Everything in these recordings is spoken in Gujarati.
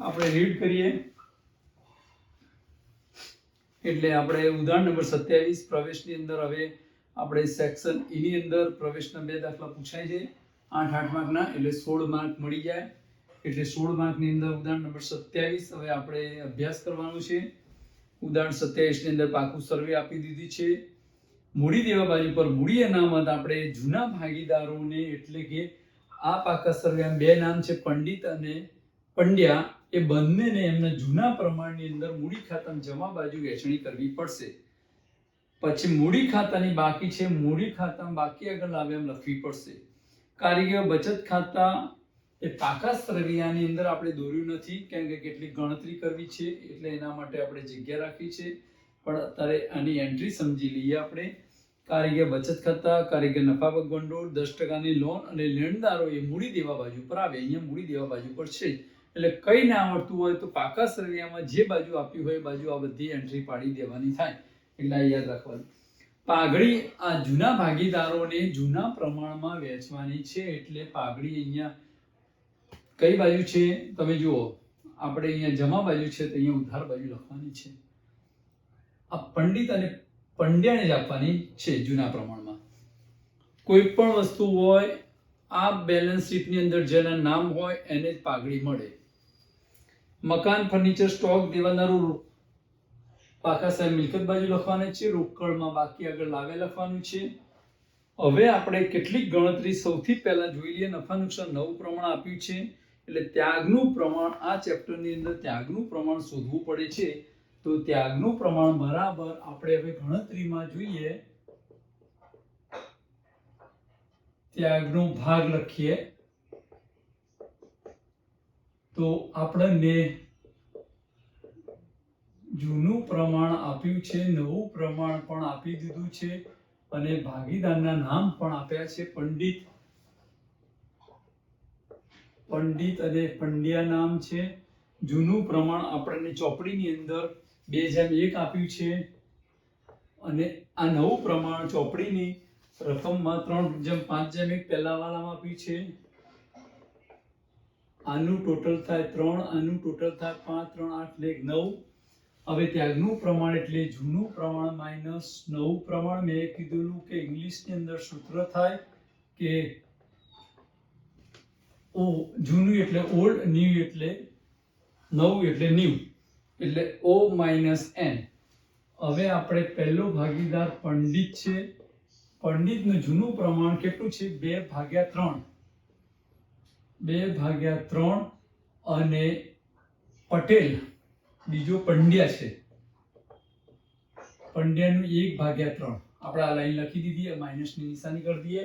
આપણે રીડ કરીએ એટલે આપણે ઉદાહરણ નંબર 27 પ્રવેશની અંદર હવે આપણે સેક્શન ઈ ની અંદર પ્રવેશના 2 દાખલા પૂછાય છે 8 માર્કના એટલે 16 માર્ક મળી જાય એટલે 16 માર્કની અંદર ઉદાહરણ નંબર 27 હવે આપણે અભ્યાસ કરવાનો છે ઉદાહરણ 27 ની અંદર પાકું સર્વે આપી દીધી છે મૂડી દેવા બાજુ પર મૂડી અનામત આપણે જૂના ભાગીદારોને એટલે કે આ પાકા સર્વેમાં બે નામ છે પંડિત અને પંડ્યા એ બંનેને એમના જૂના પ્રમાણની અંદર મૂડી ખાતામાં જમા બાજુ વહેંચણી કરવી પડશે પછી મૂડી ખાતાની બાકી છે મૂડી ખાતામાં બાકી આગળ આવે એમ લખવી પડશે કારીગર બચત ખાતા એ પાકા સર્વેની અંદર આપણે દોર્યું નથી કેમ કે કેટલીક ગણતરી કરવી છે એટલે એના માટે આપણે જગ્યા રાખી છે પણ અત્યારે આની એન્ટ્રી સમજી લઈએ આપણે કારીગર બચત ખાતા કારીગર નફાવક ભંડોળ 10% લોન અને લેણદારો એ મૂડી દેવા બાજુ પર આવે અહીંયા મૂડી દેવા બાજુ પર છે એટલે કઈ ના આવડતું હોય તો પાકા સર્વેમાં જે બાજુ આપ્યું હોય એ બાજુ આ બધી એન્ટ્રી પાડી દેવાની થાય એટલે આ યાદ રાખવાનું પાઘડી આ જૂના ભાગીદારોને જૂના પ્રમાણમાં વેચવાની છે એટલે પાઘડી અહીંયા કઈ બાજુ છે તમે જુઓ આપણે અહીંયા જમા બાજુ છે તો અહીંયા ઉધાર બાજુ લખવાની છે આ પંડિત અને પંડ્યાને જ આપવાની છે જૂના પ્રમાણમાં કોઈ પણ વસ્તુ હોય આ બેલેન્સ શીટની અંદર જેના નામ હોય એને જ પાઘડી મળે મકાન ફર્નિચર સ્ટોક દેવાનારું પાકા સાહેબ મિલકત બાજુ લખવાની છે રોકડમાં બાકી આગળ લાવે લખવાનું છે હવે આપણે કેટલીક ગણતરી સૌથી પહેલા જોઈ લઈએ નફા નુકસાન નવું પ્રમાણ આપ્યું છે એટલે ત્યાગનું પ્રમાણ આ ચેપ્ટરની અંદર ત્યાગનું પ્રમાણ શોધવું પડે છે તો ત્યાગનું પ્રમાણ બરાબર આપણે હવે ગણતરીમાં જોઈએ ત્યાગનો ભાગ લખીએ તો આપણને જૂનું પ્રમાણ આપ્યું છે નવું પ્રમાણ પણ આપી દીધું છે અને ભાગીદારના નામ પણ આપ્યા છે પંડિત અને પંડ્યા નામ છે જૂનું પ્રમાણ આપણને ચોપડીની અંદર 2:1 આપ્યું છે અને આ નવું પ્રમાણ ચોપડીની રકમમાં 3:5:1 પહેલા વાળામાં આપ્યું છે આનું ટોટલ થાય 3 આનું ટોટલ થાય 5 3 8 એટલે 9 હવે ત્યાગનું પ્રમાણ એટલે જૂનું પ્રમાણ માઈનસ નવું પ્રમાણ મેં કીધું કે ઇંગ્લિશની અંદર સૂત્ર થાય કે ઓ જૂનું એટલે ઓલ્ડ ન્યુ એટલે નવું એટલે ન્યુ એટલે O - N હવે આપણે પહેલો ભાગીદાર પંડિત છે પંડિતનું જૂનું પ્રમાણ કેટલું છે 2/3 અને પટેલ બીજો પંડ્યા છે પંડ્યાનું 1/3 આપણે આ લાઈન લખી દીધી માઈનસની નિશાની કરી દઈએ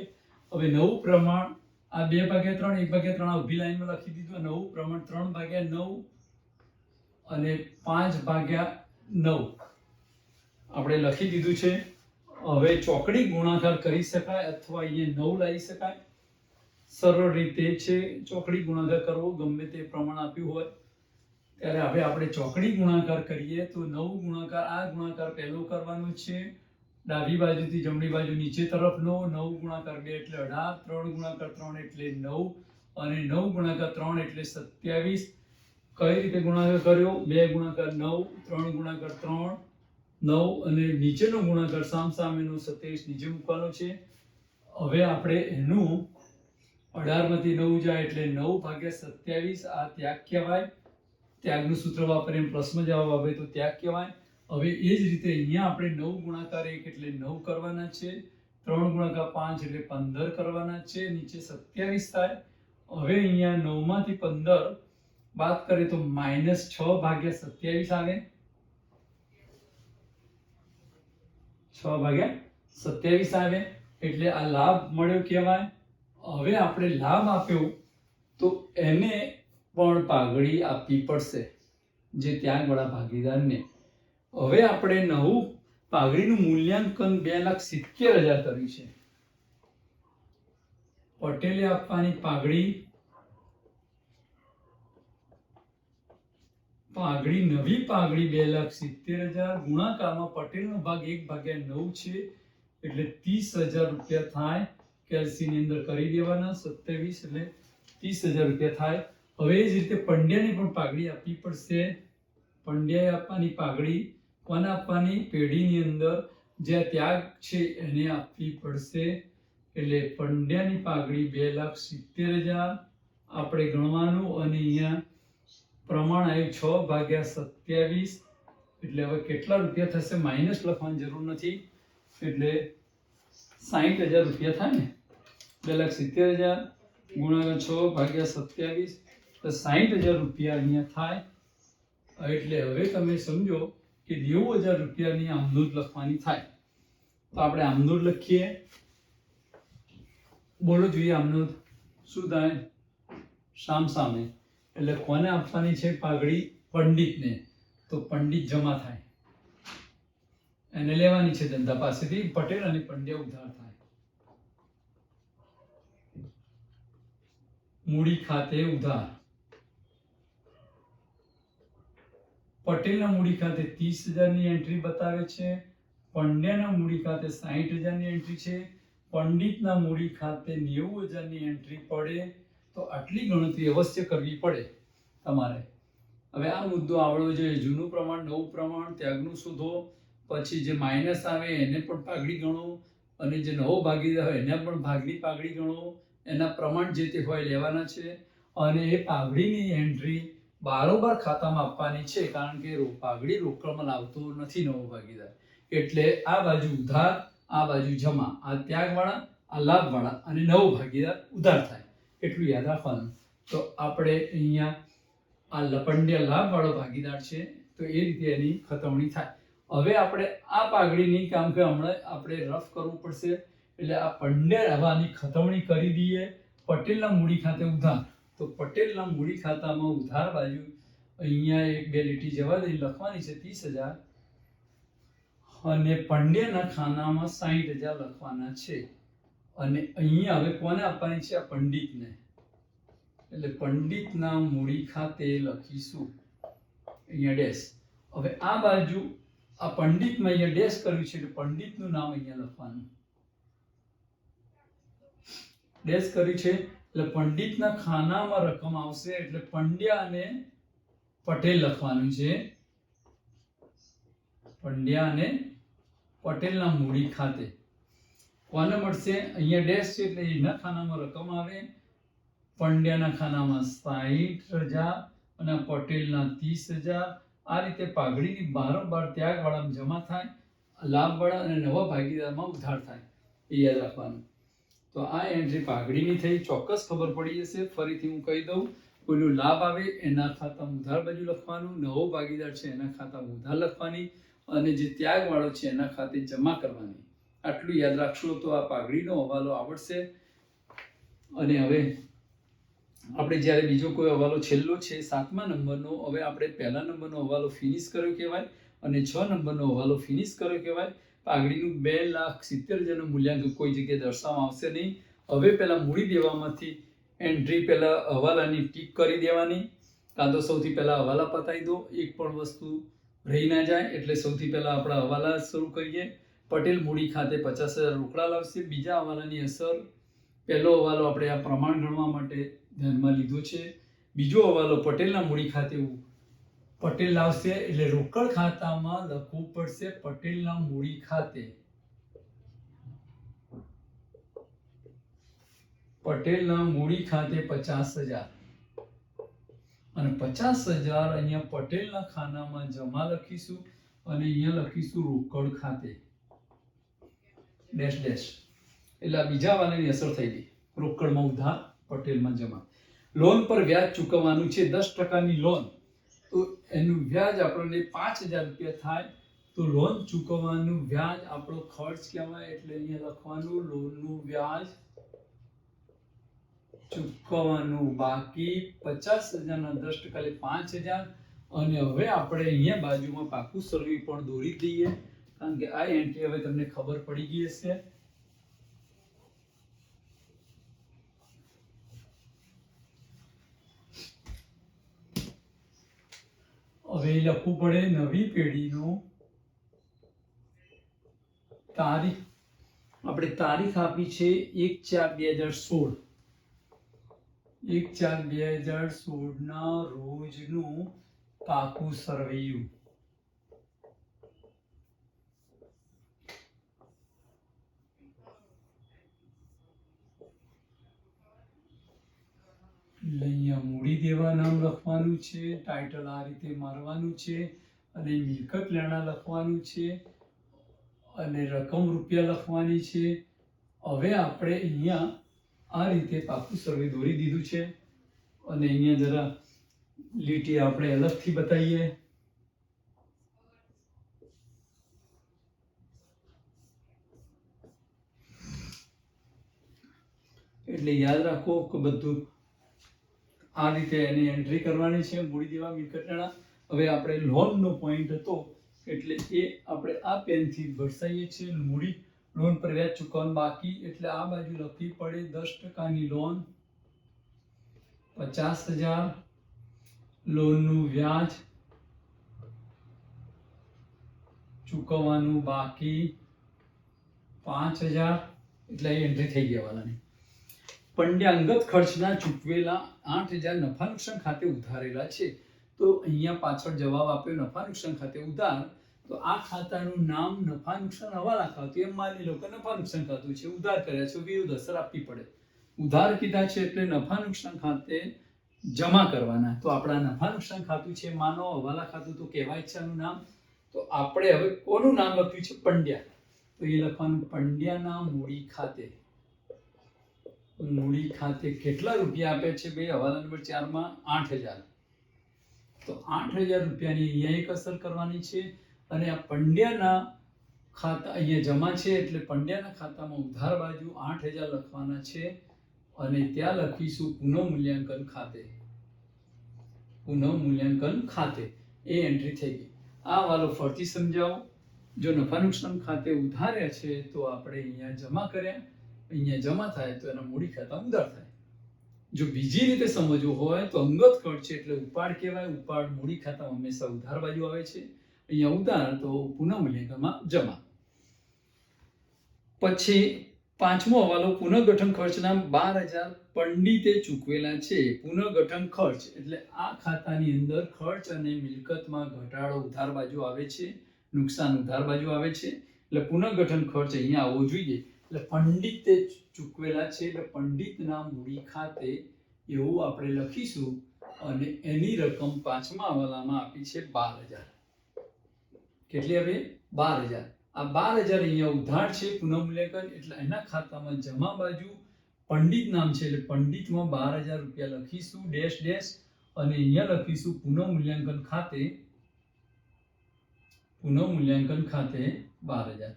હવે નવું પ્રમાણ આ 2/3 1/3 આ ઊભી લાઈનમાં લખી દીધું નવું પ્રમાણ 3/9 અને 5/9 આપણે લખી દીધું છે હવે ચોકડી ગુણાકાર કરી શકાય અથવા અહીંયા 9 લાવી શકાય સરળ રીતે છે ચોકડી ગુણાકાર કરવો ગમે તે પ્રમાણ આપ્યું હોય ત્યારે હવે આપણે ચોકડી ગુણાકાર કરીએ તો 9 ગુણાકાર આ ગુણાકાર પહેલો કરવાનો છે ડાબી બાજુથી જમણી બાજુ નીચે તરફનો 9 ગુણાકાર 2 એટલે 18 3 ગુણાકાર 3 એટલે 9 અને 9 ગુણાકાર 3 એટલે 27 કઈ રીતે ગુણાકાર કર્યો 2 ગુણાકાર 9 3 ગુણાકાર 3 9 અને નીચેનો ગુણાકાર સામસામેનો 27 નીચે મૂકવાનો છે હવે આપણે એનું 18 માંથી 9 જાય એટલે 9/27 આ ત્યાગ કહેવાય ત્યાગનું સૂત્ર વાપરીને પ્લસમાં જવાબ આવે તો ત્યાગ કહેવાય હવે એ જ રીતે અહીંયા આપણે 9 ગુણાકાર 1 એટલે 9 કરવાના છે 3 ગુણાકાર 5 એટલે 15 કરવાના છે નીચે 27 થાય હવે અહીંયા 9 માંથી 15 બાદ કરીએ તો -6/27 આવે 6/27 આવે એટલે આ લાભ મળ્યો કહેવાય હવે આપણે લાભ આપ્યો તો એને પણ પાઘડી આપવી પડશે જે ત્યાગવાળા ભાગીદારને હવે આપણે નવું પાઘડીનું મૂલ્યાંકન 2,70,000 કર્યું છે પટેલે આપવાની પાઘડી નવી પાઘડી 2,70,000 ગુણાકારમાં પટેલનો ભાગ 1/9 છે એટલે 30,000 રૂપિયા થાય કેલ્સીની અંદર કરી દેવાના 27 એટલે 30,000 રૂપિયા થાય હવે એ જ રીતે પંડ્યાની પણ પાઘડી આપવી પડશે. પંડ્યાએ આપવાની પાઘડી કોને આપવાની? પેઢીની અંદર જે ત્યાગ છે એને આપવી પડશે. એટલે પંડ્યાની પાઘડી 2,70,000 આપણે ગણવાનું. અને અહીંયા પ્રમાણ આવ્યું 6/27. એટલે હવે કેટલા રૂપિયા થશે? માઇનસ લખવાની જરૂર નથી, એટલે 60,000 રૂપિયા થાય ને. 2,70,000 ગુણ્યા 6/27 તો 60,000 રૂપિયા અહીંયા થાય. એટલે હવે તમે સમજો કે 90,000 રૂપિયાની આમનોંધ લખવાની થાય. તો આપણે આમનોંધ લખીએ. બોલો જોઈએ આમનોંધ શું થાય? સામે. એટલે કોને આપવાની છે પાઘડી? પંડિતને. તો પંડિત જમા થાય, એને લેવાની છે જનતા પાસેથી. પટેલ અને પંડ્યા ઉધાર થાય. મૂડી ખાતે ઉધાર. પટેલના મૂડી ખાતે 30,000ની એન્ટ્રી બતાવે છે. પંડ્યાના મૂડી ખાતે 60,000ની એન્ટ્રી છે. પંડિતના મૂડી ખાતે 90,000ની એન્ટ્રી પડે. તો આટલી ગણતરી અવશ્ય કરવી પડે તમારે. હવે આ મુદ્દો આવડવો જોઈએ. જૂનું પ્રમાણ, નવું પ્રમાણ, ત્યાગનું શોધો. પછી જે માઇનસ આવે એને પણ પાઘડી ગણો, અને જે નવો ભાગીદાર હોય એને પણ પાઘડી ગણો. એના પ્રમાણ જે તે હોય લેવાના છે. અને એ પાઘડીની એન્ટ્રી બારોબાર ખાતામાં આપવાની છે, કારણ કે પાઘડી રોકડમાં લાવતો નથી નવો ભાગીદાર. એટલે આ બાજુ ઉધાર, આ બાજુ જમા. આ ત્યાગવાળા, આ લાભવાળા, અને નવો ભાગીદાર ઉધાર થાય. એટલું યાદ રાખવાનું. તો આપણે અહીંયા આ પંડ્યા લાભવાળો ભાગીદાર છે, તો એ રીતે એની ખતવણી થાય. હવે આપણે આ પાઘડીની કામ કે હમણાં આપણે રફ કરવું પડશે. એટલે આ પંડ્યા હવાની ખતવણી કરી દઈએ. પટેલના મૂડી ખાતે ઉધાર. તો પટેલના મૂડી ખાતામાં ઉધાર બાજુ અહીંયા 1-2 લીટી જવા દઈ લખવાની છે 30,000. અને પંડ્યાના ખાનામાં 60,000 લખવાના છે. અને અહીંયા હવે કોને આપવાની છે? આ પંડિતને. એટલે પંડિતના મૂડી ખાતે લખીશું અહીંયા ડેશ. હવે આ બાજુ આ પંડિતમાં અહીંયા ડેશ કર્યું છે, એટલે પંડિતનું નામ અહીંયા લખવાનું. ડેશ કર્યું છે એટલે પંડિતના ખાનામાં રકમ આવશે. એટલે પંડ્યા અને પટેલ લખવાનું છે. પંડ્યા અને પટેલના મૂડી ખાતે કોને મળશે? અહીંયા ડેશ છે એટલે એના ખાનામાં રકમ આવે. પંડ્યાના ખાનામાં 60,000 અને પટેલના 30,000. આ રીતે પાઘડીની બારોબાર ત્યાગવાળામાં જમા થાય, લાભવાળા અને નવા ભાગીદારમાં ઉધાર થાય. એ યાદ રાખવાનું. તો આ એન્ટ્રી પાઘડીની થઈ. ચોક્કસ ખબર પડી જશે. ફરીથી હું કહી દઉં. કોઈનો લાભ આવે એના ખાતામાં ઉધાર બાજુ લખવાનું, નવો ભાગીદાર છે એના ખાતામાં ઉધાર લખવાની, અને જે ત્યાગવાળો છે એના ખાતે જમા કરવાની. આટલું યાદ રાખશો તો આ પાઘડીનો હવાલો આવડશે. અને હવે આપણે જ્યારે બીજો કોઈ હવાલો છેલ્લો છે 7મા નંબરનો, હવે આપણે પહેલા નંબરનો હવાલો ફિનિશ કર્યો કહેવાય, અને 6 નંબરનો હવાલો ફિનિશ કર્યો કહેવાય. પાઘડીનું 2,70,000નું મૂલ્યાંકન કોઈ જગ્યાએ દર્શાવવામાં આવશે નહીં. હવે પહેલા મૂડી દેવામાંથી એન્ટ્રી પહેલા હવાલાની ટીક કરી દેવાની, કાં તો સૌથી પહેલા હવાલા પતાવી દો. એક પણ વસ્તુ રહી ના જાય. એટલે સૌથી પહેલા આપણા હવાલા શરૂ કરીએ. પટેલ મૂડી ખાતે 50,000 રોકડા લાવશે. બીજા હવાલાની અસર, પહેલો હવાલો આપણે આ પ્રમાણ ગણવા માટે ધ્યાનમાં લીધો છે. બીજો હવાલો પટેલના મૂડી ખાતે પટેલ લાવશે, એટલે રોકડ ખાતામાં લખવું પડશે પટેલના મૂડી ખાતે. પટેલના મૂડી ખાતે 50,000 અને 50,000 અહીંયા પટેલના ખાનામાં જમા લખીશું, અને અહીંયા લખીશું રોકડ ખાતે ડેશ ડેશ. એટલે આ બીજા વાળાની અસર થઈ ગઈ. રોકડમાં ઉધાર, પટેલમાં જમા. લોન પર વ્યાજ ચૂકવવાનું છે 10%ની લોન. તો એનું વ્યાજ આપણને 5,000 રૂપિયા થાય. તો લોન ચૂકવવાનું વ્યાજ આપણો ખર્ચ કહેવાય. એટલે અહીંયા લખવાનું લોનનું વ્યાજ ચૂકવવાનું બાકી 50,000ના 10% એટલે 5,000. અને હવે આપણે અહીંયા બાજુમાં પાકું સરવી પણ દોરી દઈએ, કારણ કે આ એન્ટ્રી હવે તમને ખબર પડી ગઈ હશે. હવે લખવું પડે નવી પેઢીનો તારીખ. આપણે તારીખ આપી છે 1/4/2016. 1/4/2016 રોજનું પાકું સરવૈયું. એટલે અહીંયા મૂડી દેવા નામ લખવાનું છે, ટાઇટલ આ રીતે મારવાનું છે, અને મિલકત લેણા લખવાનું છે, અને રકમ રૂપિયા લખવાની છે. હવે આપણે અહીંયા આ રીતે પાકું સર્વે દોરી દીધું છે, અને અહીંયા જરા લીટી આપણે અલગથી બતાવીએ. એટલે યાદ રાખો કે બધું આ રીતે એની એન્ટ્રી કરવાની છે, મૂડી દેવા મિલકત લેણા. હવે આપણે લોનનો પોઈન્ટ હતો એટલે એ આપણે આ પેનથી દર્શાવીએ છીએ. મૂડી લોન પર વ્યાજ ચૂકવવાનું બાકી, એટલે આ બાજુ લખવી પડે 10%ની લોન, 50,000 લોનનું વ્યાજ ચૂકવવાનું બાકી 5,000, એટલે એ એન્ટ્રી થઈ ગયા વાલાની. પંડ્યા અંગત ખર્ચના ચૂકવેલા 8,000 નફા નુકસાન ખાતે ઉધારેલા છે. તો અહીંયા પાછળ જવાબ આપ્યો નફા નુકસાન ખાતે ઉધાર. તો આ ખાતાનું નામ નફા નુકસાન હવાલા ખાતું, એમ માની લો કે નફા નુકસાન ખાતું છે, ઉધાર કર્યા છે, વિરુદ્ધ અસર આપવી પડે. ઉધાર કીધા છે એટલે નફા નુકસાન ખાતે જમા કરવાના. તો આપણા નફા નુકસાન ખાતું છે, માનો હવાલા ખાતું તો કહેવાય છે આનું નામ. તો આપણે હવે કોનું નામ લખ્યું છે? પંડ્યા. તો એ લખવાનું પંડ્યાના મૂડી ખાતે. મૂડી ખાતે કેટલા રૂપિયા આપે છે? બે હવાલા નંબર 4 માં 8,000. તો 8,000 રૂપિયાની અહીંયા એક અસર કરવાની છે, અને આ પંડ્યાના ખાતા અહીંયા જમા છે એટલે પંડ્યાના ખાતામાં ઉધાર બાજુ 8,000 લખવાના છે, અને ત્યાં લખીશું પુનઃ મૂલ્યાંકન ખાતે. પુનઃ મૂલ્યાંકન ખાતે એ એન્ટ્રી થઈ ગઈ. આ વાલો ફરતી સમજાવો. જો નફા નુકસાન ખાતે ઉધાર્યા છે તો આપણે અહીંયા જમા કર્યા, અહીંયા જમા થાય તો એના મૂડી ખાતામાં ઉધાર થાય. જો બીજી રીતે સમજવું હોય તો અંગત ખર્ચ છે એટલે ઉપાડ કહેવાય. ઉપાડ મૂડી ખાતામાં હંમેશા ઉધાર બાજુ આવે છે, અહીંયા ઉધાર તો પુનઃ મૂલ્યાંકનમાં જમા. પછી પાંચમો હવાલો પુનઃગઠન ખર્ચના 12,000 પંડિતે ચૂકવેલા છે. પુનઃગઠન ખર્ચ એટલે આ ખાતાની અંદર ખર્ચ અને મિલકતમાં ઘટાડો ઉધાર બાજુ આવે છે, નુકસાન ઉધાર બાજુ આવે છે, એટલે પુનઃગઠન ખર્ચ અહીંયા આવવો જોઈએ. એટલે પંડિતે ચૂકવેલા છે એટલે પંડિતના મૂડી ખાતે એવું આપણે લખીશું, અને એની રકમ પાંચમા હવાલામાં આપી છે 12,000. કેટલી હવે? 12,000. આ 12,000 અહીંયા ઉધાર છે, પુનઃમૂલ્યાંકન એટલે એના ખાતામાં જમા બાજુ પંડિત નામ છે એટલે પંડિતમાં 12,000 રૂપિયા લખીશું ડેશ ડેશ, અને અહીંયા લખીશું પુનઃમૂલ્યાંકન ખાતે. પુનઃમૂલ્યાંકન ખાતે 12,000.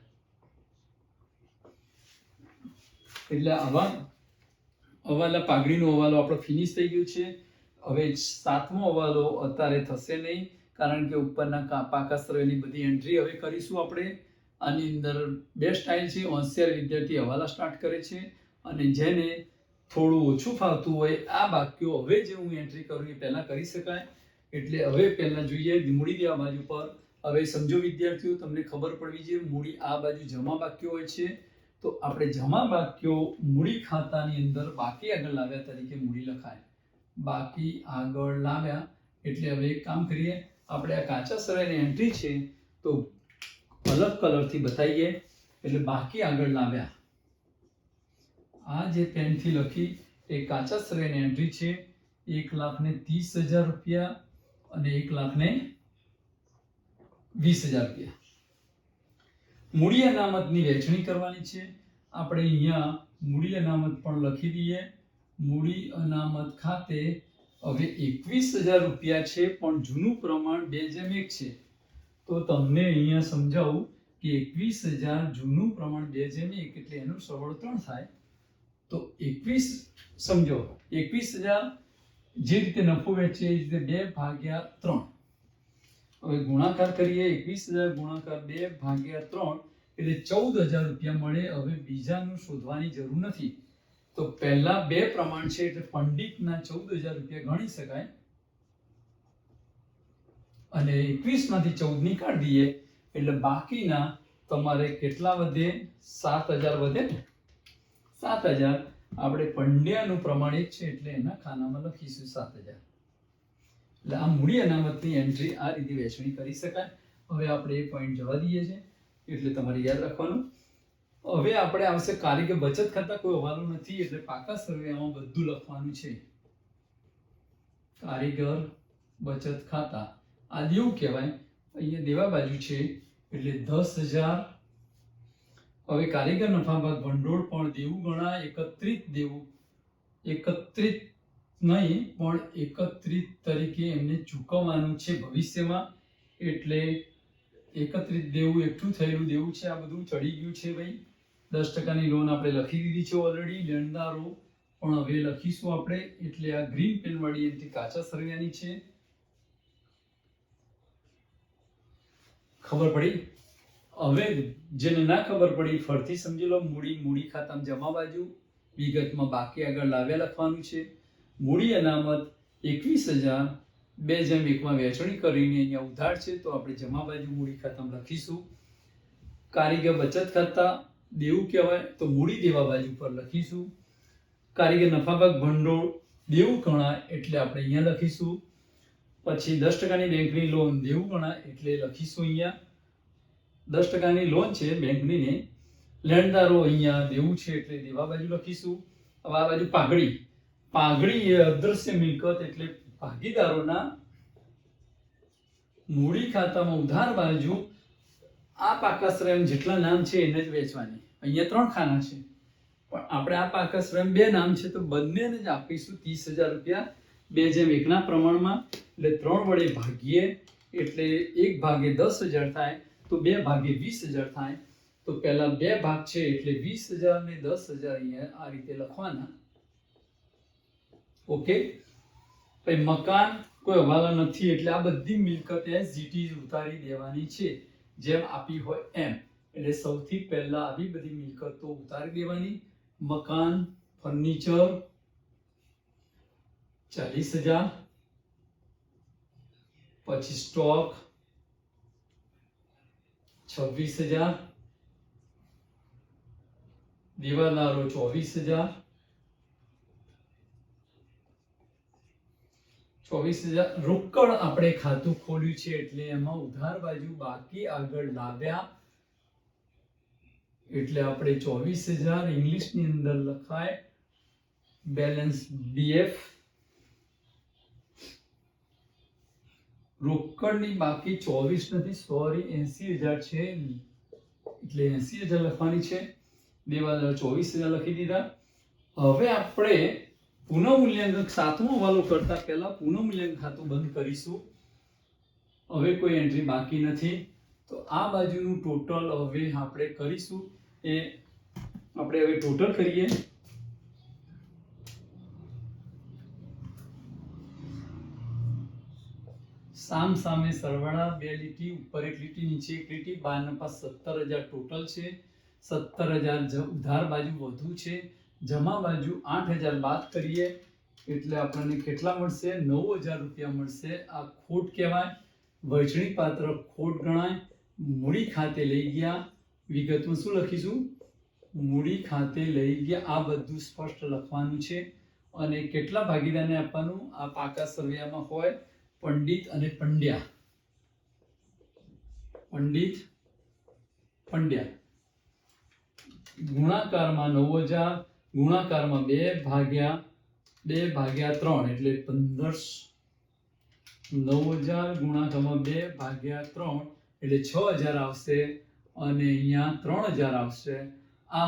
એટલે હવાલા પાઘડીનો હવાલો આપણો ફિનિશ થઈ ગયો છે. હવે સાતમો હવાલો અત્યારે થશે નહીં, કારણ કે ઉપરના પાકા સર્વેની બધી એન્ટ્રી હવે કરીશું આપણે. આની અંદર બે સ્ટાઇલ છે. હોશિયાર વિદ્યાર્થી હવાલા સ્ટાર્ટ કરે છે, અને જેને થોડું ઓછું ફાવતું હોય આ વાક્યો હવે જે હું એન્ટ્રી કરું એ પહેલા કરી શકાય. એટલે હવે પહેલા જોઈએ મૂડી દેવા બાજુ પર. હવે સમજો વિદ્યાર્થીઓ, તમને ખબર પડવી જોઈએ મૂડી આ બાજુ જમા વાક્યો હોય છે, તો આપણે જમા વાક્યો મૂડી ખાતાની અંદર બાકી આગળ લાવ્યા તરીકે મૂડી લખાય. બાકી આગળ લાવ્યા એટલે હવે એક કામ કરીએ, આપણે આ કાચા સરાયની એન્ટ્રી છે તો અલગ કલરથી બતાવીએ. એટલે બાકી આગળ લાવ્યા, આ જે પેનથી લખી એ કાચા સરાયની એન્ટ્રી છે. 1,30,000 રૂપિયા અને 1,20,000 રૂપિયા. મૂડી અનામતની વહેંચણી કરવાની છે. આપણે અહીંયા મૂડી અનામત પણ લખી દઈએ. મૂડી અનામત ખાતે હવે 21,000 રૂપિયા છે, પણ જૂનું પ્રમાણ 2:1 છે. તો તમને અહીંયા સમજાવું કે 21,000 જૂનું પ્રમાણ 2:1 એટલે એનું સરવાળો 3 થાય. તો 21 સમજો, 21,000 જે રીતે નફો વેચે એ રીતે 2/3. હવે ગુણાકાર કરીએ. 21,000 ગુણાકાર 2/3 એટલે 14,000 રૂપિયા મળે. હવે બીજાનું શોધવાની જરૂર નથી. તો પહેલા બે પ્રમાણ છે એટલે પંડિતના 14,000 રૂપિયા ગણી શકાય, અને 21 માંથી 14 નીકાળી દઈએ એટલે બાકીના તમારે કેટલા વધે? 7,000 વધે ને? 7,000. આપણે પંડ્યાનું પ્રમાણ 1 છે એટલે એના ખાનામાં લખીશું 7000. એટલે આ મૂડી અનામતની એન્ટ્રી આ રીતે વહેંચણી કરી શકાય. હવે આપણે એ પોઈન્ટ જવા દઈએ છે એટલે તમારે યાદ રાખવાનું. હવે આપણે આવશે કારીગર બચત ખાતા. કોઈ હવાલો નથી એટલે પાકા સરવૈયામાં બધું લખવાનું છે. કારીગર બચત ખાતા આ દેવું કહેવાય. અહીંયા દેવા બાજુ છે એટલે 10000. હવે કારીગર નફા ભાગ ભંડોળ પણ દેવું ગણાય. એકત્રિત દેવું, એકત્રિત નહીં પણ એકત્રિત તરીકે એમને ચૂકવવાનું છે ભવિષ્યમાં. એટલે એકત્રિત દેવું એકઠું થયેલું દેવું છે. આ બધું ચડી ગયું છે ભાઈ. 10% લોન આપણે લખી દીધી છે ઓલરેડી. લેણદારો પણ હવે લખીશું આપણે. એટલે આ ગ્રીન પેન વાળી એન્ટ્રી કાચા સરવૈયાની છે. ખબર પડી? હવે જેને ના ખબર પડી ફરીથી સમજી લો. મૂડી ખાતામાં જમા બાજુ, વિગતમાં બાકી આગળ લાવ્યા લખવાનું છે. મૂડી અનામત 21000 2/1 વહેંચણી કરીને અહીંયા ઉધાર છે તો આપણે જમા બાજુ મૂડી ખાતામાં લખીશું. કારીગર બચત ખાતા દેવું કહેવાય તો મૂડી દેવા બાજુ પર લખીશું. કારીગર નફા ભાગ ભંડોળ દેવું ગણાય એટલે આપણે અહીંયા લખીશું. પછી 10%ની બેંકની લોન દેવું ગણાય એટલે લખીશું અહીંયા. 10%ની લોન છે બેંકની ને. લેણદારો અહીંયા દેવું છે એટલે દેવા બાજુ લખીશું. હવે આ બાજુ પાઘડી. પાઘડી એ અદ્રશ્ય મિલકત એટલે ભાગીદારોના મૂડી ખાતામાં ઉધાર બાજુ આ પાકા શ્રેમ જેટલા નામ છે એને જ વેચવાની. અહીંયા 3 ખાના છે પણ આપણે આ પાકા શ્રેમ 2 નામ છે તો બંનેને જ આપીશું 30000 રૂપિયા 2/1 ના પ્રમાણમાં. એટલે 3 વડે ભાગીએ એટલે 1 ભાગે 10000 થાય તો 2 ભાગે 20000 થાય. તો પહેલા 2 ભાગ છે એટલે 20000 ને 10000 અહીંયા આ રીતે લખવાના. ઓકે. પછી મકાન કોઈ હવાલા નથી એટલે આ બધી મિલકત એસજીટી ઉતારી દેવાની છે જેમ આપી હોય એમ. એટલે સૌથી પહેલા આવી બધી મિલકતો ઉતારી દેવાની. મકાન, ફર્નિચર 40000, પછી સ્ટોક 26000, દેવાદારો 24000, 24000. રોકડ આપણે ખાતું ખોલ્યું છે એટલે એમાં ઉધાર બાજુ બાકી આગળ લાવ્યા એટલે આપણે 24000 ઇંગ્લિશની અંદર લખાય બેલેન્સ BF. રોકડની બાકી 24 નથી, સોરી 80000 છે એટલે 80000 લખવાની છે. દેવાદાર 24000 લખી દીધા. હવે આપણે પુનઃમૂલ્યાંકન 7મો હવાલો કરતા પહેલા પુનઃમૂલ્યાંકન ખાતું બંધ કરીશું. હવે કોઈ એન્ટ્રી બાકી નથી તો આ બાજુનું ટોટલ હવે આપણે કરીશું. એ આપણે હવે ટોટલ કરીએ. સામ સામે સરવાળા 2 લીટી, ઉપર 1 લીટી, નીચે 1 લીટી. 12 નફા 17000 ટોટલ છે. 17000 ઉધાર બાજુ વધુ છે. જમા બાજુ 8000 બાદ કરીએ એટલે આપણને કેટલા મળશે? 9000 રૂપિયા મળશે. આ ખોટ કહેવાય. વહેંચણી પાત્ર ખોટ ગણાય. મૂડી ખાતે લઈ ગયા. વિગતમાં શું લખીશું? મૂડી ખાતે લઈ ગયા. આ બધું સ્પષ્ટ લખવાનું છે. અને કેટલા ભાગીદારને આપવાનું? આ પાકા સરવૈયામાં હોય પંડિત અને પંડ્યા. પંડિત પંડ્યા. ગુણાકારમાં 9000, ગુણાકારમાં 2 ભાગ્યા 3 એટલે 1500. 9000 ગુણાકારમાં 2 ભાગ્યા 3 એટલે 6000 આવશે અને અહીંયા 3000 આવશે. આ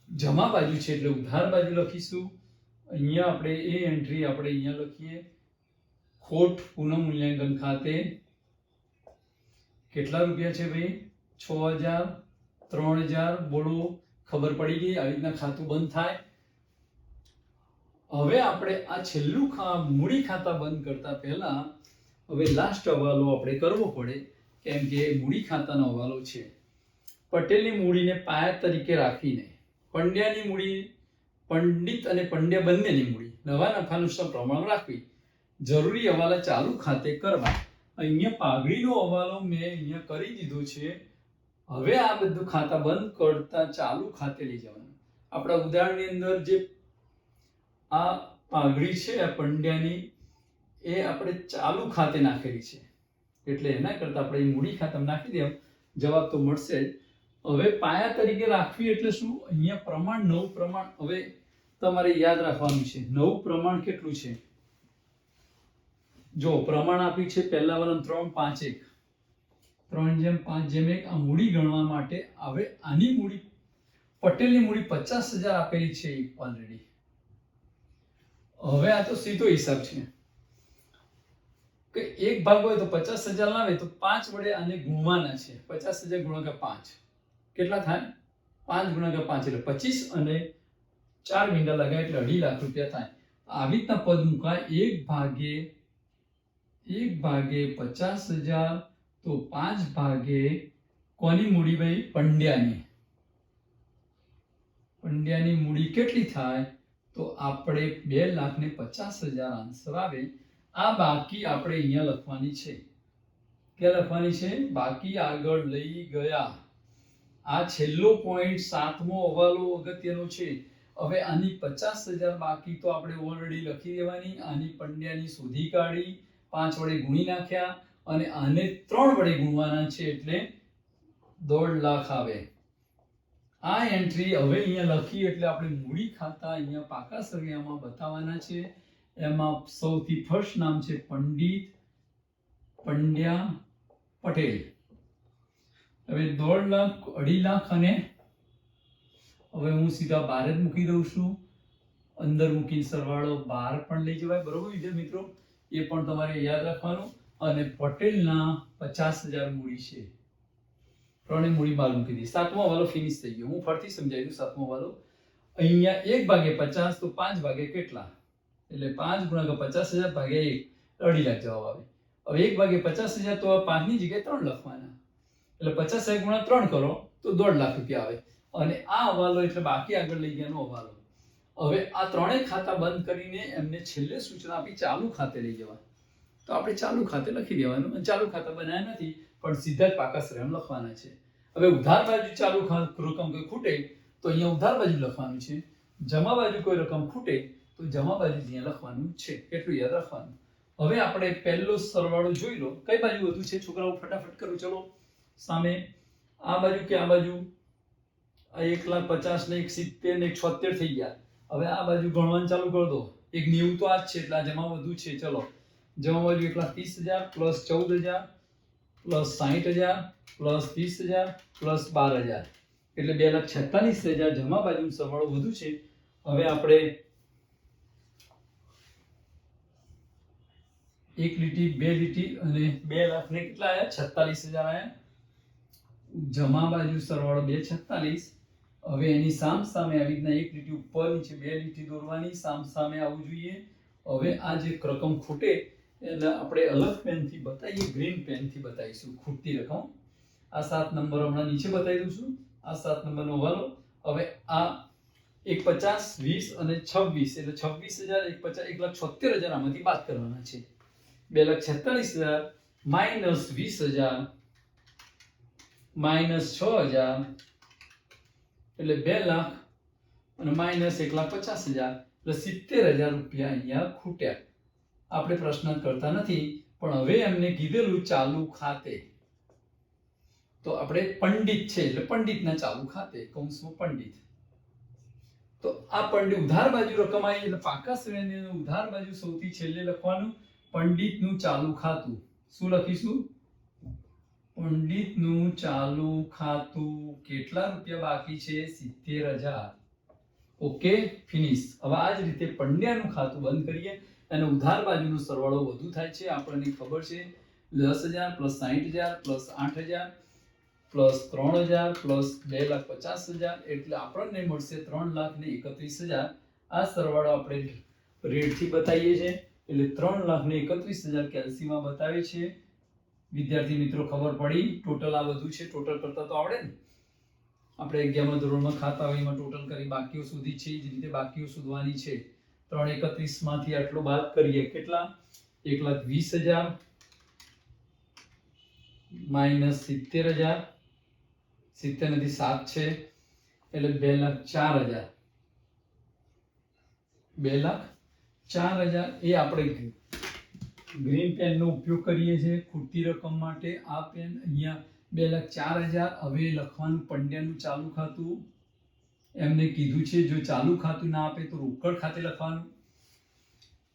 જમા બાજુ છે એટલે ઉધાર બાજુ લખીશું. અહીંયા આપણે એ એન્ટ્રી આપણે અહીંયા લખીએ. ખોટ પુનઃમૂલ્યાંકન ખાતે કેટલા રૂપિયા છે ભાઈ? 6000, 3000. બોલો, ખબર પડી ગઈ? આવી રીતના ખાતું બંધ થાય. હવે આપણે આ છેલ્લું મૂડી ખાતા બંધ કરતા પહેલા હવે લાસ્ટ હવાલો આપણે કરવો પડે કેમ કે મૂડી ખાતાનો હવાલો છે. પટેલની મૂડીને પાયા તરીકે રાખીને પંડ્યાની મૂડી, પંડિત અને પંડ્યા બંનેની મૂડી નવા નફાનું પ્રમાણ રાખવી. જરૂરી હવાલા ચાલુ ખાતે કરવા. અહીંયા પાઘડીનો હવાલો મેં અહીંયા કરી દીધો છે. હવે આ બધું ખાતા બંધ કરતા ચાલુ ખાતે લઈ જવાનું. આપણા ઉદાહરણની અંદર જે આ પાઘડી છે આ પંડ્યાની એ આપણે ચાલુ ખાતે નાખેલી છે, એટલે એના કરતા આપણે મૂડી ખાતામાં નાખી દઈએ જવાબ તો મળશે જ. હવે પાયા તરીકે રાખવી એટલે શું? અહીંયા પ્રમાણ, નવું પ્રમાણ હવે તમારે યાદ રાખવાનું છે. નવું પ્રમાણ કેટલું છે? જો પ્રમાણ આપ્યું છે પહેલા વાળા 3, 5, 1, 3:5:1 આ મૂડી ગણવા માટે હવે આની મૂડી પટેલની મૂડી 50,000 આપેલી છે ઓલરેડી. હવે આ તો સીધો હિસાબ છે કે એક ભાગ હોય તો 50,000 લાવે તો 5 વડે આને ગુણવાના છે. 50,000 ગુણ્યા 5 કેટલા થાય? 5 ગુણ્યા 5 એટલે 25 અને 4 મીંડા લગાય એટલે 2.5 લાખ રૂપિયા થાય. આવી રીતના પદ મુકાય. 1 ભાગે 50,000 તો 5 ભાગે કોની મૂડી ભાઈ? પંડ્યાની. પંડ્યાની મૂડી કેટલી થાય? તો આપણે 2,50,000 આન્સર આવે. આ બાકી આપણે અહીંયા લખવાની છે. ક્યાં લખવાની છે? બાકી આગળ લઈ ગયા. આ છેલ્લો પોઈન્ટ 7મો હવાલો અગત્યનો છે. હવે આની 50,000 બાકી તો આપણે ઓલરેડી લખી દેવાની. આની પંડ્યાની શોધી કાઢી, 5 વડે ગુણી નાખ્યા અને આને 3 વડે ગુણવાના છે એટલે 1.5 લાખ આવે. આ એન્ટ્રી હવે અહીંયા લખી એટલે આપણે મૂડી ખાતા અહીંયા પાકા સરવૈયામાં બતાવવાના છે. એમાં સૌથી ફર્સ્ટ નામ છે પંડિત પંડ્યા પટેલ. હવે 1.5 લાખ, 2.5 લાખ અને હવે હું સીધા બહાર જ મૂકી દઉં છું. અંદર મૂકીને સરવાળો બહાર પણ લઈ જવાય. બરોબર વિદ્યાર્થી મિત્રો, એ પણ તમારે યાદ રાખવાનું. અને પટેલના 50,000 મૂડી છે. ત્રણેય મૂડી બહાર મૂકી દીધી. 7મો હવાલો ફિનિશ થઈ ગયો. હું ફરીથી સમજાવી દઉં. 7મો હવાલો અહીંયા 1 ભાગે 50 તો 5 ભાગે કેટલા? એટલે 5 ગુણ્યા 50,000 ભાગ્યા 1 2.5 લાખ જવાબ આવે. હવે 1 ભાગે 50,000 તો 5 ની જગ્યાએ 3 લખવાના એટલે 50,000 ગુણ્યા 3 કરો તો 1.5 લાખ રૂપિયા આવે. અને આ હવાલો એટલે બાકી આગળ લઈ ગયાનો હવાલો. હવે આ ત્રણેય ખાતા બંધ કરીને એમને છેલ્લે સૂચના આપી ચાલુ ખાતે લઈ જવા. તો આપણે ચાલુ ખાતે લખી દેવાનું. અને ચાલુ ખાતા બનાવ્યા નથી પણ સીધા જ પાકા સરનામું લખવાના છે. હવે ઉધાર બાજુ ચાલુ રકમ કોઈ ખૂટે તો અહીંયા ઉધાર બાજુ લખવાનું છે. જમા બાજુ કોઈ રકમ ખૂટે તો જમા બાજુ અહીંયા લખવાનું છે. એટલું યાદ રાખવાનું. હવે આપણે પહેલો સરવાળો જોઈ લો. કઈ બાજુ વધુ છે છોકરાઓ? ફટાફટ કરો. ચલો સામે આ બાજુ કે આ બાજુ? આ 1,50,000 ને 1,70,000 ને 1,76 થઈ ગયા. હવે આ બાજુ ગણવાનું ચાલુ કરી દો. 1,90 તો આ જ છે એટલે આ જમા વધુ છે. ચલો જમા બાજુ 1,30,000 પ્લસ 14,000 પ્લસ 60,000 પ્લસ 30,000 પ્લસ 12,000 એટલે 2,46,000 જમા બાજુનો સરવાળો વધુ છે. હવે આપણે એક લીટી, બે લીટી અને 2 લાખ ને કેટલા આયા? 46,000 આયા. જમા બાજુ સરવાળો 246. હવે એની સામ સામે આવી રીતના એક લીટી ઉપર નીચે 2 લીટી દોરવાની. સામ સામે આવવું જોઈએ. હવે આ જે રકમ ખૂટે એટલે આપણે અલગ પેનથી બતાવીએ. ગ્રીન પેનથી બતાવીશું ખૂટતી રકમ. આ 7 નંબર હમણાં નીચે બતાવી દઉં છું. આ 7 નંબરનો હવાલો. હવે આ 1,50,000 20 અને 26 એટલે 26,000 1,50,000 1,76,000 આમાંથી બાદ કરવાના છે. 2,46,000 માઇનસ 20,000 માઇનસ 6,000 એટલે 2 લાખ અને માઇનસ 1,50,000 એટલે 70,000 રૂપિયા અહીંયા ખૂટ્યા. આપણે પ્રશ્ન કરતા નથી પણ હવે એમને કીધેલું ચાલુ ખાતે તો આપણે પંડિત છે એટલે પંડિતના ચાલુ ખાતે કૌંસમાં પંડિત. તો આ પંડિત ઉધાર બાજુ રકમ આવી એટલે પાકા શ્રેણીની ઉધાર બાજુ સૌથી છેલ્લે લખવાનું. પંડિતનું ચાલુ ખાતું શું લખીશું? પંડિતનું ચાલુ ખાતું કેટલા રૂપિયા બાકી છે? 70,000. Okay finish. હવે આ જ રીતે પંડ્યાનું ખાતું બંધ કરીએ અને ઉધાર બાજુનો સરવાળો વધુ થાય છે. આપણને ખબર છે 10,000 પ્લસ 60,000 પ્લસ 8,000 પ્લસ 3,000 પ્લસ 2,50,000 એટલે આપણને મળશે 3,31,000. આ સરવાળો આપણે રેડથી બતાવીએ છીએ એટલે 3,31,000 કેલ્સીમાં બતાવે છે. વિદ્યાર્થી મિત્રો ખબર પડી? ટોટલ આ બધું છે. ટોટલ કરતા તો આવડે ને? આપણે 11મા ધોરણમાં ખાતા હોય એમાં ટોટલ કરી બાકીઓ સુધી છે. જ રીતે બાકીઓ શોધવાની છે. 3,31 માંથી આટલો બાદ કરીએ. કેટલા? 1,20,000 માઇનસ 70,000 70 નથી 7 છે એટલે 2,04,000 2,04,000 એ આપણે ગ્રીન પેનનો ઉપયોગ કરીએ છીએ ખૂટતી રકમ માટે. આ પેન અહીંયા 2,04,000. હવે લખવાનું પંડ્યાનું ચાલુ ખાતું. એમને કીધું છે જો ચાલુ ખાતું ના આપે તો રોકડ ખાતે લખવાનું.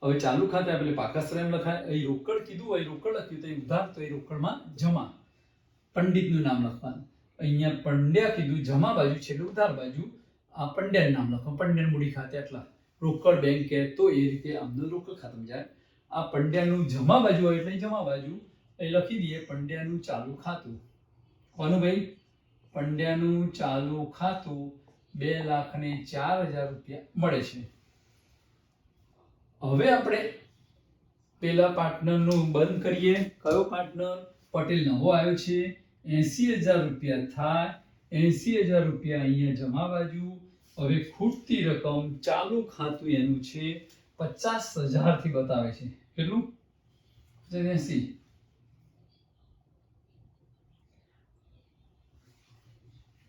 હવે ચાલુ ખાતે આપે એટલે પાકા શ્રેમ લખાય. અહીં રોકડ કીધું હોય રોકડ લખ્યું તો ઉધાર તો એ રોકડમાં જમા પંડિતનું નામ લખવાનું. અહીંયા પંડ્યા કીધું જમા બાજુ છે એટલે ઉધાર બાજુ આ પંડ્યાનું નામ લખવાનું. પંડ્યા મૂડી ખાતે આટલા રોકડ બેંક કે તો એ રીતે આમનો રોકડ ખાતું જાય. આ પંડ્યાનું જમા બાજુ હોય એટલે જમા બાજુ એ લખી દઈએ પંડ્યાનું ચાલુ ખાતું. કોનું ભાઈ? પંડ્યાનું ચાલુ ખાતું 2,04,000 રૂપિયા મળે છે. હવે આપણે પેલા પાર્ટનરનું બંધ કરીએ. કયો પાર્ટનર? પટેલ નવો આવ્યો છે. 80,000 રૂપિયા થાય. 80,000 રૂપિયા અહીંયા જમા બાજુ. હવે ખૂટતી રકમ ચાલુ ખાતું એનું છે 50,000 થી બતાવે છે. કેટલું? 80.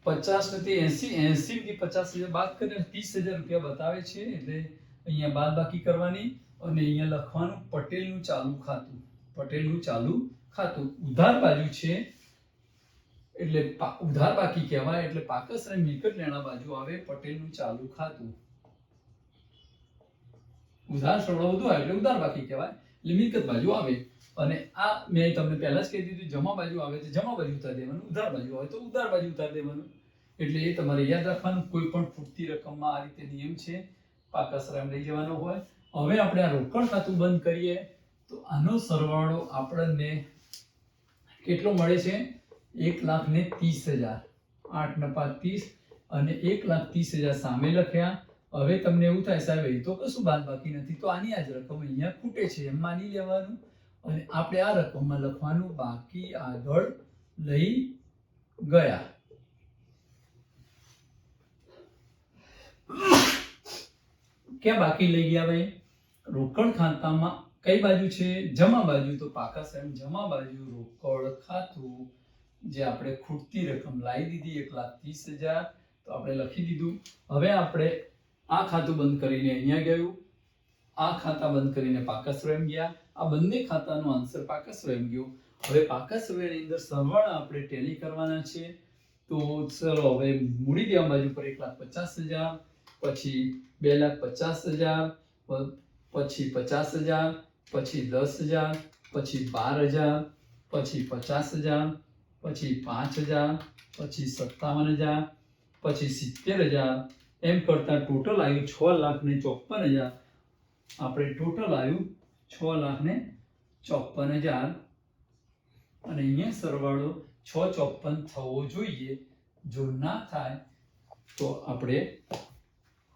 પચાસ નથી 80 થી 50,000 બાદ કરીને 30,000 રૂપિયા બતાવે છે. એટલે અહીંયા બાદ બાકી કરવાની અને અહીંયા લખવાનું પટેલનું ચાલુ ખાતું. પટેલનું ચાલુ ખાતું ઉધાર બાજુ છે એટલે ઉધાર બાકી કહેવાય. એટલે પાકસરે મિલકત લેણા બાજુ આવે પટેલનું ચાલુ ખાતું. ઉધાર સરવાળો વધુ આવે એટલે ઉધાર બાકી કહેવાય. એટલે મિલકત બાજુ આવે. અને આ મેં તમને પહેલા જ કહી દીધું જમા બાજુ આવે તો જમા બાજુ ઉતાર દેવાનું. ઉધાર બાજુ આવે તો ઉધાર બાજુ ઉતાર દેવાનું. એટલે એ તમારે યાદ રાખવાનું. કોઈ પણ ખૂટતી રકમમાં આ રીતે નિયમ છે. પાકા શ્રમ લઈ જવાનો હોય. હવે આપણે આ રોકડ ખાતું બંધ કરીએ તો આનો સરવાળો આપણને કેટલો મળે છે? 1,30,000. 8 ને 5 30 અને 1,30,000 સામે લખ્યા. હવે તમને એવું થાય સાહેબ એ તો કશું બાદ બાકી નથી તો આની આ જ રકમ અહીંયા ખૂટે છે એમ માની લેવાનું અને આપણે આ રકમમાં લખવાનું બાકી આગળ લઈ ગયા. ક્યાં બાકી લઈ ગયા ભાઈ? રોકડ ખાતામાં કઈ બાજુ છે? જમા બાજુ. તો પાકા શ્રેમ જમા બાજુ રોકડ ખાતું જે આપણે ખૂટતી રકમ લાવી દીધી 1,30,000 તો આપણે લખી દીધું. હવે આપણે આ ખાતું બંધ કરીને અહીંયા ગયું. આ ખાતા બંધ કરીને પાકા શ્રેમ ગયા. આ બંને ખાતાનો આન્સર પાકા શ્રેમ ગયો. હવે પાકા શ્રેમની અંદર સરવાળા આપણે ટેલી કરવાના છે. તો ચલો હવે મૂડી દેવા બાજુ પર 1,50,000 પછી 2,50,000 પછી 50,000 પછી 10,000 પછી 12,000 પછી 50,000 પછી 5,000 પછી 57,000 પછી 70,000 એમ કરતા ટોટલ આવ્યું 6,54,000. આપણે ટોટલ આવ્યું 6,54,000 અને અહીંયા સરવાળો 654 થવો જોઈએ. જો ના થાય તો આપણે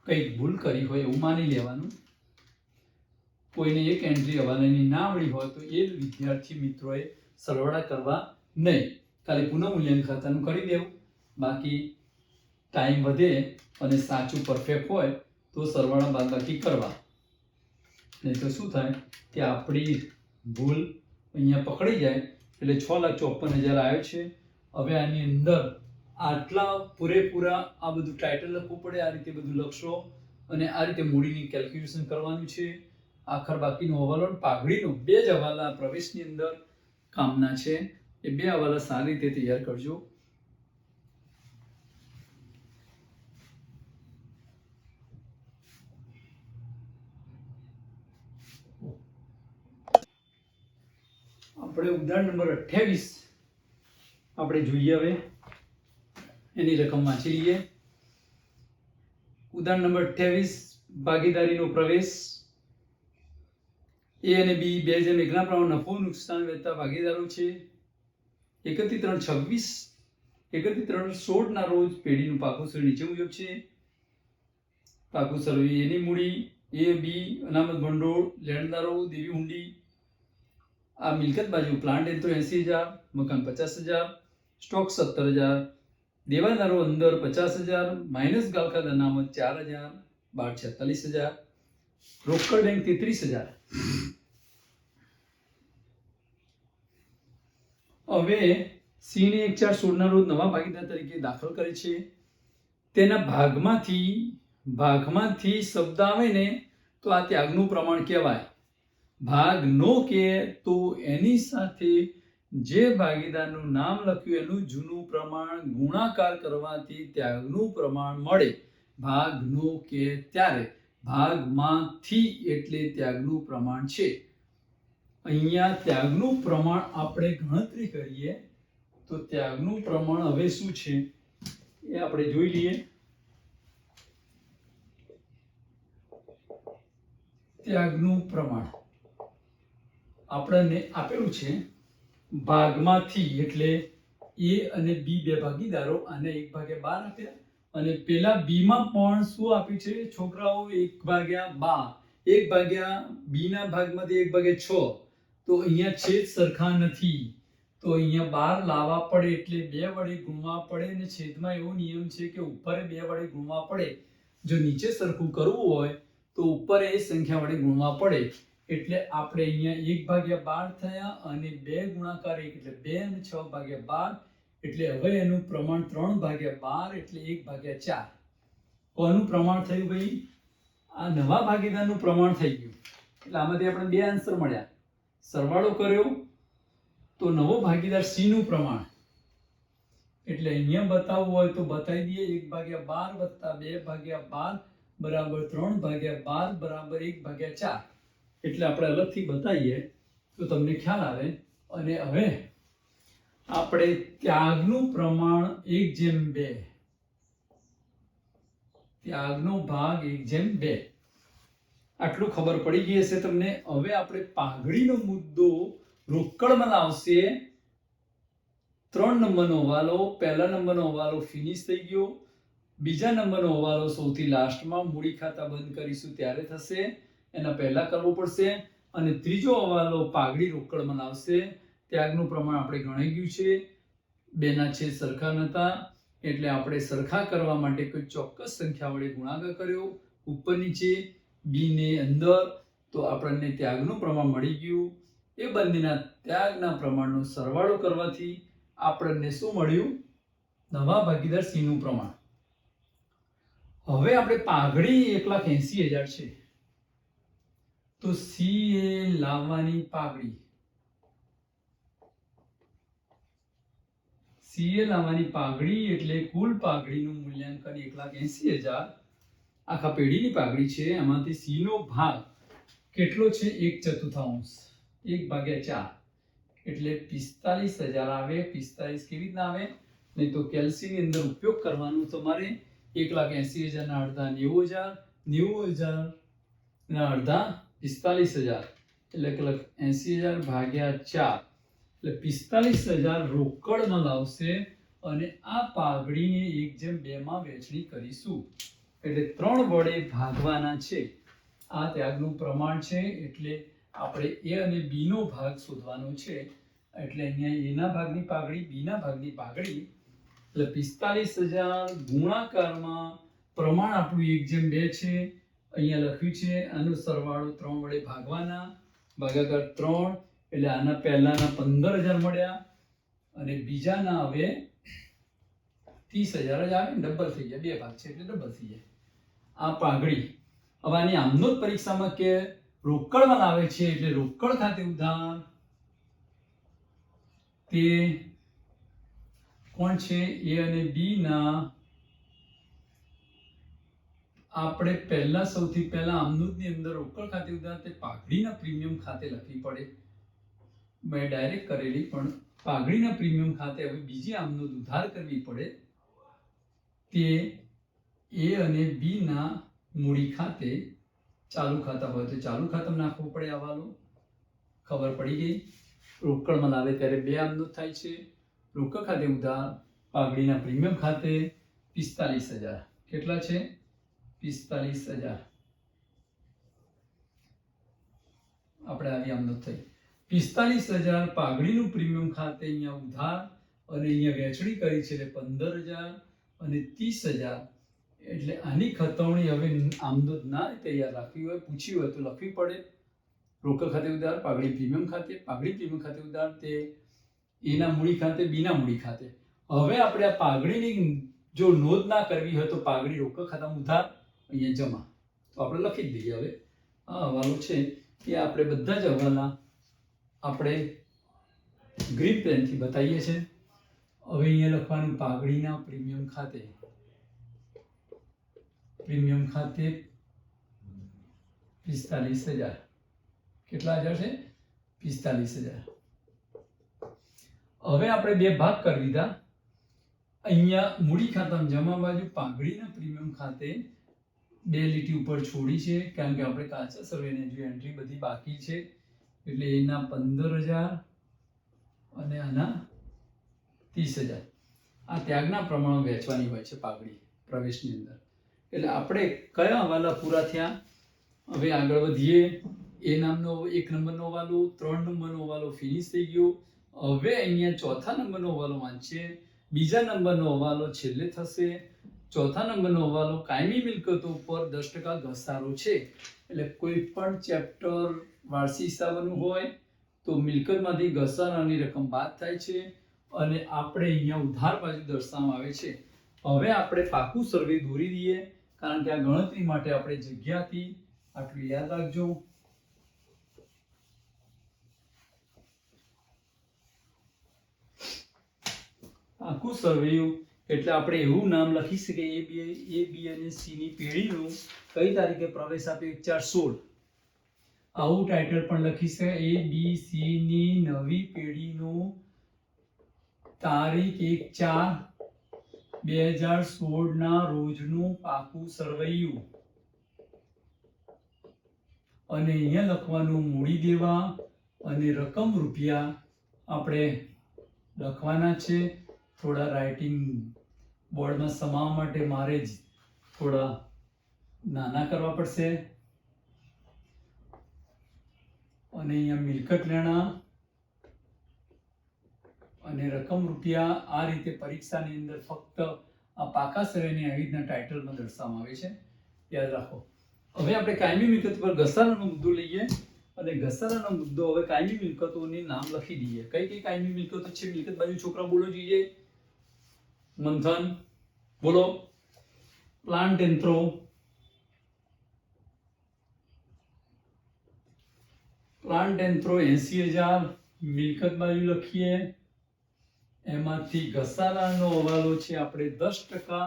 કંઈક ભૂલ કરી હોય એવું માની લેવાનું. કોઈને એક એન્ટ્રી હવાલાની ના આવડી હોય તો એ વિદ્યાર્થી મિત્રોએ સરવાળા કરવા નહીં. ખાલી પુનઃમૂલ્યાંકન ખાતાનું કરી દેવું. બાકી ટાઈમ વધે અને સાચું પરફેક્ટ હોય તો સરવાળા બાદબાકી કરવા. નહીં તો શું થાય કે આપણી ભૂલ અહીંયા પકડી જાય. એટલે 6,54,000 આવ્યો છે. હવે આની અંદર આટલા પૂરેપૂરા આ બધું ટાઇટલ લખવું પડે. આ રીતે બધું લખશો અને આ રીતે મૂડીની કેલ્ક્યુલેશન કરવાનું છે. આખર બાકીનો હવાલો અને પાઘડીનો 2 જ હવાલા પ્રવેશની અંદર કામના છે. એ 2 હવાલા સારી રીતે તૈયાર કરજો. આપણે ઉદાહરણ નંબર 28 આપણે જોઈએ. હવે એની રકમ વાંચી લઈએ. ઉદાહરણ નંબર 28 ભાગીદારીનો પ્રવેશ. એ અને બી બે જણ એકલા પ્રમાણે નફો નુકસાન વહેતા ભાગીદારો છે. 31/3/16 ના રોજ પેઢીનું પાકું સર્વે નીચે મુજબ છે. પાકું સર્વે એની મૂડી એ બી અનામત ભંડોળ લેણદારો દેવી હુંડી. આ મિલકત બાજુ પ્લાન્ટ યંત્રો 80,000 મકાન 50,000 સ્ટોક 70,000 દેવાદારો અંદર 50,000 માઇનસ ગાલખાદ અનામત 4,000 બાર 46,000 રોકડ બેંક 33,000. હવે સી ને 1/4/16 ના રોજ નવા ભાગીદાર તરીકે દાખલ કરે છે. તેના ભાગમાંથી શબ્દ આવે ને તો આ ત્યાગનું પ્રમાણ કહેવાય. ભાગ નો કે તો એની સાથે જે ભાગીદારનું નામ લખ્યું એનું જૂનું પ્રમાણ ગુણાકાર કરવાથી ત્યાગનું પ્રમાણ મળે. ભાગ નો કે ત્યારે ભાગમાંથી એટલે ત્યાગનું પ્રમાણ છે. અહીંયા ત્યાગનું પ્રમાણ આપણે ગણતરી કરીએ તો ત્યાગનું પ્રમાણ હવે શું છે એ આપણે જોઈ લઈએ. ત્યાગનું પ્રમાણ આપણને આપેલું છે ભાગમાંથી, એટલે એ અને બી બે ભાગીદારો અને 1/12 આપ્યા, અને પેલા બી માં પણ શું આપ્યું છે છોકરાઓ 1/12, 1/b ના ભાગમાંથી 1/6. તો અહીંયા છેદ સરખા નથી, તો અહીંયા 12 લાવવા પડે એટલે 2 વડે ગુણવા પડે, અને છેદમાં એવો નિયમ છે કે ઉપર 2 વડે ગુણવા પડે. જો નીચે સરખું કરવું હોય તો ઉપર એ સંખ્યા વડે ગુણવા પડે. એટલે આપણે અહીંયા 1/12 થયા અને 2 ગુણાકાર 1 એટલે 2 અને 6/12, એટલે હવે એનું પ્રમાણ 3/12 એટલે 1/4. કોનું પ્રમાણ થયું ભાઈ? આ નવા ભાગીદારનું પ્રમાણ થઈ ગયું. એટલે આમાંથી આપણે બે આન્સર મળ્યા. સરવાળો કર્યો તો નવો ભાગીદાર સી નું પ્રમાણ, એટલે અહીંયા બતાવવું હોય તો બતાવી દઈએ. 1/12 2/12 બરાબર 3/12 બરાબર 1/4. એટલે આપણે અલગથી બતાવીએ તો તમને ખ્યાલ આવે. અને હવે આપણે ત્યાગનું પ્રમાણ 1/2, ત્યાગનો ભાગ 1/2, આટલું ખબર પડી ગઈ હશે તમને. હવે આપણે પાઘડીનો મુદ્દો રોકડમાં લાવશે. 3 નંબરનો હવાલો, પહેલા નંબરનો હવાલો ફિનિશ થઈ ગયો, બીજા નંબરનો હવાલો સૌથી લાસ્ટમાં મૂડી ખાતા બંધ કરીશું ત્યારે થશે, એના પહેલા કરવો પડશે. અને ત્રીજો હવાલો પાઘડી રોકડમાં લાવશે. ત્યાગનું પ્રમાણ આપણે ગણાઈ ગયું છે, બેના છેદ સરખા નતા, એટલે આપણે સરખા કરવા માટે કોઈ ચોક્કસ સંખ્યા વડે ગુણાકાર કર્યો, ઉપર નીચે, બી ને અંદર, તો આપણને ત્યાગનું પ્રમાણ મળી ગયું. એ બંનેના ત્યાગના પ્રમાણનો સરવાળો કરવાથી આપણને શું મળ્યું? નવા ભાગીદાર સી નું પ્રમાણ. હવે આપણે પાઘડી 1,80,000 છે, તો સી એ લાવવાની પાઘડી, સી એ લાવવાની પાઘડી એટલે કુલ પાઘડીનું મૂલ્યાંકન 1,80,000. આખા પેઢીની પાઘડી છે, એમાંથી સી નો ભાગ કેટલો છે? 1/4, 1/4 એટલે 45,000 આવે. 45 કેવી રીતના આવે? નહીં તો કેલ્સી ની અંદર ઉપયોગ કરવાનો તમારે. 1,80,000 ના અડધા 90,000, 90,000 ના અડધા 45,000, એટલે 1,80,000 ભાગ્યા 4, એટલે 45,000 રોકડમાં લાવશે. અને આ પાઘડીને 1/2 માં વહેંચણી કરીશું, એટલે 3 વડે ભાગવાના છે. આ ત્યાગનું પ્રમાણ છે, એટલે આપણે એ અને બી નો ભાગ શોધવાનો છે. એટલે અહીંયા એ ના ભાગની પાઘડી, બી ના ભાગની પાઘડી, એટલે 45,000 ગુણાકારમાં પ્રમાણ આપણું 1/2 છે. અહીંયા લખ્યું છે. આનો સરવાળો 3 વડે ભાગવાના, ભાગાકાર 3, એટલે આના પહેલાના 15,000 મળ્યા અને બીજાના હવે 30,000 જ આવે. ડબલ થઈ જાય, બે ભાગ છે એટલે ડબલ થઈ જાય. આ પાઘડી હવે આની આમનો જ પરીક્ષામાં કે રોકડમાં આવે છે, એટલે રોકડ ખાતે ઉધાર તે કોણ છે? એ અને બી ના આપણે પહેલા સૌથી પહેલા આમનોદની અંદર રોકડ ખાતે ઉધાર તે પાઘડીના પ્રીમિયમ ખાતે લખવી પડે. મેં ડાયરેક્ટ કરેલી, પણ પાઘડીના પ્રીમિયમ ખાતે હવે બીજી આમનોદ ઉધાર કરવી પડે. તે એ અને બી ના મૂડી ખાતે ચાલુ ખાતા હોય તો ચાલુ ખાતામાં નાખવો પડે. હવાલો ખબર પડી ગઈ. રોકડમાં લાવે ત્યારે બે આમનોદ થાય છે. રોકડ ખાતે ઉધાર, પાઘડીના પ્રીમિયમ ખાતે 45,000. કેટલા છે? 45,000. આપણે આવી આમનોદ થઈ. 45,000 પાઘડીનું પ્રીમિયમ ખાતે અહીંયા ઉધાર, અને અહીંયા વહેંચણી કરી છે એટલે 15,000 અને 30,000. એટલે આની ખતવણી હવે આમનોદ ના તૈયાર રાખવી હોય, પૂછી હોય તો લખવી પડે. રોકડ ખાતે ઉધાર, પાઘડી પ્રીમિયમ ખાતે, પાઘડી પ્રીમિયમ ખાતે ઉધાર તે એના મૂડી ખાતે, બીના મૂડી ખાતે. હવે આપણે આ પાઘડીની જો નોંધ ના કરવી હોય તો પાઘડી રોકડ ખાતામાં ઉધાર, અહીંયા જમા, તો આપણે લખી જ દઈએ. હવે આ હવાલો છે એ આપણે બધા જ હવાલા આપણે ગ્રીન પેનથી બતાવીએ છીએ. હવે અહીંયા લખવાનું પાઘડીના પ્રીમિયમ ખાતે. પ્રીમિયમ ખાતે 45,000. કેટલા હજાર છે? 45,000. હવે આપણે બે ભાગ કરી દીધા. અહીંયા મૂડી ખાતામાં જમા બાજુ પાઘડીના પ્રીમિયમ ખાતે 2 લીટી ઉપર છોડી છે, કારણ કે આપણે કાચા સર્વેની જો એન્ટ્રી બધી બાકી છે, એટલે એના 15,000 અને આના 30,000 આ ત્યાગના પ્રમાણે વેચવાની હોય છે પાઘડી પ્રવેશની અંદર. એટલે આપણે કયા હવાલા પૂરા થયા? હવે આગળ વધીએ. એ નામનો 1 નંબરનો હવાલો, 3 નંબરનો હવાલો ફિનિશ થઈ ગયો. હવે અહીંયા ચોથા નંબરનો હવાલો વાંચીએ. બીજા નંબરનો હવાલો છેલ્લે થશે. ચોથા નંબરનો હવાલો કાયમી મિલકતો પર 10% ઘસારો છે. એટલે કોઈ પણ ચેપ્ટર વાર્ષિક હિસાબનું હોય તો મિલકતમાંથી ઘસારાની રકમ બાદ થાય છે અને આપણે અહીંયા ઉધાર બાજુ દર્શાવવામાં આવે છે. હવે આપણે પાકું સર્વે દોરી દઈએ, કારણ કે આ ગણતરી માટે આપણે જગ્યા હતી. આટલું યાદ રાખજો. પાકું સર્વેયું એટલે આપણે એવું નામ લખી શકીએ એ બી અને સી ની પેઢીનું કઈ તારીખે પ્રવેશ આપ્યો 1/4/16. આવું ટાઇટલ પણ લખી શકાય. એ બી સી ની નવી પેઢીનું તારીખ 1/4/2016 ના રોજનું પાકું સર્વેયું. અને અહીંયા લખવાનું મૂડી દેવા અને રકમ રૂપિયા આપણે લખવાના છે. થોડા રાઇટિંગ બોર્ડમાં સમાવવા માટે મારે જ થોડા નાના કરવા પડશે. અને અહીંયા મિલકત લેણા અને રકમ રૂપિયા આ રીતે પરીક્ષાની અંદર ફક્ત આ પાકા સર્વેની આવી રીતના ટાઇટલમાં દર્શાવવામાં આવે છે. યાદ રાખો. હવે આપણે કાયમી મિલકત પર ઘસારાનો મુદ્દો લઈએ અને ઘસારાનો મુદ્દો હવે કાયમી મિલકતોની નામ લખી દઈએ. કઈ કઈ કાયમી મિલકતો છે? મિલકત બાજુ છોકરા બોલો જોઈએ. મંથન બોલો. પ્લાન્ટ યંત્રો, પ્લાન્ટ યંત્રો 80,000 મિલકત બાજુ લખીએ. એમાંથી ઘસારાનો હવાલો છે આપણે 10%,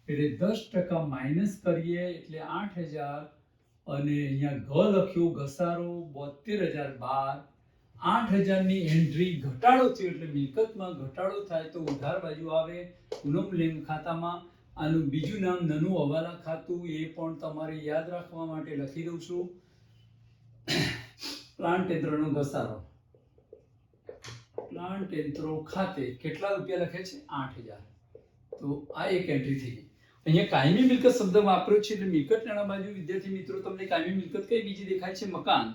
એટલે 10% માઇનસ કરીએ એટલે 8,000 અને અહીંયા ઘ લખ્યો ઘસારો 72,012. 8,000 ની એન્ટ્રી ઘટાડો થયો એટલે મિલકતમાં ઘટાડો થાય તો ઉધાર બાજુ આવે પુનઃમૂલ્યાંકન ખાતામાં. આનું બીજું નામ નાનું હવાલા ખાતું, એ પણ તમારે યાદ રાખવા માટે લખી દઉં છું. પ્લાન્ટ યંત્રનો ઘસારો. પ્લાન્ટ યંત્રો ખાતે કેટલા રૂપિયા લખે છે? 8,000. તો આ એક એન્ટ્રી થઈ ગઈ. અહીંયા કાયમી મિલકત શબ્દ વાપર્યો છે એટલે મિલકત લેણા બાજુ વિદ્યાર્થી મિત્રો તમને કાયમી મિલકત કઈ બીજી દેખાય છે? મકાન.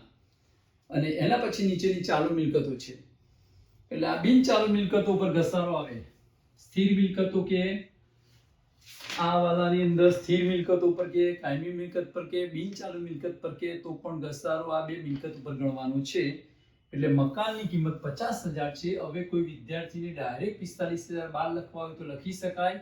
અને એના પછી નીચેની ચાલુ મિલકતો છે. એટલે આ બિન ચાલુ મિલકતો પર ઘસારો આવે. સ્થિર મિલકતો કે આ વાલાની અંદર સ્થિર મિલકતો પર કે કાયમી મિલકત પર કે બિન ચાલુ મિલકત પર કે તો પણ ઘસારો આ બે મિલકત ઉપર ગણવાનો છે. એટલે મકાનની કિંમત 50,000 છે. હવે કોઈ વિદ્યાર્થીને ડાયરેક્ટ 45,012 લખવા હોય તો લખી શકાય,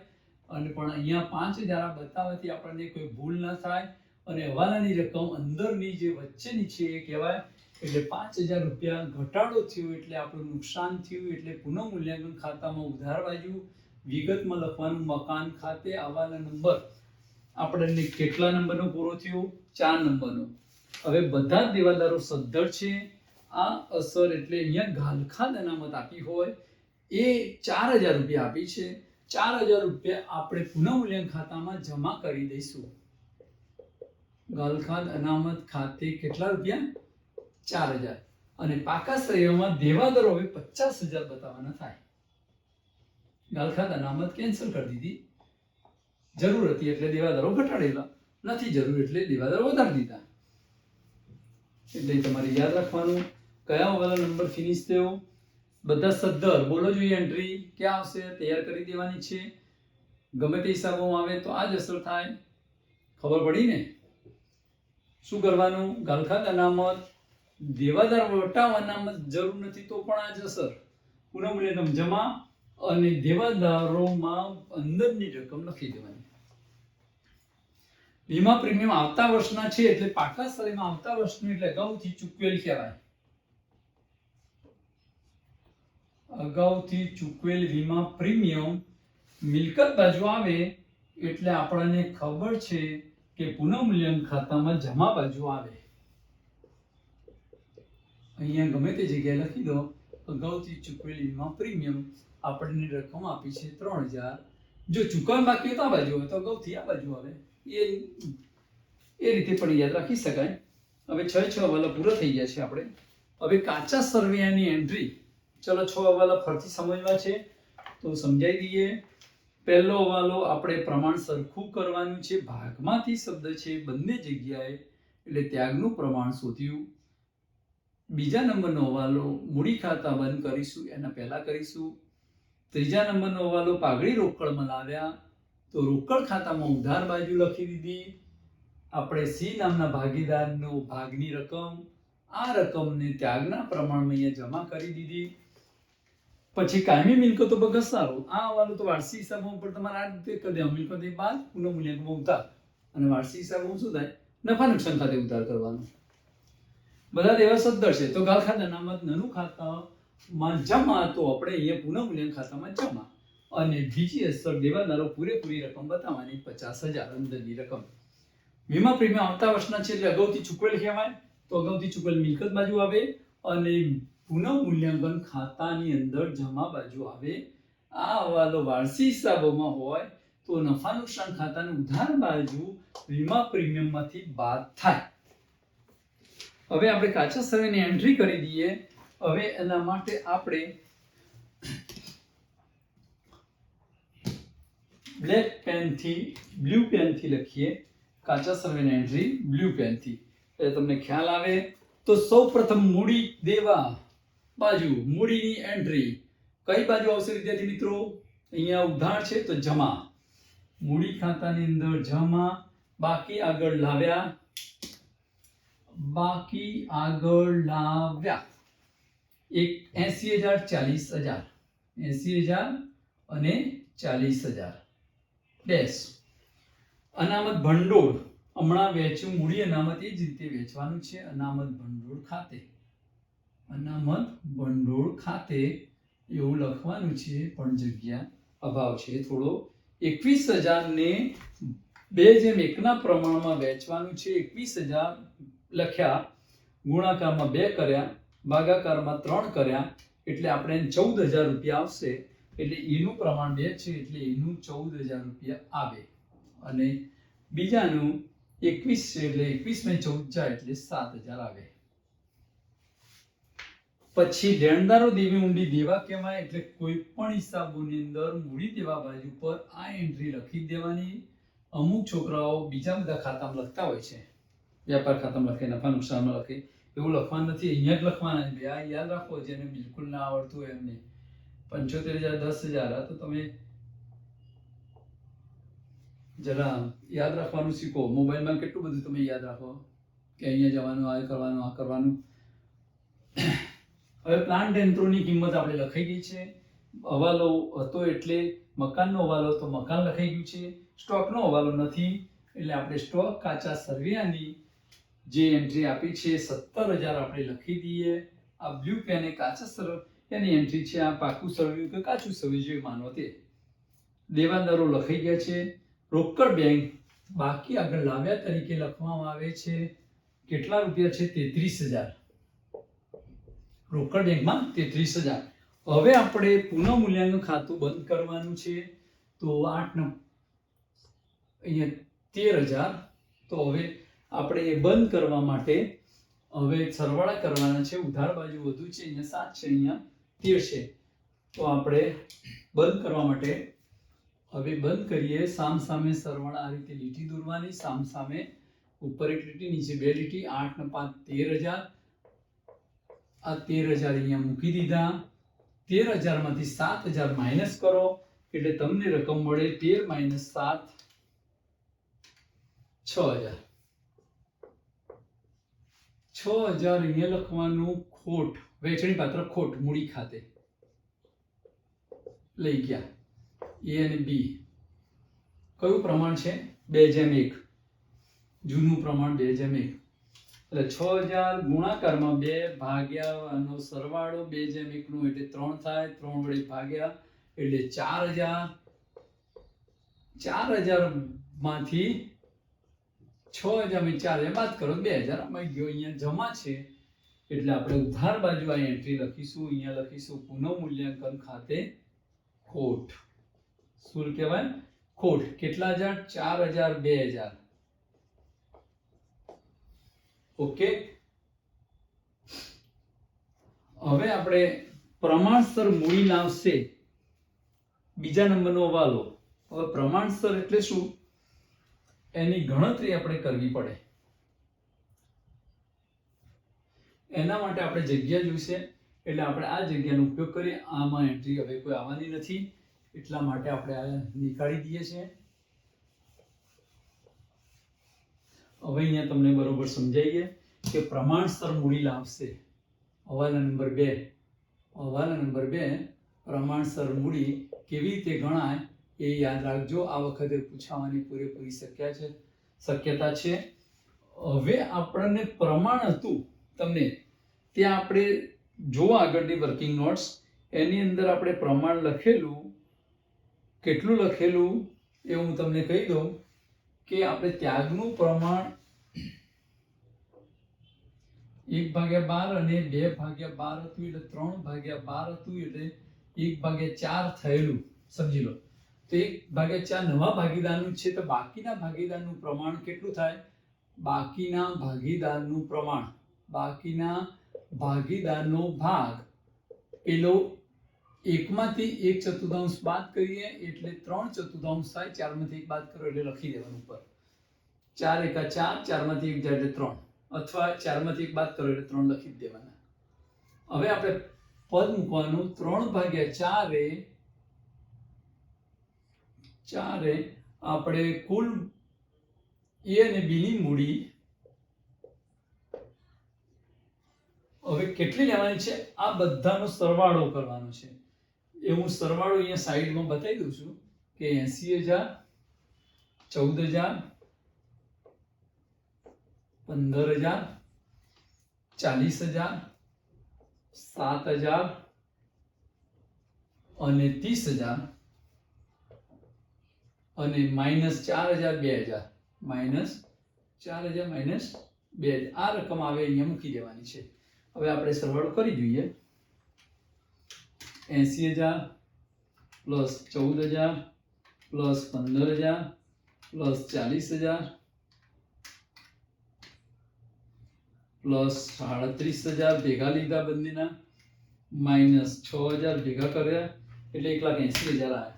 અને પણ અહીંયા 5,000 બતાવવાથી આપણને કોઈ ભૂલ ન થાય. અને હવાલાની રકમ અંદરની જે વચ્ચેની છે એ કહેવાય. એટલે 5,000 રૂપિયા ઘટાડો થયો એટલે આપણું નુકસાન થયું. એટલે પુનઃમૂલ્યાંકન ખાતામાં ઉધાર બાજુ વિગતમાં લખવાનું મકાન ખાતે. હવાલા નંબર આપણને કેટલા નંબરનો પૂરો થયો? 4 નંબરનો. હવે બધા જ દેવાદારો સદ્ધર છે. આ અસર એટલે અહીંયા ગાલખાદ અનામત આપી હોય એ 4,000 રૂપિયા આપી છે. 4,000 રૂપિયા આપણે પુનઃમૂલ્યાંકન ખાતામાં જમા કરી દઈશું. ગાલખાદ અનામત ખાતે કેટલા રૂપિયા? 4,000. અને પાકા સર્વેમાં દેવાદારો હવે 50,000 બતાવવાના થાય. ગાલખાદ અનામત કેન્સલ કરી દીધી. જરૂર હતી એટલે દેવાદારો ઘટાડેલા, નથી જરૂર એટલે દેવાદારો વધારી દીધા. એટલે તમારે યાદ રાખવાનું કયા વાળા નંબર ફિનિશ થયો. બધા સદ્ધર બોલો જોઈએ. એન્ટ્રી ક્યાં આવશે? તૈયાર કરી દેવાની છે. ગમે તે હિસાબોમાં આવે તો આ જ અસર થાય. ખબર પડી ને? શું કરવાનું? ગાલખાદ અનામત દેવાદાર વટાવ અનામત જરૂર નથી તો પણ આ જ અસર. પુનઃમૂલ્યાંકન જમા અને દેવાદારોમાં અંદરની રકમ લખી દેવાની. વીમા પ્રીમિયમ આવતા વર્ષના છે એટલે પાકા સમયમાં આવતા વર્ષનું એટલે અગાઉથી ચૂકવેલ કહેવાય. અગાઉથી ચૂકવેલ વીમા પ્રીમિયમ મિલકત બાજુ આવે એટલે આપણને ખબર છે કે પુનઃમૂલ્યાંકન ખાતામાં જમા બાજુ આવે. અહીંયા ગમે તે જગ્યાએ લખી દો અગાઉથી ચૂકવેલ વીમા પ્રીમિયમ આપણને રકમ આપી છે 3000. જો ચૂકવણ બાકી હોય તો આ બાજુ હોય તો અગાઉથી આ બાજુ આવે. એ રીતે પણ યાદ રાખી શકાય. હવે 6 હવાલા પૂરા થઈ ગયા છે આપણે. હવે કાચા સરવૈયાની એન્ટ્રી. ચલો 6 હવાલા ફરીથી સમજવા છે તો સમજાવી દઈએ. પહેલો હવાલો આપણે પ્રમાણ સરખું કરવાનું છે. ભાગમાંથી શબ્દ છે બંને જગ્યાએ એટલે ત્યાગનું પ્રમાણ શોધ્યું. બીજા નંબરનો હવાલો મૂડી ખાતા બંધ કરીશું એના પહેલા કરીશું. ત્રીજા નંબરનો હવાલો પાઘડી રોકડમાં લાવ્યા તો રોકડ ખાતામાં ઉધાર બાજુ લખી દીધી. આપણે સી નામના ભાગીદારનો ભાગની રકમ, આ રકમને ત્યાગના પ્રમાણમાં અહીંયા જમા કરી દીધી. પછી કાયમી મિલકતો પર ઘસારો. આ હવાલો તો વાર્ષિક હિસાબો પર તમારે આ રીતે કરી દેવા. મિલકત બાદ પુનઃમૂલ્યાંકનમાં ઉધાર અને વાર્ષિક હિસાબો શું થાય? નફા નુકસાન ખાતે ઉધાર કરવાનો. બધા દેવા સદ્ધર છે તો ગાલ ખાતા નામત નાનું ખાતામાં જમા તો આપણે અહીંયા પુનઃમૂલ્યાંકન ખાતામાં જમા. અને બીજી અસર દેવાદારો પૂરેપૂરી રકમ બતાવવાની 50,000 અંદરની રકમ. વીમા પ્રીમિયમ આવતા વર્ષના છે એટલે અગાઉથી ચૂકવેલ કહેવાય તો અગાઉથી ચૂકવેલ મિલકત બાજુ આવે અને પુનઃમૂલ્યાંકન ખાતાની અંદર જમા બાજુ આવે. આ હવાલો વાર્ષિક હિસાબોમાં હોય તો નફા નુકસાન ખાતાની ઉધાર બાજુ વીમા પ્રીમિયમમાંથી બાદ થાય. હવે આપણે કાચા સરવૈયાની એન્ટ્રી કરી દઈએ. હવે એના માટે આપણે બ્લેક પેનથી બ્લુ પેનથી લખીએ. કાચા સરવૈયાની એન્ટ્રી બ્લુ પેનથી એટલે તમને ખ્યાલ આવે. તો સૌપ્રથમ મૂડી દેવા બાજુ મૂડીની એન્ટ્રી કઈ બાજુ આવશે વિદ્યાર્થી મિત્રો? અહીંયા ઉધાર છે તો જમા. મૂડી ખાતાની અંદર જમા. બાકી આગળ લાવ્યા. એક 80,000 40,000 અને 40,000 ડેશ. અનામત ભંડોળ હમણાં વેચ્યું મૂડી અનામત એ જ રીતે વેચવાનું છે. અનામત ભંડોળ ખાતે એવું લખવાનું છે પણ જગ્યા અભાવ છે થોડો. 21,000 ને 2:1 ના પ્રમાણમાં વેચવાનું છે. 21,000 લખ્યા, ગુણાકારમાં 2 કર્યા, ભાગાકારમાં 3 કર્યા એટલે આપણે 14,000 રૂપિયા આવશે. એટલે એનું પ્રમાણ 2 છે એટલે એનું 14,000 રૂપિયા આવે. અને બીજાનું 21 છે એટલે 21 માં 14 જાય એટલે 7,000 આવે. પછી લેણદારો દેવી ઊંડી દેવા કહેવાય એટલે કોઈ પણ હિસાબોની અંદર મૂડી દેવા બાજુ પર આ એન્ટ્રી લખી દેવાની. અમુક છોકરાઓ બીજા બધા ખાતામાં લખતા હોય છે. વ્યાપાર ખાતામાં લખે, નફા નુકસાનમાં લખે. એવું લખવાનું નથી, અહીંયા જ લખવાના છે. આ યાદ રાખો જેને બિલકુલ ના આવડતું હોય એમને. 75,000 10,000 આ તો તમે જરા યાદ રાખવાનું શીખો. મોબાઈલમાં કેટલું બધું તમે યાદ રાખો કે અહીંયા જવાનું, આ કરવાનું, આ કરવાનું. હવે પ્લાન્ટ યંત્રોની કિંમત આપણે લખાઈ ગઈ છે. હવાલો હતો એટલે મકાનનો હવાલો તો મકાન લખાઈ ગયું છે. સ્ટોકનો હવાલો નથી એટલે આપણે સ્ટોક કાચા સરવૈયાની જે એન્ટ્રી આપી છે 17,000 આપણે લખી દઈએ. આ બ્લુ પેને કાચા સરવૈયાની એન્ટ્રી છે. આ પાકું સરવૈયું કે કાચું સરવૈયું માનો તે. દેવાદારો લખાઈ ગયા છે. રોકડ બેંક બાકી આગળ લાવ્યા તરીકે લખવામાં આવે છે. કેટલા રૂપિયા છે? 33,000. રોકડ બેંકમાં 33,000. હવે આપણે પુનઃમૂલ્યાંકન ખાતું બંધ કરવાનું છે તો 8 અહીંયા 13,000. તો હવે આપણે એ બંધ કરવા માટે હવે સરવાળા કરવાના છે. ઉધાર બાજુ વધુ છે, અહીંયા 7 છે, અહીંયા 13 છે. તો આપણે બંધ કરવા માટે હવે બંધ કરીએ. સામ સામે સરવાળા આ રીતે લીટી દોરવાની. સામ સામે ઉપર એક લીટી, નીચે 2 લીટી. 8 ને 5 13,000. આ 13,000 અહીંયા મૂકી દીધા. 13,000 માંથી 7,000 માઇનસ કરો એટલે તમને રકમ મળે 13 - 7 6,000. 6,000 અહીંયા લખવાનું. ખોટ, વેચણી પાત્ર ખોટ મૂડી ખાતે લઈ ગયા. એ અને બી કયું પ્રમાણ છે? 2:1. જૂનું પ્રમાણ 2:1. એટલે 6000 ગુણાકારમાં 2 ભાગ્યા આનો સરવાળો 2:1 નું એટલે 3 થાય, 3 વડે ભાગ્યા એટલે 4000 માંથી 6000 માંથી 4000 બાદ કરો 2000 આમાં ગયો. અહીંયા જમા છે એટલે આપણે ઉધાર બાજુ આ એન્ટ્રી લખીશું. અહીંયા લખીશું પુનઃ મૂલ્યાંકન ખાતે ખોટ. શું કહેવાય? ખોટ. કેટલા હજાર? 4000 2000. ઓકે. હવે આપણે પ્રમાણસર મૂડી લાવશે બીજા નંબરનો હવાલો. હવે પ્રમાણસર એટલે શું? એની ગણતરી આપણે કરવી પડે. એના માટે આપણે જગ્યા જોઈશે એટલે આપણે આ જગ્યાનો ઉપયોગ કરીએ. આમાં એન્ટ્રી હવે કોઈ આવવાની નથી એટલા માટે આપણે આ નીકાળી દઈએ છીએ. હવે અહીંયા તમને બરોબર સમજાઈએ કે પ્રમાણસર મૂડી લાવશે. હવાલા નંબર 2. હવાલા નંબર 2 પ્રમાણસર મૂડી કેવી રીતે ગણાય એ યાદ રાખજો. આ વખતે પૂછાવાની પૂરેપૂરી શક્યતા છે. હવે આપણને પ્રમાણ હતું તમને ત્યાં આપણે જો આગળની વર્કિંગ નોટ્સ એની અંદર આપણે પ્રમાણ લખેલું. કેટલું લખેલું એ હું તમને કહી દઉં કે આપણે ત્યાગનું પ્રમાણ 1/12 અને 2/12 હતું એટલે 3/12 હતું એટલે 1/4 થયેલું સમજી લો. તો 1/4 નવા ભાગીદારનું છે તો બાકીના ભાગીદારનું પ્રમાણ કેટલું થાય? બાકીના ભાગીદારનું પ્રમાણ, બાકીના ભાગીદારનો ભાગ પેલો 1 માંથી 1/4 બાદ કરીએ એટલે 3/4 થાય. 4 માંથી 1 બાદ કરો એટલે લખી દેવાનું ઉપર. 4 × 4, 4 માંથી 1 જાય એટલે 3, અથવા 4 માંથી 1 બાદ કરો એટલે 3 લખી દેવાના. હવે આપણે પદ મૂકવાનું 3/4 આપણે કુલ એ અને બી ની મૂડી હવે કેટલી લેવાની છે આ બધાનો સરવાળો કરવાનો છે. એ હું સરવાળો અહીંયા સાઈડમાં બતાવી દઉં છું કે 80000, 14000, 15000, 40000, 7000 અને 30000 અને -4000, 2000, -4000 -2000 આ રકમ આવે અહીંયા મૂકી દેવાની છે. હવે આપણે સરવાળો કરી જોઈએ. 80000 + 14000 + 15000 + 40000 + 38000 ભેગા લીધા બંનેના, -6000 ભેગા કર્યા એટલે 1,80,000 આવ્યા.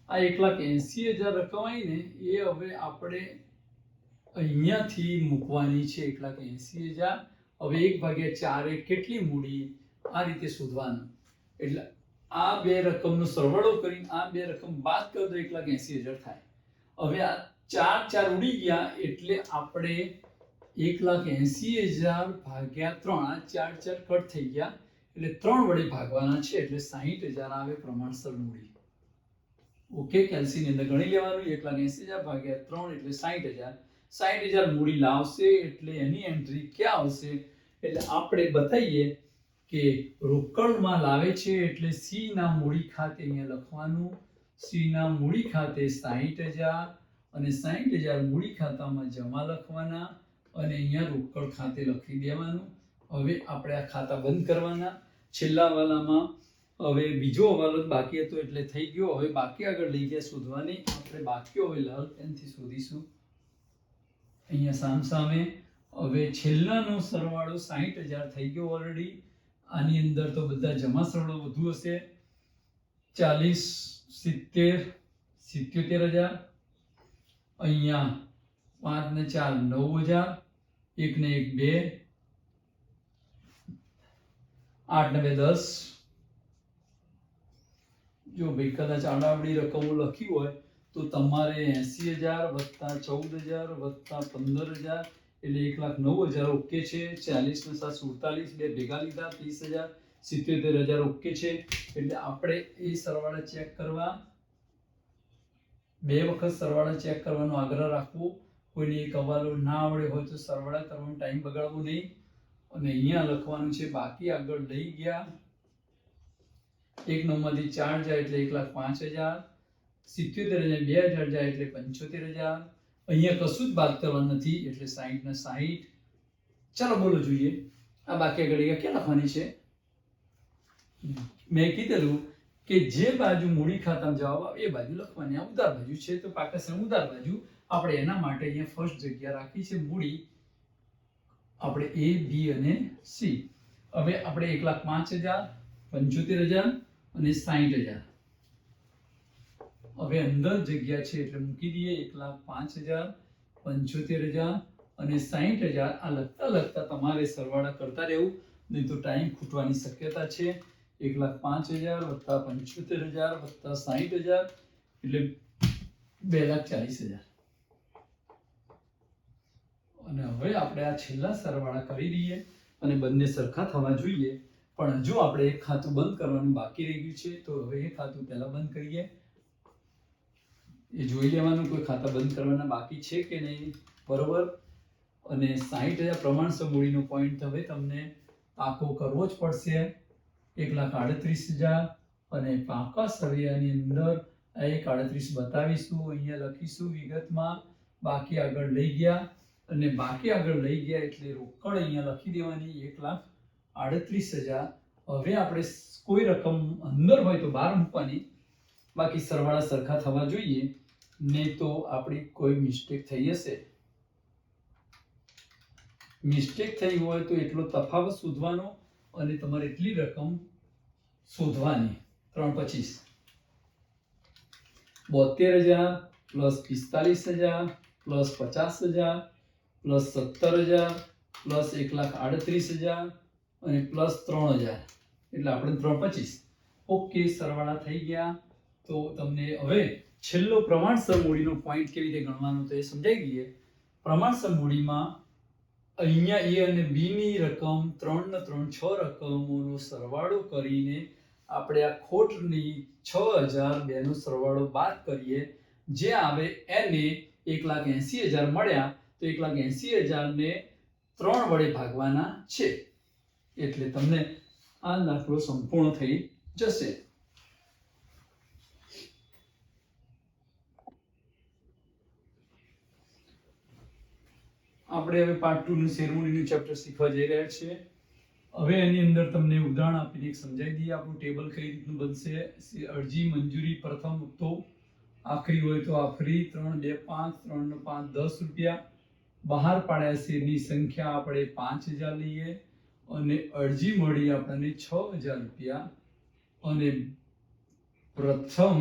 આ 1,80,000 રકમ આવી ને એ હવે આપણે અહીંયાથી મૂકવાની છે. 1,80,000 હવે 1/4 કેટલી મૂડી આ રીતે શોધવાનું. એટલે આ બે રકમનો સરવાળો કરીને આ બે રકમ બાદ કરો તો 1,80,000 થાય. હવે આ 4 ઉડી ગયા એટલે આપણે 1,80,000 ભાગ્યા 3, આ 4 કટ થઈ ગયા એટલે 3 વડે ભાગવાના છે એટલે 60,000 આવે પ્રમાણસર મૂડી. ઓકે. કેલ્સીની અંદર ગણી લેવાનું. 1,80,000 ભાગ્યા 3 એટલે 60,000. 60,000 મૂડી લાવશે એટલે એની એન્ટ્રી ક્યાં આવશે? એટલે આપણે બતાવીએ કે રોકડમાં લાવે છે એટલે સી ના મૂડી ખાતે અહીંયા લખવાનું. સી ના મૂડી ખાતે 60,000 અને 60,000 મૂડી ખાતામાં જમા લખવાના અને અહીંયા રોકડ ખાતે લખી દેવાનું. હવે આપણે આ ખાતા બંધ કરવાના. છેલ્લા હવાલામાં હવે બીજો હવાલો બાકી હતો એટલે થઈ ગયો. હવે બાકી આગળ લઈ ગયા શોધવાની. આપણે બાકીઓ હવે લાલ પેનથી શોધીશું અહીંયા સામસામે. હવે છેલ્લાનો સરવાળો 60,000 થઈ ગયો ઓલરેડી. આની અંદર તો બધા જમા સરવાળો વધુ હશે. 40, 70, 77,000. અહીંયા 5 ને 4 9,000, 1 ને 1 2, 8 ને 2 10. જો ભાઈ કદાચ આડાવડી રકમો લખી હોય તો તમારે 80,000 + 14,000 + 15,000 એટલે 1,09,000 ઓકે છે. 40 ને 7 47, બે ભેગા લીધા 30,000, 77,000 ઓકે છે. એટલે આપણે એ સરવાળા ચેક કરવા, બે વખત સરવાળા ચેક કરવાનો આગ્રહ રાખવો. કોઈને એક હવાલો ના આવડે હોય તો સરવાળા કરવાનો ટાઈમ બગાડવો નહીં. અને અહીંયા લખવાનું છે બાકી આગળ લઈ ગયા 1 માંથી 4 જાય એટલે 1,05,000, 77,000 2000 જાય એટલે 75,000. અહીંયા કશું જ બાદ કરવાનું નથી એટલે 60 ના 60. ચાલો બોલો જોઈએ આ બાકી આગળ ક્યાં લખવાની છે. મેં કીધેલું કે જે બાજુ મૂડી ખાતામાં જવાબ આવે એ બાજુ લખવાની. આ ઉધાર બાજુ છે તો પાકિસ્તાન ઉધાર બાજુ આપણે એના માટે અહીંયા ફર્સ્ટ જગ્યા રાખી છે મૂડી. આપણે A, B અને C. હવે આપણે 1,05,000, 75,000 અને 60,000. હવે અંદર જગ્યા છે એટલે મૂકી દઈએ 1,05,000, 75,000 અને 60,000. આ લખતા લખતા તમારે સરવાળા કરતા રહેવું, નહીં તો ટાઈમ ખૂટવાની શક્યતા છે. 1,05,000 વત્તા 75,000 વત્તા 60,000 એટલે 2,40,000. અને હવે આપણે આ છેલ્લા સરવાળા કરી દઈએ અને બંને સરખા થવા જોઈએ. પણ જો આપણે એક ખાતું બંધ કરવાનું બાકી રહી ગયું છે તો હવે એ ખાતું પહેલા બંધ કરીએ. એ જોઈ લેવાનું કોઈ ખાતા બંધ કરવાના બાકી છે કે નહીં. બરોબર. અને 60,000 પ્રમાણસર મૂડીનો પોઈન્ટ હવે તમને પાકો કરવો જ પડશે. 1,38,000 અને પાકા સળિયાની અંદર 1,38 બતાવીશું. અહીંયા લખીશું વિગતમાં બાકી આગળ લઈ ગયા. અને બાકી આગળ લઈ ગયા એટલે રોકડ અહીંયા લખી દેવાની 1,38,000. હવે આપણે કોઈ રકમ અંદર હોય તો બહાર મૂકવાની, બાકી સરવાળા સરખા થવા જોઈએ, નહીં તો આપણી કોઈ મિસ્ટેક થઈ હશે. મિસ્ટેક થઈ હોય તો એટલો તફાવત શોધવાનો અને તમારે એટલી રકમ શોધવાની. 3,25 72,000 પ્લસ 45,000 પ્લસ 50,000 પ્લસ 17,000 પ્લસ 1,38,000 અને પ્લસ 3,000 એટલે આપણે 3,25. ઓકે, સરવાળા થઈ ગયા. તો તમને હવે છેલ્લો પ્રમાણસર મૂડીનો પોઈન્ટ કેવી રીતે ગણવાનો તો એ સમજાઈ ગઈ. પ્રમાણસર મૂડીમાં અહીંયા A અને B ની રકમ 3 ને 3 6 રકમોનો સરવાળો કરીને આપણે આ ખોટની 6,002 નો સરવાળો બાદ કરીએ, જે આવે એને 1,80,000 મળ્યા. તો 1,80,000 ને 3 વડે ભાગવાના છે એટલે તમને આ દાખલો સંપૂર્ણ થઈ જશે. આપણે હવે પાર્ટ 2 નું શેરમૂડીનું ચેપ્ટર શીખવા જઈ રહ્યા છીએ. હવે એની અંદર તમને ઉદાહરણ આપીને સમજાવી દઈએ આપણું ટેબલ કઈ રીતનું બનશે. અરજી મંજૂરી પ્રથમ હપ્તો આખરી હોય તો આખરી 3, 2, 5, 3 ને 5 10 રૂપિયા. બહાર પાડ્યા શેરની સંખ્યા આપણે 5,000 લઈએ અને અરજી મળી આપણને 6,000 રૂપિયા. અને પ્રથમ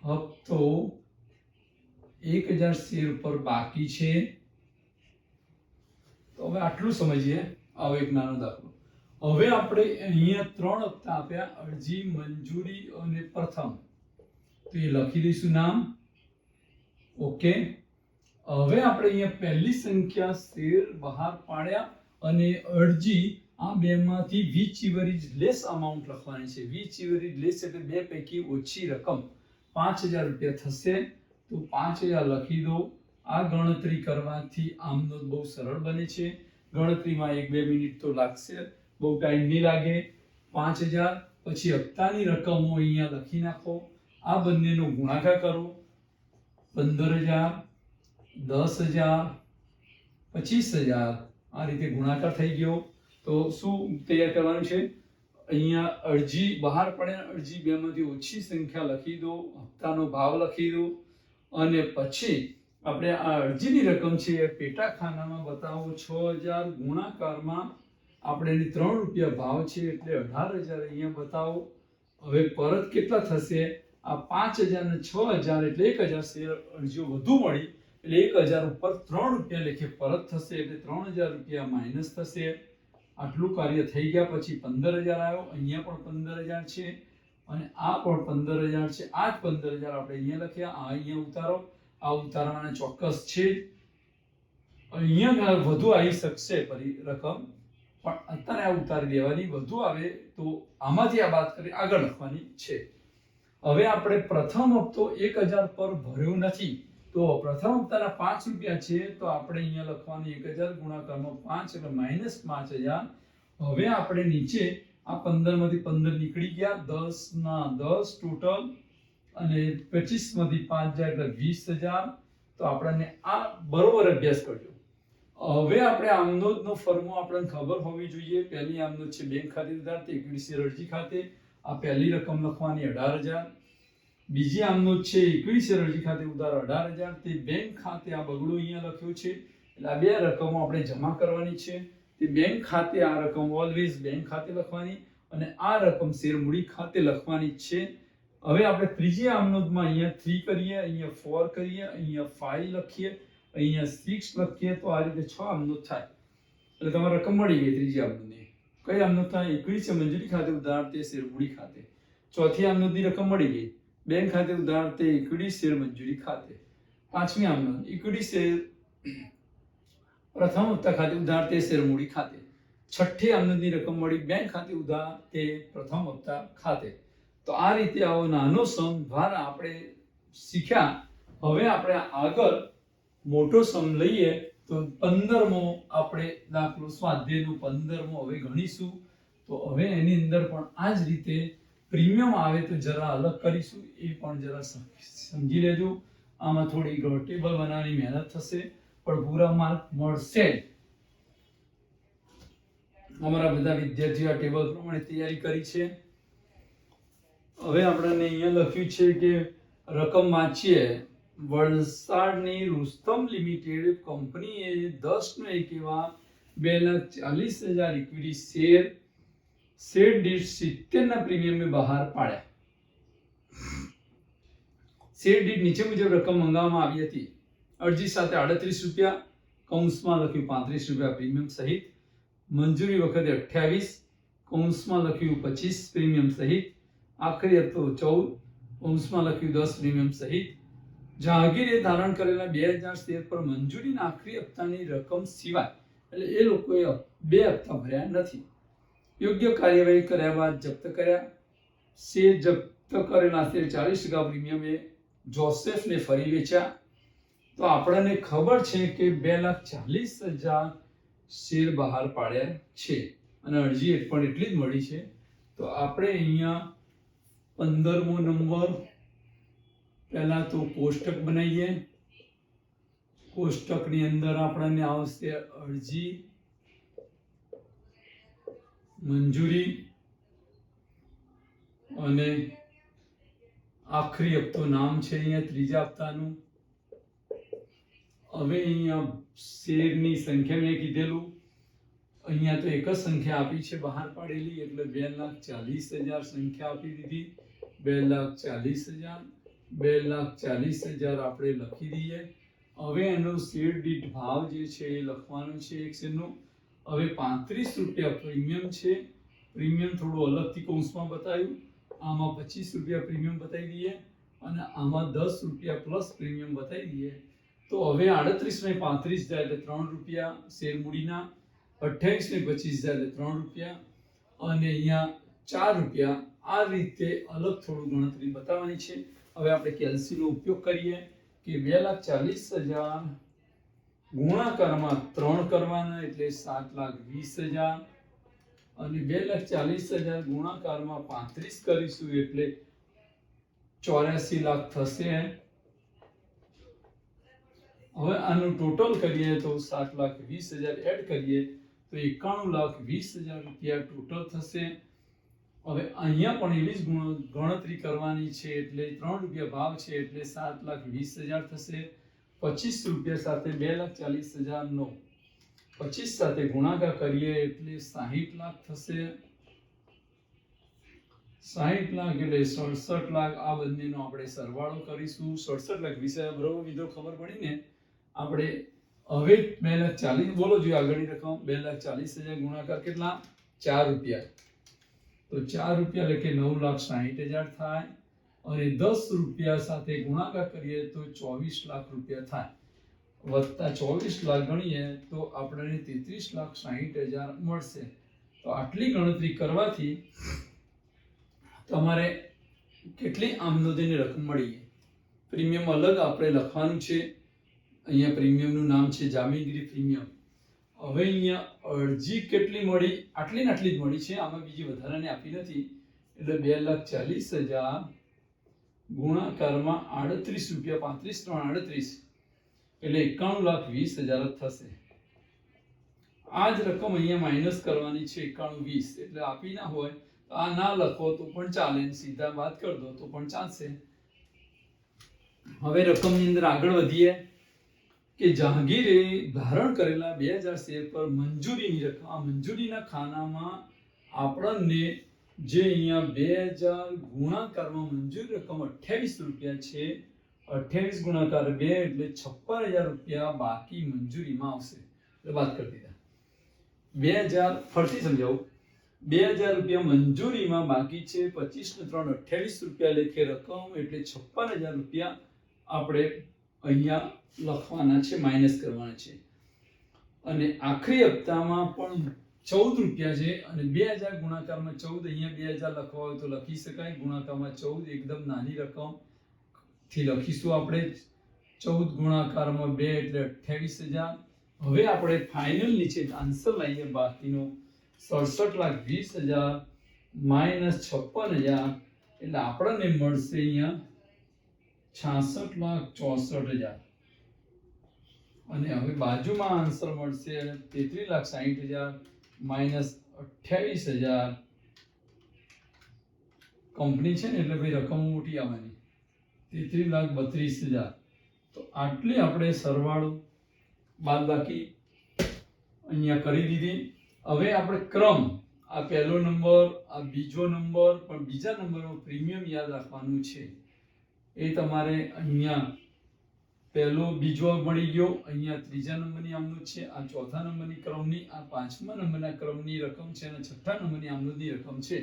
હપ્તો 1,000 શેર ઉપર બાકી છે. તો હવે આટલું સમજીએ. આવો એક નાનો દાખલો. હવે આપણે અહીંયા 3 હપ્તા આપ્યા, અરજી, મંજૂરી અને પ્રથમ. તો એ લખી દઈશું નામ. ઓકે. હવે આપણે અહીંયા પહેલી સંખ્યા શેર બહાર પાડ્યા અને અરજી, આ બેમાંથી whichever is less amount લખવાની છે. whichever is less એટલે બે પૈકી ઓછી રકમ 5,000 રૂપિયા થશે. તો 5,000 લખી દો. આ ગણતરી કરવાથી આમનો બહુ સરળ બને છે. ગણતરીમાં 1-2 મિનિટ તો લાગશે, બહુ ટાઈમ નહીં લાગે. 5,000 પછી હપ્તાની રકમો અહીંયા લખી નાખો. આ બંનેનો ગુણાકાર કરો. 15,000 10,000 25,000 આ રીતે ગુણાકાર થઈ ગયો. તો શું તૈયાર કરવાનું છે? અહીંયા અરજી બહાર પડે, અરજી બેમાંથી ઓછી સંખ્યા લખી દો, હપ્તાનો ભાવ લખી દો અને પછી આપણે આ અરજીની રકમ છે એ પેટા ખાનામાં બતાવો. 6,000 ગુણાકારમાં આપણે એની 3 રૂપિયા ભાવ છે એટલે 18,000 અહીંયા બતાવો. હવે પરત કેટલા થશે? આ 5,000 ને 6,000 એટલે 1,000 શેર અરજીઓ વધુ મળી એટલે 1,000 ઉપર 3 રૂપિયા લેખે પરત થશે એટલે 3,000 રૂપિયા માઇનસ થશે. આટલું કાર્ય થઈ ગયા પછી 15,000 આવ્યો. અહીંયા પણ 15,000 છે અને આ પણ 15,000 છે. આ જ 15,000 આપણે અહીંયા લખ્યા. આ અહીંયા ઉતારો. આ ઉતારવાના ચોક્કસ છે. અહીંયા વધુ આવી શકશે રકમ, પણ અત્યારે આ ઉતારી દેવાની. વધુ આવે તો આમાંથી આ બાદ કરી આગળ લખવાની છે. હવે આપણે પ્રથમ હપ્તો 1,000 પર ભર્યો નથી તો પ્રથમ હપ્તાના 5 રૂપિયા છે તો આપણે અહીંયા લખવાની 1000 ગુણાકારમાં 5 એટલે -5000. હવે આપણે નીચે આ 15 માંથી 15 નીકળી ગયા, 10 ના 10 ટોટલ, અને 25 માંથી 5 જાય એટલે 20000. તો આપણને આ બરોબર અભ્યાસ કરજો. હવે આપણે આમનોંધનો ફોર્મ્યુલા આપણને ખબર હોવી જોઈએ. પહેલી આમનોંધ છે બેંક ખાતે ઉધાર તે ઇક્વિટી શેર અરજી ખાતે. આ પહેલી રકમ લખવાની 18000. બીજી આમનોંધ છે ઇક્વિટી શેર અરજી ખાતે ઉધાર 18000 તે બેંક ખાતે. આ બગડો અહીંયા લખ્યો છે એટલે આ બે રકમો આપણે જમા કરવાની છે. તે બેંક ખાતે આ રકમ ઓલવેઝ બેંક ખાતે લખવાની અને આ રકમ શેર મૂડી ખાતે લખવાની છે. હવે આપણે ત્રીજી આમનોંધમાં અહીંયા 3 કરીએ, અહીંયા 4 કરીએ, અહીંયા 5 લખીએ, અહીંયા 6 લખીએ તો આ રીતે 6 આમનોંધ થાય. એટલે તમારે રકમ મળી ગઈ ત્રીજી આમનોધની. કઈ આમનોધ થાય? ઇક્વિટી શેર મંજૂરી ખાતે ઉધાર તે શેર મૂડી ખાતે. ચોથી આમનોધની રકમ મળી ગઈ, બેંક ખાતે ઉધાર તે ઇક્વિટી શેર મંજૂરી ખાતે. પાંચમી આમનોધ ઇક્વિટી શેર પ્રથમ હપ્તા ખાતે ઉધાર તે શેર મૂડી ખાતે. છઠ્ઠી આમનોધની રકમ મળી બેંક ખાતે ઉધાર તે પ્રથમ હપ્તા ખાતે. તો આ રીતે આવો નાનો સમ દ્વારા આપણે શીખ્યા. હવે આપણે આગળ મોટો સમ લઈએ તો 15મો આપણે દાખલો સ્વાધ્યાયનો 15મો હવે ગણીશું. તો હવે એની અંદર પણ આ જ રીતે પ્રીમિયમ આવે તો જરા અલગ કરીશું, એ પણ જરા સમજી લેજો. આમાં થોડી ટેબલ બનાવવાની મહેનત થશે પણ પૂરા માર્ક મળશે. અમારા બધા વિદ્યાર્થીઓ આ ટેબલ પ્રમાણે તૈયારી કરી છે. હવે આપણને અહીંયા લખ્યું છે કે રકમ વાંચીએ. વલસાડની રુસ્તમ લિમિટેડ કંપનીએ 10 નો 1 એવા 2,40,000 ઇક્વિટી શેર દીઠ 70 ના પ્રીમિયમે બહાર પાડ્યા. શેર દીઠ નીચે મુજબ રકમ મંગાવવામાં આવી હતી. અરજી સાથે 38 રૂપિયા, કૌંસમાં લખ્યું 35 રૂપિયા પ્રીમિયમ સહિત. મંજૂરી વખતે 28, કૌંસમાં લખ્યું 25 પ્રીમિયમ સહિત. આખરી હપ્તો 14, કૌંસમાં લખ્યું 10 પ્રીમિયમ સહિત. જહાંગીરે ધારણ કરેલા 2000 શેર પર મંજૂરીના આખરી હપ્તાની રકમ સિવાય, એટલે એ લોકોએ 2 હપ્તા ભર્યા નથી. યોગ્ય કાર્યવાહી કર્યા બાદ જપ્ત કર્યા. શેર જપ્ત કરેલા શેર 40% પ્રીમિયમે જોસેફને ફરી વેચ્યા. તો આપણને ખબર છે કે 2,40,000 શેર બહાર પાડ્યા છે અને અરજી પણ એટલી જ મળી છે. તો આપણે અહીંયા 15મો નંબર પહેલા તો કોષ્ટક બનાવીએ. કોષ્ટકની અંદર આપણને આવશે અરજી, મંજૂરી અને આખરી હપ્તો નામ છે અહીંયા ત્રીજા હપ્તાનું. હવે અહીંયા શેરની સંખ્યા મેં કીધેલું, અહીંયા તો એક જ સંખ્યા આપી છે બહાર પાડેલી એટલે 2,40,000 સંખ્યા આપી દીધી. 2,40,000 આપણે લખી દઈએ. હવે એનો શેર દીઠ ભાવ જે છે એ લખવાનો છે એક શેરનો. હવે 35 રૂપિયા પ્રીમિયમ છે. પ્રીમિયમ થોડું અલગથી કૌંસમાં બતાવ્યું. આમાં 25 રૂપિયા પ્રીમિયમ બતાવી દઈએ અને આમાં 10 રૂપિયા પ્લસ પ્રીમિયમ બતાવી દઈએ. તો હવે 38 ને 35 જાય એટલે 3 રૂપિયા શેર મૂડીના, 28 ને 25 જાય એટલે 3 રૂપિયા અને અહીંયા 4 રૂપિયા. આ રીતે અલગ થોડું ગણતરી બતાવવાની છે. હવે આપણે કેલ્સીનો ઉપયોગ કરીએ કે 2,40,000 ગુણાકારમાં 3 કરવાના એટલે 7,20,000 અને 2,40,000 ગુણાકારમાં 35 કરીશું એટલે 84 લાખ થશે. હવે આનું ટોટલ કરીએ તો 7,20,000 એડ કરીએ તો 91,20,000 રૂપિયા ટોટલ થશે. હવે અહીંયા પણ એવી જ ગણતરી કરવાની છે એટલે 3 રૂપિયા ભાવ છે એટલે 7,20,000 થશે. 25 રૂપિયા સાથે 2,40,000 નો 25 સાથે ગુણાકાર કરીએ એટલે 60 લાખ થશે. 60 લાખ એટલે 67 લાખ. આ બંનેનો આપણે સરવાળો કરીશું. 67,20,000 બરોબર મિત્રો ખબર પડી ને? આપણે હવે 2,40,000 બોલો જોઈએ આગળની રકમ. 2,40,000 ગુણાકાર કેટલા? 4 રૂપિયા. તો 4 રૂપિયા એટલે કે 9,60,000 થાય અને 10 રૂપિયા સાથે ગુણાકાર કરીએ તો 24 લાખ રૂપિયા થાય. વત્તા 24 લાખ ગણીએ તો આપણને 33,60,000 મળશે. તો આટલી ગણતરી કરવાથી તમારે કેટલી આમદનીની રકમ મળી? પ્રીમિયમ અલગ આપણે લખવાનું છે. અહીંયા પ્રીમિયમનું નામ છે જામીનગીરી પ્રીમિયમ. હવે અહીંયા અરજી કેટલી મળી? આટલી ને આટલી જ મળી છે, આમાં બીજી વધારાની આપી નથી. એટલે 2,40,000 ગુણાકારમાં 38 રૂપિયા 35 3 38 એટલે 91,20,000 જ થશે. આ જ રકમ અહીંયા માઇનસ કરવાની છે 91,20 એટલે આપી ના હોય તો આ ના લખો તો પણ ચાલે, સીધા બાદ કરી દો તો પણ ચાલશે. હવે રકમની અંદર આગળ વધીએ કે જહાંગીરે ધારણ કરેલા 2000 શેર પર મંજૂરીની રકમ. આ મંજૂરીના ખાનામાં આપણને જે અહીંયા 2000 ગુણાકારમાં મંજૂરી રકમ 28 રૂપિયા છે, 28 ગુણાકાર 2 એટલે 56,000 રૂપિયા બાકી મંજૂરીમાં આવશે. એટલે વાત કરી દીધા. 2000 ફરતી સમજાવું. 2000 રૂપિયા મંજૂરીમાં બાકી છે, 25 ને 3 28 રૂપિયા લેખે રકમ એટલે 56,000 રૂપિયા આપણે અહીંયા લખવાના છે, માઇનસ કરવાના છે. અને આખરી હપ્તામાં પણ 14 રૂપિયા છે અને 2000 ગુણાકારમાં 14, અહીંયા 2000 લખવા હોય તો લખી શકાય, ગુણાકારમાં 14 એકદમ નાની રકમ થી લખીશું આપણે. 14 ગુણાકારમાં 2 એટલે 28,000. હવે આપણે ફાઇનલ નીચે આન્સર લઈએ બાકીનો 67,20,000 માઇનસ 56,000 એટલે આપણને મળશે અહીંયા 66,64,000. અને હવે બાજુમાં આન્સર મળશે 33,60,000 માઇનસ 28,000. કંપની છે ને એટલે ભાઈ રકમ મોટી આવવાની, 33,32,000. તો આટલી આપણે સરવાળો બાદબાકી અહીંયા કરી દીધી. હવે આપણે ક્રમ, આ પહેલો નંબર, આ બીજો નંબર, પણ બીજા નંબરનો પ્રીમિયમ યાદ રાખવાનું છે. એ તમારે અહીંયા પહેલો બીજો મળી ગયો, અહીંયા ત્રીજા નંબરની આમનોંધ છે, આ ચોથા નંબરની ક્રમની, આ પાંચમા નંબરના ક્રમની રકમ છે અને છઠ્ઠા નંબરની આમનોંધની રકમ છે.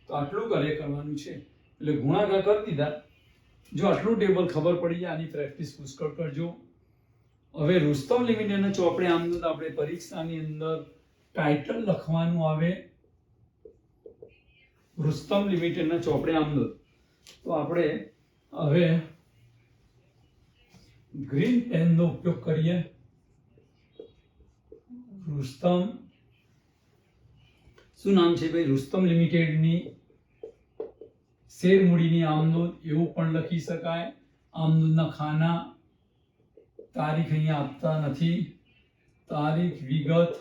તો આટલું કાર્ય કરવાનું છે. એટલે ગુણાકાર કરી દીધા. જો આટલું ટેબલ ખબર પડી જાય, આની પ્રેક્ટિસ પુષ્કળ કરજો. હવે રુસ્તમ લિમિટેડના ચોપડે આમનોંધ આપણે પરીક્ષાની અંદર ટાઇટલ લખવાનું આવે. રુસ્તમ લિમિટેડના ચોપડે આમનોંધ તો આપણે હવે ગ્રીન પેનનો ઉપયોગ કરીએ. રુસ્તમ, શું નામ છે ભાઈ? રુસ્તમ લિમિટેડની શેર મૂડીની આમનોંધ એવું પણ લખી શકાય. આમનોંધના ખાના, તારીખ અહીંયા આપતા નથી, તારીખ, વિગત,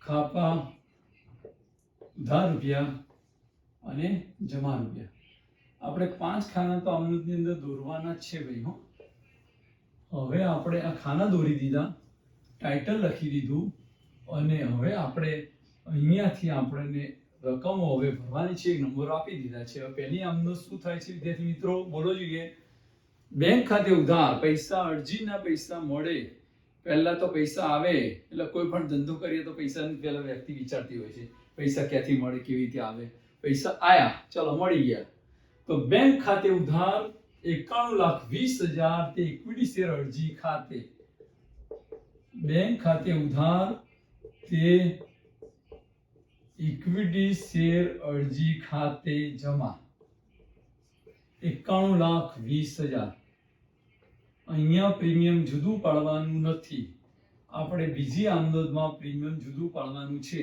ખાપા, ઉધાર રૂપિયા અને જમા રૂપિયા. આપણે 5 ખાના તો આમનોંધની અંદર દોરવાના જ છે ભાઈ. હવે આપણે આ ખાના દોરી દીધા, ટાઇટલ લખી દીધું અને હવે આપણે અહીંયાથી આપણને રકમો હવે ભરવાની છે, નંબરો આપી દીધા છે. હવે પહેલી આમનોંધ શું થાય છે વિદ્યાર્થી મિત્રો? બોલો જોઈએ. બેંક ખાતે ઉધાર પૈસા, અરજીના પૈસા મળે. પહેલા તો પૈસા આવે એટલે કોઈ પણ ધંધો કરીએ તો પૈસાની પહેલા વ્યક્તિ વિચારતી હોય છે પૈસા ક્યાંથી મળે, કેવી રીતે આવે. પૈસા આયા, ચલો મળી ગયા. તો બેંક ખાતે ઉધાર 91,20,000 તે ઇક્વિટી શેર અરજી ખાતે. બેંક ખાતે ઉધાર તે ઇક્વિટી શેર અરજી ખાતે જમા 91,20,000. અહીંયા પ્રીમિયમ જુદું પાડવાનું નથી, આપણે બીજી આમનોંધમાં પ્રીમિયમ જુદું પાડવાનું છે.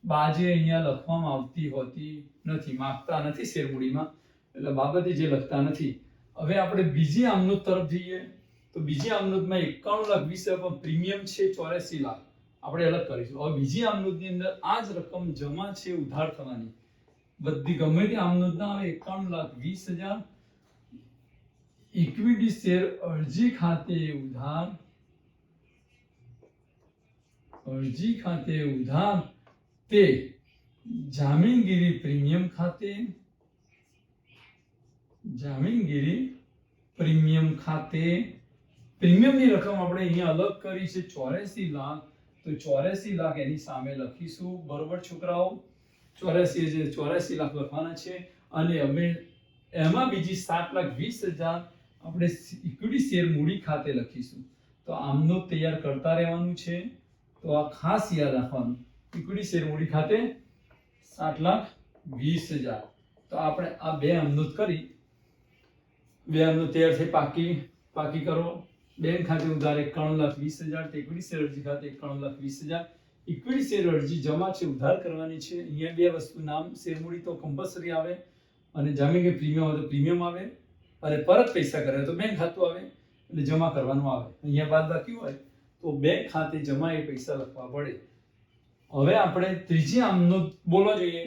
બાજે અહીંયા લખવામાં આવતી હોતી નથી, માગતા નથી શેર મૂડીમાં, એટલે બાબતે જે લખતા નથી. હવે આપણે બીજી આમનોંધ તરફ જઈએ તો બીજી આમનોંધમાં 91,20,000 પર પ્રીમિયમ છે 84 લાખ, આપણે અલગ કરીશું. હવે બીજી આમનોંધની અંદર આ જ રકમ જમા છે, ઉધાર થવાની. બધી ગમે તે આમનોંધ ના આવે 91,20,000 ઇક્વિટી શેર અરજી ખાતે ઉધાર, અરજી ખાતે ઉધાર તે જામીનગીરી પ્રીમિયમ ખાતે, જામીનગીરી પ્રીમિયમ ખાતે. પ્રીમિયમની રકમ આપણે અહીંયા અલગ કરી છે 84 લાખ, તો 84 લાખ એની સામે લખીશું. બરોબર છોકરાઓ? 84 લાખ લખવાના છે. અને હવે એમાં બીજી 7,20,000 આપણે ઇક્વિટી શેર મૂડી ખાતે લખીશું. તો આમનોંધ તૈયાર કરતા રહેવાનું છે. તો આ ખાસ યાદ રાખવાનું, ઇક્વિટી શેર મૂડી ખાતે 7,20,000. તો આપણે આ બે આમનોંધ કરી. વ્યાજનો તૈયાર થઈ પાકી કરો. બેંક ખાતે ઉધાર 91,20,000, ઇક્વિટી શેર અરજી ખાતે 91,20,000. ઇક્વિટી શેર અરજી જમા છે, ઉધાર કરવાની છે. અહીંયા બે વસ્તુ, નામ શેર મૂડી તો કમ્પલસરી આવે, અને જામીન કે પ્રીમિયમ હોય તો પ્રીમિયમ આવે, અને પરત પૈસા કરે તો બેંક ખાતું આવે, એટલે જમા કરવાનું આવે. અહીંયા બાદ બાકી હોય તો બેંક ખાતે જમા એ પૈસા લખવા પડે. હવે આપણે ત્રીજી આમનોંધ બોલવા જોઈએ.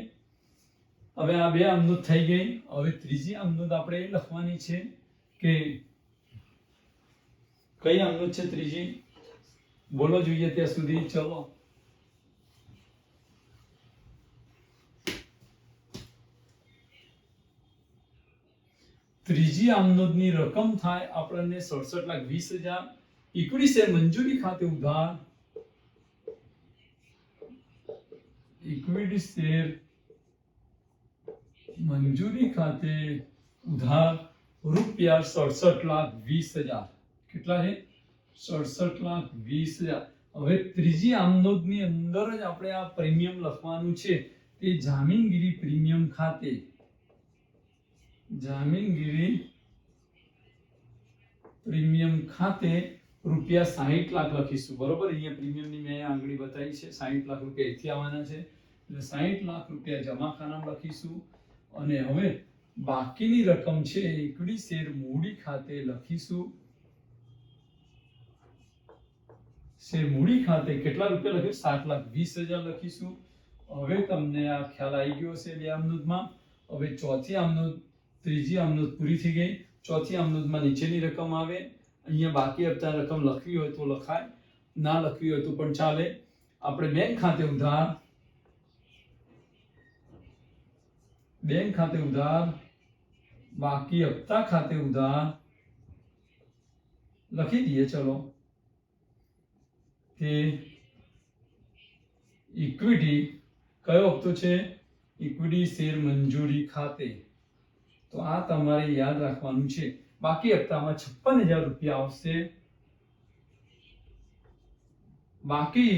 હવે આ બે આમનોંધ થઈ ગઈ. હવે ત્રીજી આમનોંધ આપણે એ લખવાની છે કે કઈ આમનોંધ છે ત્રીજી, બોલો જોઈએ ત્યાં સુધી. ચલો, ત્રીજી આમનોંધની રકમ થાય આપણને 67,20,000. ઇક્વિટી શેર મંજૂરી ખાતે ઉધાર, ઇક્વિટી શેર મંજૂરી ખાતે ઉધાર રૂપિયા 67,20,000. કેટલા છે? 67,20,000. હવે ત્રીજી આમનોંધની અંદર જ આપણે આ પ્રીમિયમ લખવાનું છે. તે જામીનગીરી પ્રીમિયમ ખાતે, જામીનગીરી પ્રીમિયમ ખાતે રૂપિયા 60 લાખ લખીશું. બરોબર, અહીંયા પ્રીમિયમની મેં આંગળી બતાવી છે. 60 લાખ રૂપિયા અહીંથી આવવાના છે, એટલે 60 લાખ રૂપિયા જમા ખાનામાં લખીશું. અને હવે બાકીની રકમ છે ઇક્વિટી શેર મૂડી ખાતે લખીશું. શેર મૂડી ખાતે કેટલા રૂપિયા લખ્યું? 7,20,000 લખીશું. હવે તમને આ ખ્યાલ આવી ગયો છે બે આમનોંધમાં. હવે ચોથી આમનોંધ, ત્રીજી આમનોંધ પૂરી થઈ ગઈ. ચોથી આમનોંધમાં નીચેની રકમ આવે. અહીંયા બાકી હપ્તા રકમ લખવી હોય તો લખાય, ના લખવી હોય તો પણ ચાલે. આપણે બેંક ખાતે ઉધાર, બેંક ખાતે ઉધાર, બાકી હપ્તા ખાતે ઉધાર લખી દઈએ. ચલો, કે ઇક્વિટી, કયો હપ્તો છે? ઇક્વિટી શેર મંજૂરી ખાતે. તો આ તમારે યાદ રાખવાનું છે. બાકી હપ્તામાં 56,000 રૂપિયા આવશે. બાકી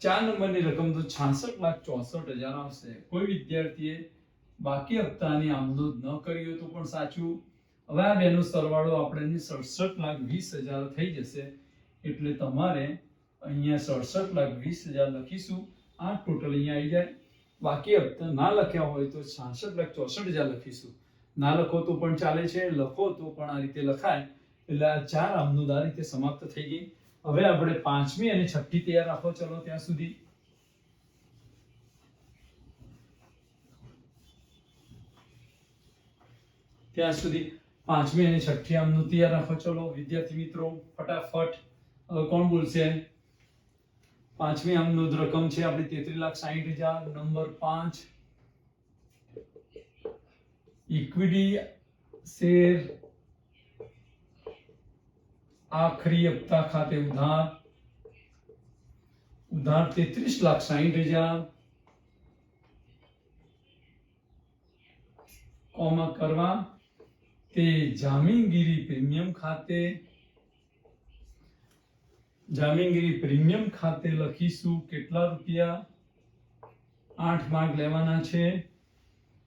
4 નંબરની રકમ તો 66,64,000 આવશે. કોઈ વિદ્યાર્થીએ બાકી હપ્તાની આમનોંધ ન કરી હોય તો પણ સાચું. હવે આ બેનો સરવાળો આપણે 67,20,000 થઈ જશે. એટલે તમારે અહીંયા 67,20,000 લખીશું. આ ટોટલ અહીંયા આવી જાય. બાકી હપ્તા ના લખ્યા હોય તો 66,64,000 લખીશું. ના લખો તો પણ ચાલે છે, લખો તો પણ આ રીતે લખાય. એટલે આ 4 આમનોંધ આ રીતે સમાપ્ત થઈ ગઈ. હવે આપણે પાંચમી અને છઠ્ઠી તૈયાર રાખો. ચલો, ત્યાં સુધી પાંચમી અને છઠ્ઠી આમનોંધ તૈયાર રાખો. ચલો વિદ્યાર્થી મિત્રો, ફટાફટ. હવે કોણ બોલશે? પાંચમી આમનોંધ રકમ છે આપણી 33,60,000. નંબર 5, ઇક્વિટી શેર આખરી હપ્તા ખાતે ઉધાર, ઉધાર 33,60,000. કોમા કરવા, તે જામીનગીરી પ્રીમિયમ ખાતે, જામીનગીરી પ્રીમિયમ ખાતે લખીશું. કેટલા રૂપિયા? 8 માર્ક લેવાના છે,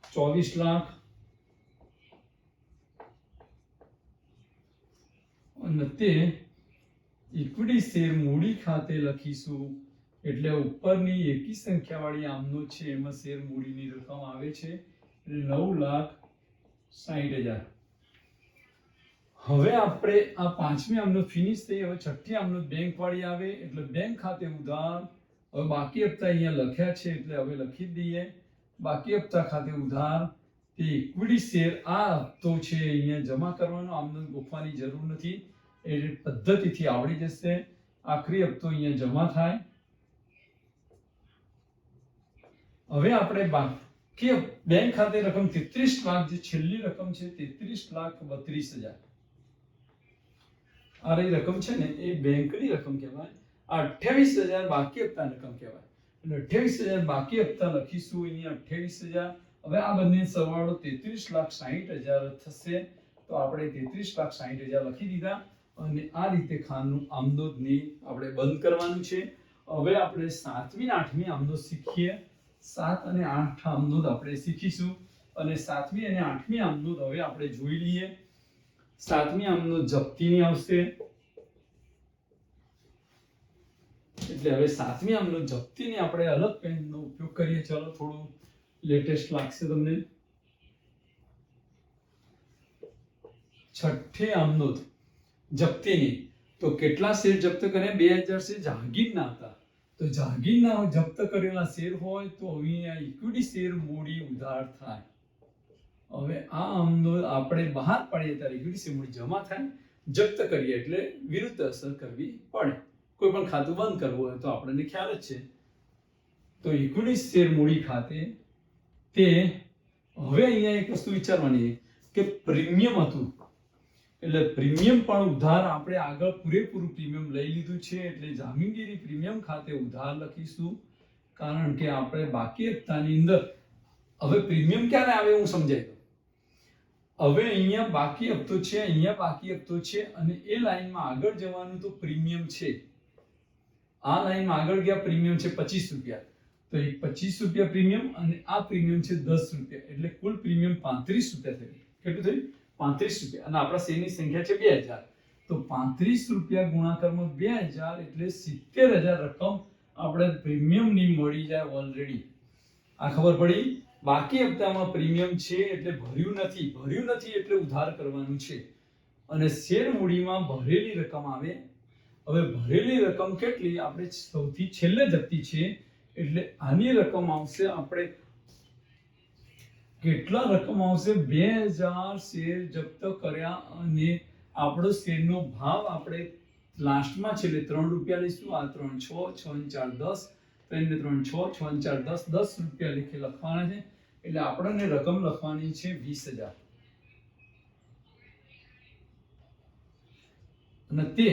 24 લાખ. અને તે ઇક્વિટી શેર મૂડી ખાતે લખીશું. એટલે ઉપરની એકી સંખ્યાવાળી આમનોંધ છે એમાં શેર મૂડીની રકમ આવે છે, એટલે 9,60,000. હવે આપણે આ પાંચમી આમનોંધ ફિનિશ થઈ. હવે છઠ્ઠી આમનોંધ બેંક વાળી આવે. એટલે બેંક ખાતે ઉધાર. હવે બાકી હપ્તા અહીંયા લખ્યા છે એટલે હવે લખી દઈએ. બાકી હપ્તા ખાતે ઉધાર, તે ઇક્વિટી શેર આ હપ્તો છે અહીંયા જમા કરવાનો. આમનોંધ ગોખવાની જરૂર નથી, એ પદ્ધતિથી આવડી જશે. આખરી હપ્તો અહીંયા જમા થાય. હવે આપણે બાકી બેંક ખાતે રકમ 33 લાખ, જે છેલ્લી રકમ છે 33,32,000. આ રહી રકમ છે ને, એ બેંકની રકમ કહેવાય. આ 28,000 બાકી હપ્તા રકમ કહેવાય. એટલે 28,000 બાકી હપ્તા લખીશું અહીંયા 28,000. હવે આ બંને સરવાળો 33,60,000 થશે. તો આપણે 33,60,000 લખી દીધા. અને આ રીતે આમનોંધની આપણે બંધ કરવાનું છે. હવે આપણે 7મી અને 8મી આમનોંધ શીખીએ. 7 અને 8 આમનોંધ આપણે શીખીશું. અને 7મી અને 8મી આમનોંધ હવે આપણે જોઈ લઈએ. સાતમી આમનોંધ જપ્તીની આવશે. એટલે હવે સાતમી આમનોંધ જપ્તીની આપણે અલગ પેનનો ઉપયોગ કરીએ. ચલો થોડું લેટેસ્ટ લાગશે તમને. છઠ્ઠી આમનોંધ જપ્તીની તો કેટલા શેર જપ્ત કર્યા? 2000 શેર જહાંગીરના હતા. તો જહાંગીરના જપ્ત કરેલા શેર હોય તો અહીંયા ઇક્વિટી શેર મૂડી ઉધાર થાય. હવે આ આમનોંધ આપણે બહાર પાડીએ ત્યારે ઇક્વિટી શેર મૂડી જમા થાય. જપ્ત કરીએ એટલે વિરુદ્ધ અસર કરવી પડે. કોઈ પણ ખાતું બંધ કરવું હોય તો આપણને ખ્યાલ જ છે. તો ઇક્વિટી શેર મૂડી ખાતે તે હવે અહીંયા એક વસ્તુ વિચારવાની કે પ્રીમિયમ હતું એટલે પ્રીમિયમ પણ ઉધાર આપણે આગળ પૂરેપૂરું પ્રીમિયમ લઈ લીધું છે એટલે જામીનગીરી પ્રીમિયમ ખાતે ઉધાર લખીશું. કારણ કે આપણે બાકી હપ્તાની અંદર હવે પ્રીમિયમ ક્યારે આવે હું સમજાય. હવે અહીંયા બાકી હપ્તો છે, અહીંયા બાકી હપ્તો છે અને એ લાઈનમાં આગળ જવાનું તો પ્રીમિયમ છે. આ લાઈનમાં આગળ ગયા પ્રીમિયમ છે 25 રૂપિયા. તો એ 25 રૂપિયા પ્રીમિયમ અને આ પ્રીમિયમ છે 10 રૂપિયા એટલે કુલ પ્રીમિયમ 35 રૂપિયા થયું. કેટલું થયું? 35 રૂપિયા. અને આપણા શેરની સંખ્યા છે 2000. તો 35 રૂપિયા ગુણાકારમાં 2000 એટલે 70000 રકમ આપણે પ્રીમિયમની મળી જાય ઓલરેડી. આ ખબર પડી? બાકી હપ્તામાં પ્રીમિયમ છે એટલે ભર્યું નથી એટલે ઉધાર કરવાનું છે. અને શેર મૂડીમાં ભરેલી રકમ આવે. હવે ભરેલી રકમ કેટલી? આપણે સૌથી છેલ્લે જપ્તી છે એટલે આની રકમ આવશે. આપણે કેટલા રકમ આવશે? 2000 શેર જપ્ત કર્યા અને આપણો શેરનો ભાવ આપણે લાસ્ટમાં છે એટલે 3 રૂપિયા લઈશું. આ 3 6 6 4 10 3 ને 3 6 6 4 10 10 રૂપિયા લીખે લખવાના છે એટલે આપણને રકમ લખવાની છે 20000. અને તે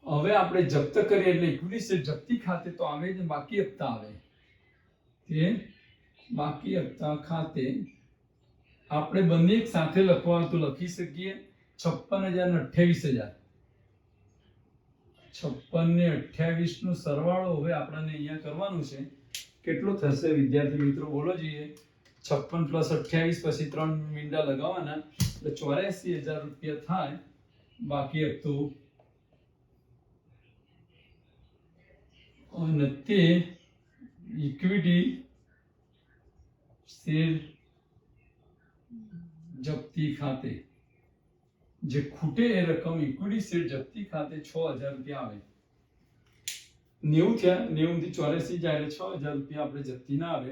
હવે આપણે જપ્ત કરીએ એટલે ઇક્વિટી શેર જપ્તી ખાતે તો આવે જ બાકી હપ્તા આવે. તે બાકી હપ્તા ખાતે આપણે બંને એક સાથે લખવા તો લખી શકીએ 56000 ને 28000. 56 ને 28 નો સરવાળો હવે આપણને અહીંયા કરવાનું છે. કેટલો થશે વિદ્યાર્થી મિત્રો બોલો જોઈએ? 56 + 28 પછી 3 મીંડા લગાવવાના એટલે 84000 રૂપિયા થાય બાકી હપ્તો. અને તે ઇક્વિટી શેર જપ્તી ખાતે જે ખૂટે એ રકમ ઇક્વિટી શેર જપ્તી ખાતે 6000 રૂપિયા આવે. 90 થયા. 90 થી 84 જાય એટલે 6000 રૂપિયા આપણે જપ્તી ના આવે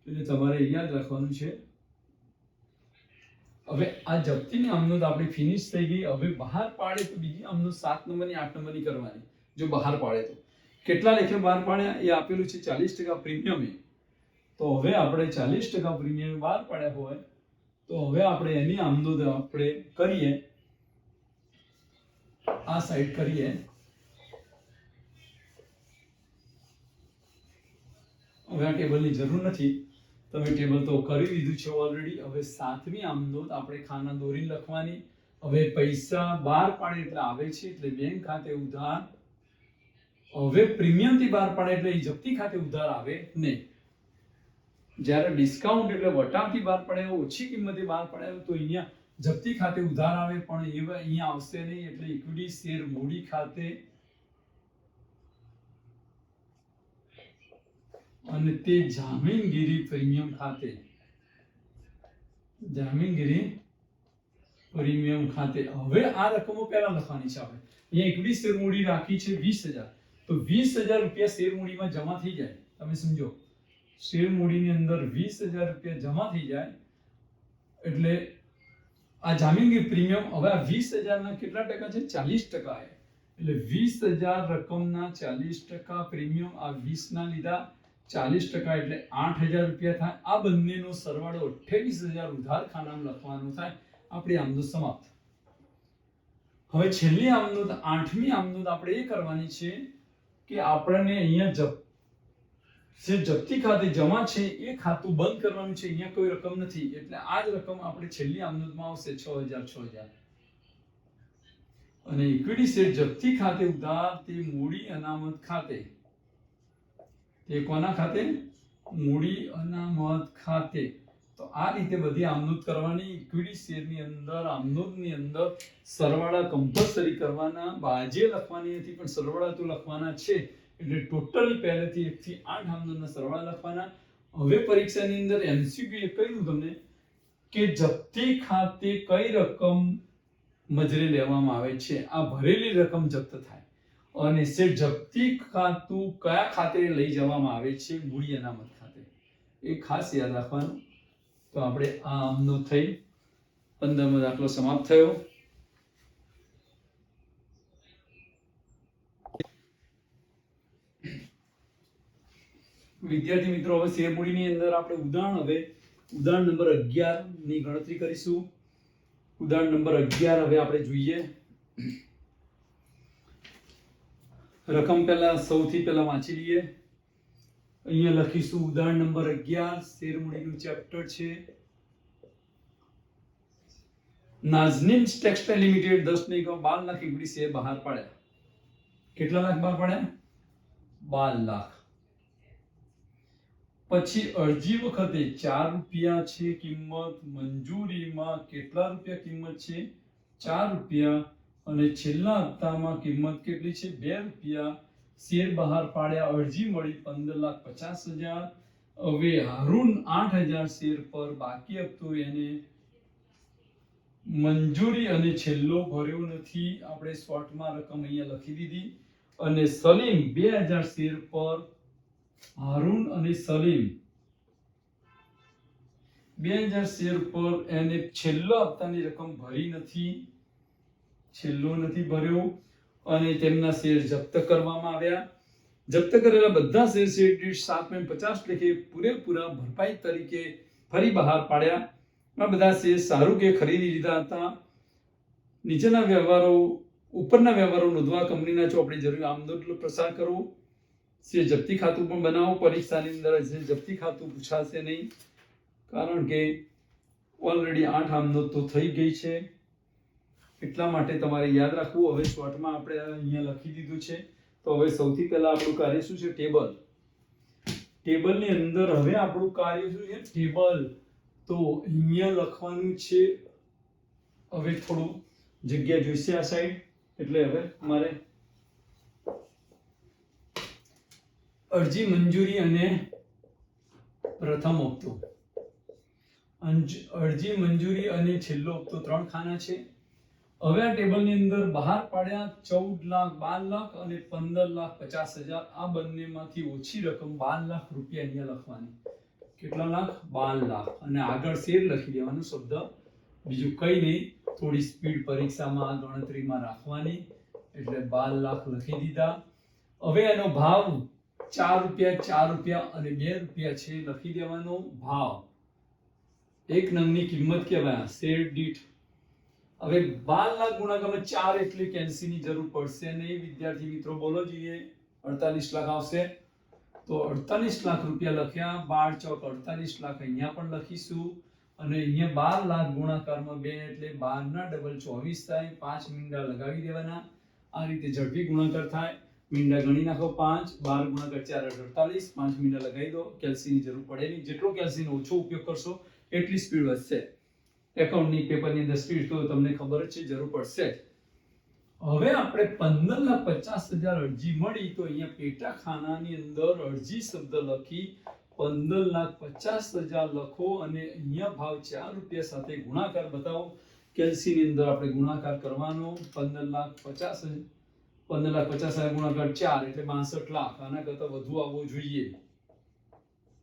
એટલે તમારે યાદ રાખવાનું છે. હવે આ જપ્તીની આમનોંધ આપણી ફિનિશ થઈ ગઈ. હવે બહાર પાડે તો બીજી આમનોંધ 7 નંબરની 8 નંબરની કરવાની. જો બહાર પાડે તો કેટલા લેખે બહાર પાડ્યા એ આપેલું છે 40% પ્રીમિયમ. તો હવે આપણે 40% પ્રીમિયમ બહાર પાડ્યા હોય તો હવે આપણે એની આમનોંધ આપણે કરીએ. આ સાઈડ કરીએ. હવે આ ટેબલની જરૂર નથી, તમે ટેબલ તો કરી દીધું છે ઓલરેડી. હવે 7મી આમનોંધ આપણે ખાના દોરીને લખવાની. હવે પૈસા બહાર પાડે એટલે આવે છે એટલે બેંક ખાતે ઉધાર. હવે પ્રીમિયમ થી બહાર પાડે એટલે જપ્તી ખાતે ઉધાર આવે નહીં. જ્યારે ડિસ્કાઉન્ટ એટલે વટાવથી બહાર પડે ઓછી કિંમતે બહાર પડે તો અહીંયા જપ્તી ખાતે ઉધાર આવે પણ એવા અહીંયા આવશે નહીં એટલે ઇક્વિટી શેર મૂડી ખાતે અને તે જામીનગીરી પ્રીમિયમ ખાતે. જામીનગીરી પ્રીમિયમ ખાતે. હવે આ રકમો પહેલા લખવાની છે આપણે. અહીંયા ઇક્વિટી શેર મૂડી રાખી છે 20000 તો 20000 રૂપિયા શેર મૂડીમાં જમા થઈ જાય. તમે સમજો શેર મૂડીની અંદર 20000 રૂપિયા જમા થઈ જાય એટલે આ જામીનગીરી પ્રીમિયમ. હવે આ 20000 ના કેટલા ટકા છે? 40% આવે એટલે 20000 રકમના 40% પ્રીમિયમ. આ 20 ના લીધા 40% એટલે 8000 રૂપિયા થાય. આ બંનેનો સરવાળો 28000 ઉધાર ખાનામાં લખવાનો થાય. આપણી આમનોંધ સમાપ્ત. હવે છેલ્લી આમનોંધ 8મી આમનોંધ આપણે એ કરવાની છે કે આપણને અહીંયા જે જપ્તી ખાતે જમા છે એ ખાતું બંધ કરવાનું છે. અહીંયા કોઈ રકમ નથી એટલે આ જ રકમ આપણે છેલ્લી આમનોંધમાં આવશે 6000. અને ઇક્વિટી શેર જપ્તી ખાતે ઉધાર તે મૂડી અનામત ખાતે. તે કોના ખાતે? મૂડી અનામત ખાતે. તો તો આ રીતે બધી આમનોંધ કરવાની. ઇક્વિટી શેરની અંદર આમનોંધની અંદર સરવાળા કમ્પલસરી કરવાના, બાજે લખવાની નથી પણ સરવાળા તો લખવાના છે. એટલે ટોટલી પહેલેથી 1 થી 8 આમનોંધના સરવાળા લખવાના. હવે પરીક્ષાની અંદર MCQ એ કહ્યું તમને કે જપ્તી ખાતે કઈ રકમ મજરે લેવામાં આવે છે. આ ભરેલી રકમ જપ્ત થાય અને જપ્તી ખાતું કયા ખાતે લઈ જવામાં આવે છે? મૂડી અનામત ખાતે. એ ખાસ યાદ રાખવાનું. તો આપણે આ આમનો થઈ 15મો દાખલો સમાપ્ત થયો. વિદ્યાર્થી મિત્રો, હવે શેર મૂડીની અંદર આપણે ઉદાહરણ નંબર 11 ની ગણતરી કરીશું. ઉદાહરણ નંબર 11 હવે આપણે જોઈએ. રકમ સૌથી પહેલા વાંચી લઈએ. અહીંયા લખીશું ઉદાહરણ નંબર 11, શેર મૂડીનું ચેપ્ટર છે. નાઝનીન ટેક્સટાઇલ લિમિટેડ 10 ને 12 લાખ ઇક્વિટી શેર બહાર પાડ્યા. કેટલા લાખ બહાર પાડ્યા? 12 લાખ. પછી અરજી વખતે 4 રૂપિયા છે કિંમત, મંજૂરીમાં કેટલા રૂપિયા કિંમત છે? 4 રૂપિયા. અને છેલ્લા હપ્તામાં કિંમત કેટલી છે? 2 રૂપિયા. શેર બહાર પાડ્યા, અરજી મળી 15,50,000. હવે હારૂન 8,000 શેર પર બાકી હપ્તો એને મંજૂરી અને છેલ્લો ભર્યો નથી. આપણે શોર્ટમાં રકમ અહીંયા લખી દીધી. અને સલીમ 2,000 શેર પર હારૂન અને સલીમ 2,000 શેર પર એને છેલ્લો હપ્તાની રકમ ભરી નથી, છેલ્લો નથી ભર્યો અને તેમના શેર જપ્ત કરવામાં આવ્યા. જપ્ત કરેલા બધા શેર દીઠ 7.50 લેખે પૂરેપૂરા ભરપાઈ તરીકે ફરી બહાર પાડ્યા. આ બધા શેર સારું કે ખરીદી લીધા હતા. નીચેના વ્યવહારો ઉપરના વ્યવહારો નોંધવા કંપનીના ચોપડી જરૂરી આમનોંધ પ્રસાર કરો. શેર જપ્તી ખાતું પણ બનાવો. પરીક્ષાની અંદર જપ્તી ખાતું પૂછાશે નહીં, કારણ કે ઓલરેડી 8 આમનોંધ તો થઈ ગઈ છે. એટલા માટે તમારે યાદ રાખવું. હવે શોર્ટમાં આપણે અહીંયા લખી દીધું છે. તો હવે સૌથી પહેલા આપણું કાર્ય શું છે? ટેબલ. ટેબલની અંદર હવે આપણું કાર્ય શું છે? ટેબલ. તો અહીંયા લખવાનું છે. હવે થોડું જગ્યા જોઈશે આ સાઈડ, એટલે હવે મારે અરજી, મંજૂરી અને પ્રથમ હપ્તો. અરજી, મંજૂરી અને છેલ્લો હપ્તો 3 ખાના છે. હવે આ ટેબલની અંદર બહાર પાડ્યા 14 લાખ, 12 લાખ અને 15,50,000. આ બંનેમાંથી ઓછી રકમ 12 લાખ રૂપિયા અહીંયા લખવાની. કેટલા લાખ? 12 લાખ. અને આગળ શેર લખી દેવાનો શબ્દ, બીજું કઈ નહીં. થોડી સ્પીડ પરીક્ષામાં ગણતરીમાં રાખવાની. એટલે 12 લાખ લખી દીધા. હવે એનો ભાવ 4 રૂપિયા, 4 રૂપિયા અને 2 રૂપિયા છે. લખી દેવાનો ભાવ. એક નંગની કિંમત કહેવાય શેર દીઠ. હવે 12 લાખ ગુણાકારમાં 4 એટલે કેલ્સી ની જરૂર પડશે નહીં. વિદ્યાર્થી મિત્રો બોલો જોઈએ. 48 લાખ આવશે. તો 48 લાખ રૂપિયા લખ્યા. 12 ચોક 48 લાખ અહીંયા પણ લખીશું. અને અહીંયા 12 લાખ ગુણાકારમાં 2 એટલે 12 ના ડબલ 24 થાય. 5 મીંડા લગાવી દેવાના. આ રીતે ઝડપી ગુણાકાર થાય. મીંડા ગણી નાખો. 5 12 ગુણાકાર 4 48. 5 મીંડા લગાવી દો. કેલ્સી ની જરૂર પડે નહીં. જેટલો કેલ્સી નો ઓછો ઉપયોગ કરશો એટલી સ્પીડ વધશે. એકાઉન્ટની પેપરની અંદર સ્પીડ તો તમને ખબર જ છે, જરૂર પડશે. હવે આપણે 15,50,000 અરજી મળી. તો અહીંયા પેટા ખાનાની અંદર અરજી શબ્દ લખી 15,50,000 લખો અને અહીંયા ભાવ 4 રૂપિયા સાથે ગુણાકાર બતાવો. કેલ્સી ની અંદર આપણે ગુણાકાર કરવાનો. 15,50,000 ગુણાકાર 4 એટલે 62 લાખ. આના કરતા વધુ આવવો જોઈએ.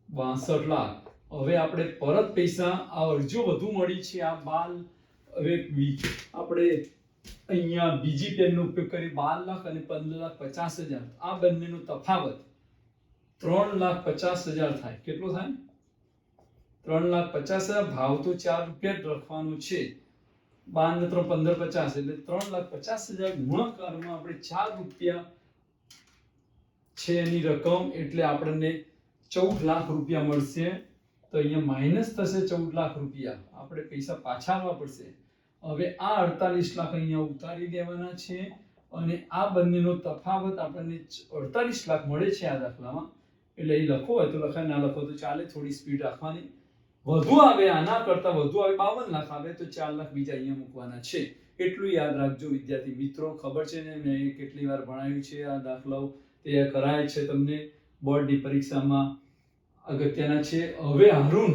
62 લાખ. હવે આપણે પરત પૈસા આ અરજીઓ વધુ મળી છે. આ 12 હવે આપણે અહીંયા બીજી પેનનો ઉપયોગ કરી 12 લાખ અને 15,50,000. આ બંનેનો તફાવત 3,50,000 થાય. કેટલો થાય? 3,50,000. ભાવ તો 4 રૂપિયા જ લખવાનો છે. 12 ને 3 15,50 એટલે 3,50,000 ગુણાકારમાં આપણે 4 રૂપિયા છે એની રકમ, એટલે આપણને 14 લાખ રૂપિયા મળશે. તો અહીંયા માઇનસ થશે 14 લાખ રૂપિયા. આપણે પૈસા પાછા આવવા પડશે. હવે આ 48 લાખ અહીંયા ઉતારી દેવાના છે અને આ બંનેનો તફાવત આપણને 48 લાખ મળે છે આ દાખલામાં. એટલે એ લખો હોય તો લખાય, ના લખો તો ચાલે. થોડી સ્પીડ રાખવાની. વધુ આવે, આના કરતા વધુ આવે, 52 લાખ આવે તો 4 લાખ બીજા અહીંયા મૂકવાના છે. એટલું યાદ રાખજો વિદ્યાર્થી મિત્રો. ખબર છે ને, મેં કેટલી વાર ભણાવ્યું છે આ દાખલાઓ, તે કરાય છે તમને બોર્ડની પરીક્ષામાં, અગત્યના છે. હવે હારું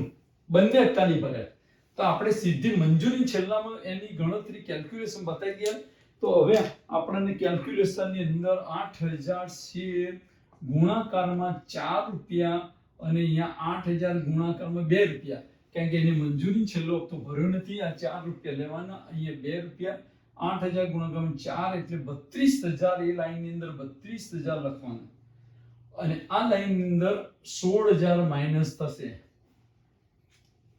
બંને હપ્તાની ભર્યા તો આપણે સીધી મંજૂરી છેલ્લામાં એની ગણતરી કેલ્ક્યુલેશન બતાવી ગયા. તો હવે આપણને કેલ્ક્યુલેશનની અંદર 8000 ગુણાકારમાં 4 રૂપિયા અને અહીંયા 8000 ગુણાકારમાં 2 રૂપિયા, કારણ કે એની મંજૂરી છેલ્લો હપ્તો ભર્યો નથી. આ 4 રૂપિયા લેવાના, અહીંયા 2 રૂપિયા. 8000 ગુણાકારમાં 4 એટલે 32000. એ લાઈનની અંદર 32000 લખવાના અને આ લાઈનની અંદર 16000 માઇનસ થશે.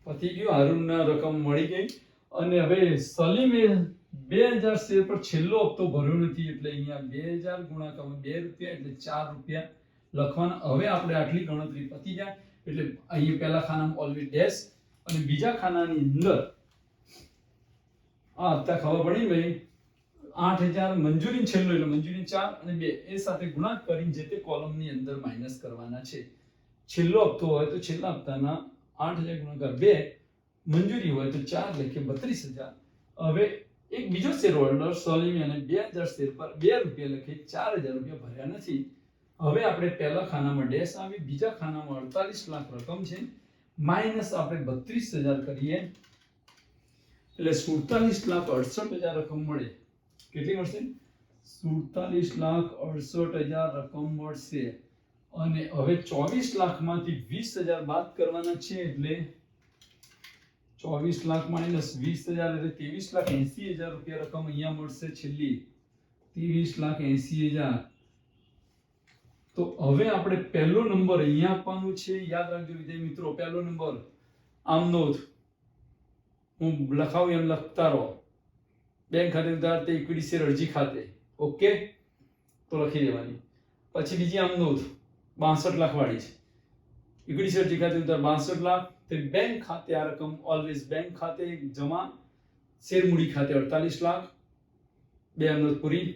પતી ગયું, હારૂનના રકમ મળી ગઈ. અને હવે સલીમે 2000 શેર પર છેલ્લો હપ્તો ભર્યો નથી એટલે અહીંયા 2000 ગુણાકારમાં 2 રૂપિયા એટલે 4 રૂપિયા લખવાના. હવે આપણે આટલી ગણતરી પતી જાય એટલે અહીંયા પહેલા ખાનામાં ઓલવેઝ ડેશ અને બીજા ખાનાની અંદર આ હપ્તા ખબર પડી ભાઈ, 8000 મંજૂરી છેલ્લો એટલે મંજૂરી 4 અને 2 એ સાથે ગુણાકાર કરીને જે તે કોલમની અંદર માઈનસ કરવાના છે. છેલ્લો હપ્તો હોય તો છેલ્લા હપ્તાના 8000 ગુણાકાર 2, મંજૂરી હોય તો 4 લખીએ 32000. હવે એક બીજો શેર હોલ્ડર સલીમ અને 2000 શેર પર 2 રૂપિયા લખીએ, 4000 રૂપિયા ભર્યા નથી. હવે આપણે પહેલા ખાનામાં ડેશ આવી, બીજા ખાનામાં 48 લાખ રકમ છે, માઈનસ આપણે 32000 કરીએ એટલે 47,68,000 રકમ મળે. કેટલી મળશે? 47,68,000 રકમ મળશે. અને હવે 24 લાખમાંથી 20,000 બાદ કરવાના છે એટલે 24 લાખ માઇનસ 20,000 એટલે 23,80,000 રૂપિયા રકમ અહીંયા મળશે છેલ્લી. 23,80,000. તો હવે આપણે પહેલો નંબર અહીંયા આપવાનો છે. યાદ રાખજો વિદ્યાર્થી મિત્રો, પહેલો નંબર આમનો હું લખાવું એમ લખતા રહો. બેંક ખાતે ઉધાર તે ઇક્વિટી શેર અરજી ખાતે, ઓકે, તો લખી દેવાની. પછી બીજી આમનોંધ 62 લાખ વાળી છે. ઇક્વિટી શેર અરજી ખાતે ઉધાર 62 લાખ, તે બેંક ખાતે આ રકમ ઓલવેઝ બેંક ખાતે જમા, શેર મૂડી ખાતે 48 લાખ. બે આમનોંધ પૂરી.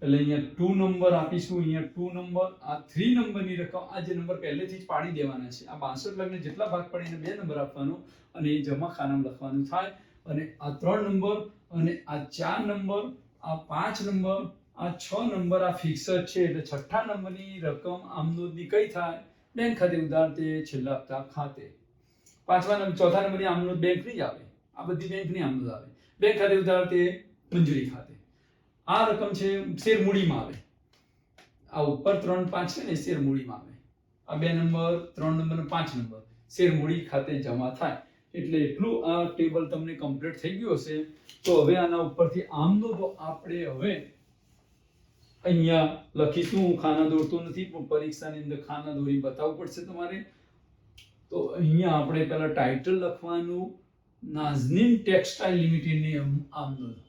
એટલે અહીંયા 2 નંબર આપીશું, અહીંયા 2 નંબર, આ 3 નંબરની રકમ, આ જે નંબર પહેલેથી જ પાડી દેવાના છે. આ 62 લાખને જેટલા ભાગ પડીને 2 નંબર આપવાનો અને એ જમા ખાનામાં લખવાનું થાય. અને આ 3 નંબર અને આ 4 નંબર, આ 5 નંબર, આ 6 નંબર આ ફિક્સ જ છે. એટલે છઠ્ઠા નંબરની રકમ આમનોંધની કઈ થાય? બેંક ખાતે ઉધાર તે છેલ્લા હપ્તા ખાતે. ચોથા નંબરની આમનોંધ બેંકની જ આવે, આ બધી બેંકની આમનોંધ આવે. બેંક ખાતે ઉધાર તે મંજૂરી ખાતે. આ રકમ છે શેર મૂડીમાં આવે. આ ઉપર 3 5 છે ને શેર મૂડીમાં આવે. આ 2 નંબર, 3 નંબર અને 5 નંબર શેર મૂડી ખાતે જમા થાય. એટલે એટલું આ ટેબલ તમને કમ્પ્લીટ થઈ ગયું હશે. તો હવે આના ઉપરથી આમનોંધો આપણે હવે અહીંયા લખીશું. હું ખાના દોરતો નથી પણ પરીક્ષાની અંદર ખાના દોરી બતાવવું પડશે તમારે. તો અહીંયા આપણે પહેલા ટાઇટલ લખવાનું, નાઝનીન ટેક્સટાઇલ લિમિટેડની આમનોંધ.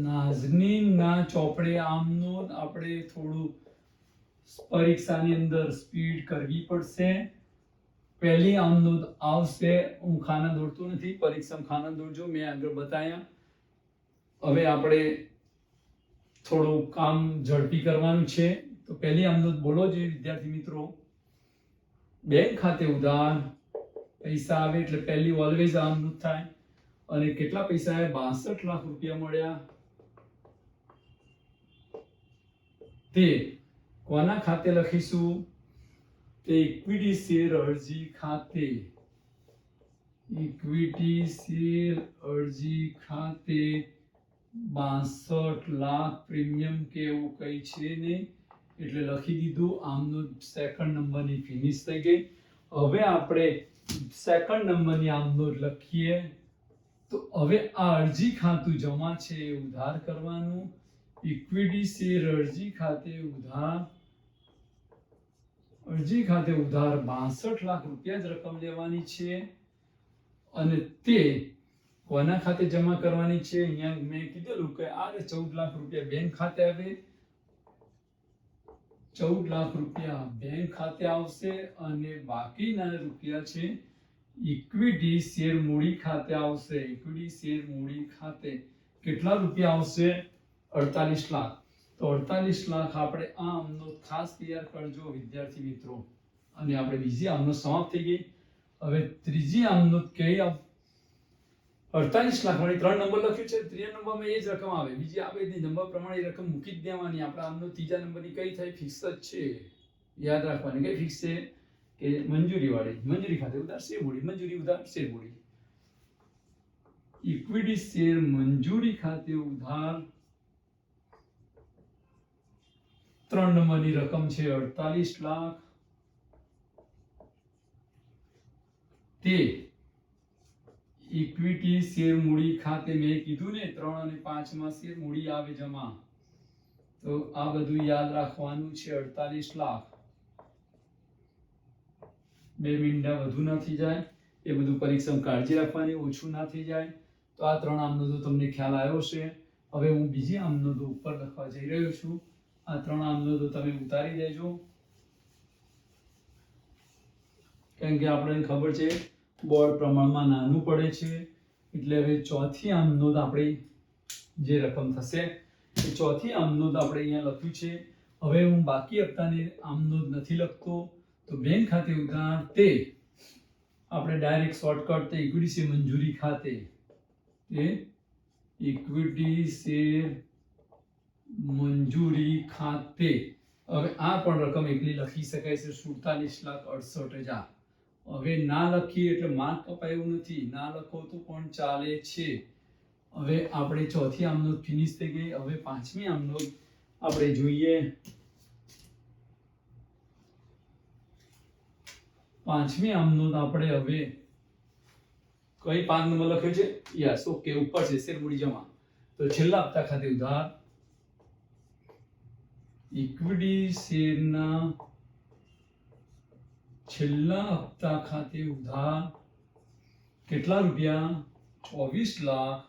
નાઝનીનના ચોપડે આમનોંધ. આપણે થોડું પરીક્ષાની અંદર સ્પીડ કરવી પડશે. પહેલી આમનોંધ આવશે. હું ખાના દોરતો નથી, પરીક્ષામાં ખાના દોરજો, મેં આગળ બતાવ્યા. હવે આપણે થોડું કામ ઝડપી કરવાનું છે. તો પહેલી આમનોંધ બોલો જે વિદ્યાર્થી મિત્રો. બેંક ખાતે ઉધાર પૈસા આવે એટલે પહેલી ઓલવેઝ આમનોંધ થાય. અને કેટલા પૈસા આવ્યા? 62 લાખ રૂપિયા મળ્યા. તે કોના ખાતે લખીશું? તે ઇક્વિટી શેર અરજી ખાતે. ઇક્વિટી શેર અરજી ખાતે 62 લાખ પ્રીમિયમ કે એવું કઈ છે નહીં એટલે લખી દીધું. આમનોંધ સેકન્ડ નંબરની ફિનિશ થઈ ગઈ. હવે આપણે સેકન્ડ નંબરની આમનોંધ લખીએ. તો હવે આ અરજી ખાતું જમા છે એ ઉધાર કરવાનું. ઇક્વિટી શેર અરજી ખાતે ઉધાર, અરજી ખાતે ઉધાર 62 લાખ રૂપિયા જ રકમ લેવાની છે. અને તે કોના ખાતે જમા કરવાની છે? અહીંયા મેં કીધેલું કે આ 14 લાખ રૂપિયા બેંક ખાતે આવે. 14 લાખ રૂપિયા બેંક ખાતે આવશે અને બાકીના રૂપિયા છે ઇક્વિટી શેર મૂડી ખાતે આવશે. ઇક્વિટી શેર મૂડી ખાતે કેટલા રૂપિયા આવશે? 48 લાખ. તો 48 લાખ આપણે આ આમનોંધ ખાસ તૈયાર કરજો વિદ્યાર્થી મિત્રો. અને આપણે બીજી આમનોંધ સમાપ્ત થઈ ગઈ. હવે ત્રીજી આમનોંધ કઈ 48 લાખ વાળી 3 નંબર લખ્યું છે, ત્રીજા નંબરમાં એ જ રકમ આવે, બીજી આવે નહીં, નંબર પ્રમાણે એ રકમ મૂકી જ દેવાની. આપણે આમનોંધ ત્રીજા નંબરની કઈ થાય? ફિક્સ જ છે, યાદ રાખવાની. કઈ ફિક્સ છે? કે મંજૂરી વાળી, મંજૂરી ખાતે ઉધાર શેર મૂડી, મંજૂરી ઉધાર શેર મૂડી, ઇક્વિટી શેર મંજૂરી ખાતે ઉધાર 3 નંબરની રકમ છે 48 લાખ. તે ઇક્વિટી શેર મૂડી ખાતે મેં કીધું ને 3 અને 5 માં શેર મૂડી આવે જમા, તો આ બધું યાદ રાખવાનું છે. 48 લાખ, 2 મિનિટ વધુ ના થઈ જાય, એ બધું પરીક્ષામાં કાળજી રાખવાની, ઓછું ના થઈ જાય. તો આ 3 આમનોંધો તમને ખ્યાલ આવ્યો છે. હવે હું બીજી આમનોંધો ઉપર લખવા જઈ રહ્યો છું. આ 3 આમનોંધો તમે ઉતારી દેજો, કારણ કે આપણને ખબર છે બોર્ડ પ્રમાણમાં નાનું પડે છે. એટલે હવે ચોથી આમનોંધ આપણી જે રકમ થશે એ ચોથી આમનોંધ આપણે અહીંયા લખ્યું છે. હવે હું બાકી હપ્તાની આમનોંધ નથી લખતો, તો બેંક ખાતે ઉધાર તે આપણે ડાયરેક્ટ શોર્ટકટ તે ઇક્વિટી શેર મંજૂરી ખાતે, એ ઇક્વિટી શેર મંજૂરી ખાતે. હવે આ પણ રકમ એકલી લખી શકાય છે 47,68,000. હવે ના લખીએ એટલે માર્ક કપાય એવું નથી, ના લખો તો પણ ચાલે છે. હવે આપણે ચોથી આમનોંધ ફિનિશ થઈ ગઈ. હવે પાંચમી આમનોંધ આપણે જોઈએ. પાંચમી આમનોંધ આપણે હવે કઈ 5 નંબર લખ્યો છે? યસ, ઓકે, ઉપર છે શેર મૂડી જમા. તો છેલ્લા હપ્તા ખાતે ઉધાર ઇક્વિટી શેરના છેલ્લા હપ્તા ખાતે ઉધાર કેટલા રૂપિયા? 24 લાખ.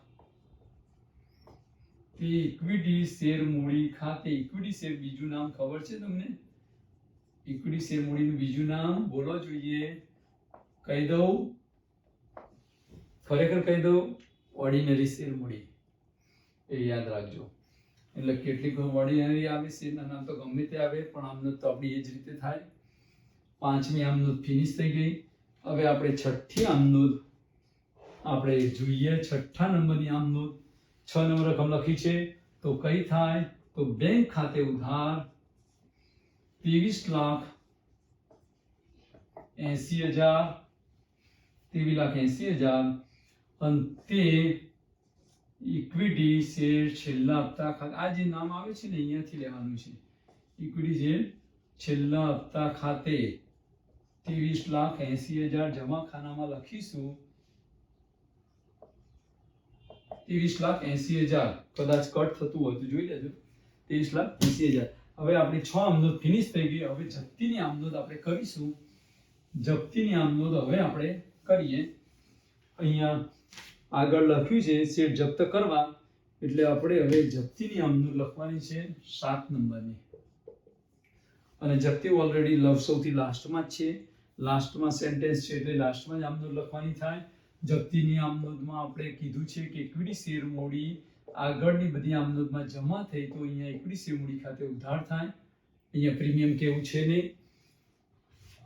તે ઇક્વિટી શેર મૂડી ખાતે, ઇક્વિટી શેર બીજું નામ ખબર છે તમને? ઇક્વિટી શેર મૂડીનું બીજું નામ બોલો જોઈએ, કહી દઉં, ખરેખર કહી દઉં, ઓર્ડિનરી શેર મૂડી. એ યાદ રાખજો. એટલે કેટલીક ઓર્ડિનરી આવે, શેરના નામ તો ગમે તે આવે, પણ આમનોંધ તો આપણી એ જ રીતે થાય. પાંચમી આમનોંધ ફિનિશ થઈ ગઈ. હવે આપણે છઠ્ઠી આમનોંધ આપણે જોઈએ. છઠ્ઠા નંબરની આમનોંધ 6 નંબર રકમ લખી છે, તો કઈ થાય? તો બેંક ખાતે ઉધાર 23,80,000, 23,80,000. અને તે ઇક્વિટી શેર છેલ્લા હપ્તા ખાતે, આ જે નામ આવે છે ને અહીંયાથી લેવાનું છે. ઇક્વિટી શેર છેલ્લા હપ્તા ખાતે 23,80,000 જમા ખાનામાં લખીશું. 23,80,000 કદાચ કટ થતું હોય તો જોઈ લેજો. 23,80,000. હવે આપણી 6 આમનોંધ ફિનિશ થઈ ગઈ. હવે જપ્તીની આમનોંધ આપણે કરીશું. જપ્તીની આમનોંધ હવે આપણે કરીએ. અહીંયા આગળ લખ્યું છે શેર જપ્ત કરવા, એટલે આપણે હવે જપ્તીની આમનોંધ લખવાની છે 7 નંબરની. અને જપ્તી ઓલરેડી સૌથી લાસ્ટમાં જ છે, લાસ્ટમાં સેન્ટેન્સ છે એટલે લાસ્ટમાં જ આમનોંધ લખવાની થાય. જપ્તીની આમનોંધમાં આપણે કીધું છે કે ઇક્વિટી શેર મૂડી આગળની બધી આમનોંધમાં જમા થઈ, તો અહીંયા ઇક્વિટી શેર મૂડી ખાતે ઉધાર થાય. અહીંયા પ્રીમિયમ કેવું છે ને,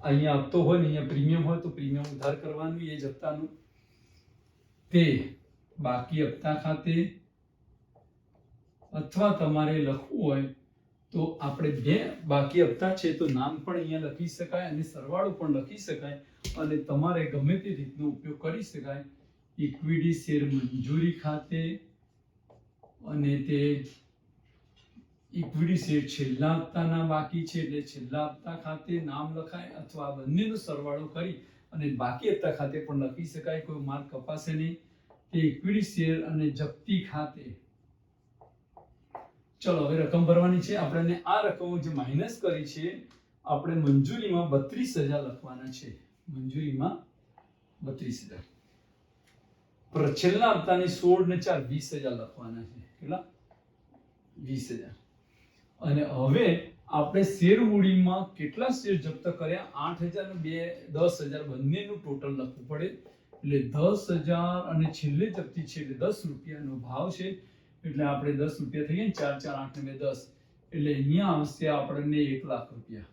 અહીંયા હપ્તો હોય ને અહીંયા પ્રીમિયમ હોય તો પ્રીમિયમ ઉધાર કરવાનું, એ જ હપ્તાનું. તે બાકી હપ્તા ખાતે, અથવા તમારે લખવું હોય તો આપણે બે બાકી હપ્તા છે તો નામ પણ અહીંયા લખી શકાય અને સરવાળો પણ લખી શકાય, અને તમારે ગમે તે રીતનો ઉપયોગ કરી શકાય. ઇક્વિટી શેર મંજૂરી ખાતે અને તે ઇક્વિટી શેર છેલ્લા હપ્તાના બાકી છે એટલે છેલ્લા હપ્તા ખાતે નામ લખાય, અથવા બંનેનો સરવાળો કરી અને બાકી હપ્તા ખાતે પણ લખી શકાય, કોઈ માર્ક કપાશે નહીં. તે ઇક્વિટી શેર અને જપ્તી ખાતે. ચલો હવે રકમ ભરવાની છે. આપણે આ રકમો જે માઇનસ કરી છે આપણે મંજૂરીમાં 32,000 લખવાના છે. મંજૂરીમાં 32,000. પર છેલ્લા હપ્તાની 16 ને 4 20,000 લખવાના છે. કેટલા? 20,000. અને હવે આપણે શેર મૂડીમાં કેટલા શેર જપ્ત કર્યા? 8,000 અને 10,000 બંનેનું ટોટલ લખવું પડે. એટલે 10,000 અને છેલ્લે જપ્તી છે એટલે 10 રૂપિયાનો ભાવ છે, એટલે આપણે 10 રૂપિયા થઈ ગયા. 4 4 8 ને 2 10, એટલે અહીંયા આવશે આપણને 1 લાખ રૂપિયા.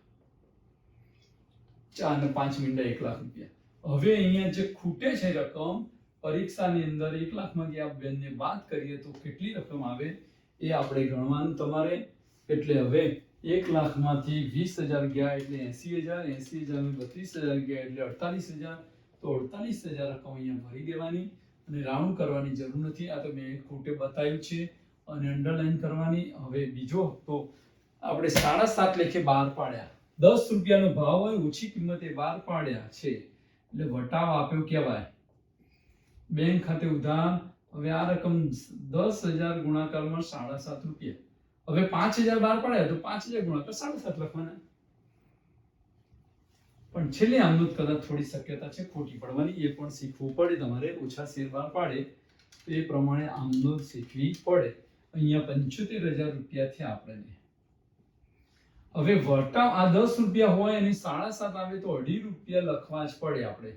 4 ને 5 મિનિટ 1 લાખ રૂપિયા. હવે અહીંયા જે ખૂટે છે રકમ પરીક્ષાની અંદર 1 લાખમાંથી આ બેનને બાદ કરીએ તો કેટલી રકમ આવે એ આપણે ગણવાનું તમારે. એટલે હવે 1 લાખમાંથી 20,000 ગયા એટલે 80,000, 80,000 32,000 ગયા એટલે 48,000. તો 48,000 રકમ અહીંયા ભરી દેવાની અને રાઉન્ડ કરવાની જરૂર નથી. આ તો મેં ખૂટે બતાવ્યું છે અને અંડરલાઈન કરવાની. હવે બીજો હપ્તો આપણે 7.5 લેખે બહાર પાડ્યા. 10 રૂપિયાનો ભાવ હોય, ઓછી કિંમતે બહાર પાડ્યા છે એટલે વટાવ આપ્યો કહેવાય. બેંક ખાતે ઉધાર. હવે આ રકમ 10,000 ગુણાકારમાં 7.5 રૂપિયા. હવે 5,000 બહાર પાડ્યા તો 5,000 ગુણાકાર 7.5 લખવાના. પણ છેલ્લે આમનું કદાચ થોડી શક્યતા છે ખોટી પડવાની, એ પણ શીખવું પડે તમારે. ઓછા શેર બહાર પાડે તો એ પ્રમાણે આમનું શીખવી પડે. અહીંયા 75,000 રૂપિયા થયા આપણને. હવે વટાવ આ 10 રૂપિયા હોય અને 7.5 આવે તો 2.5 રૂપિયા લખવા જ પડે. આપણે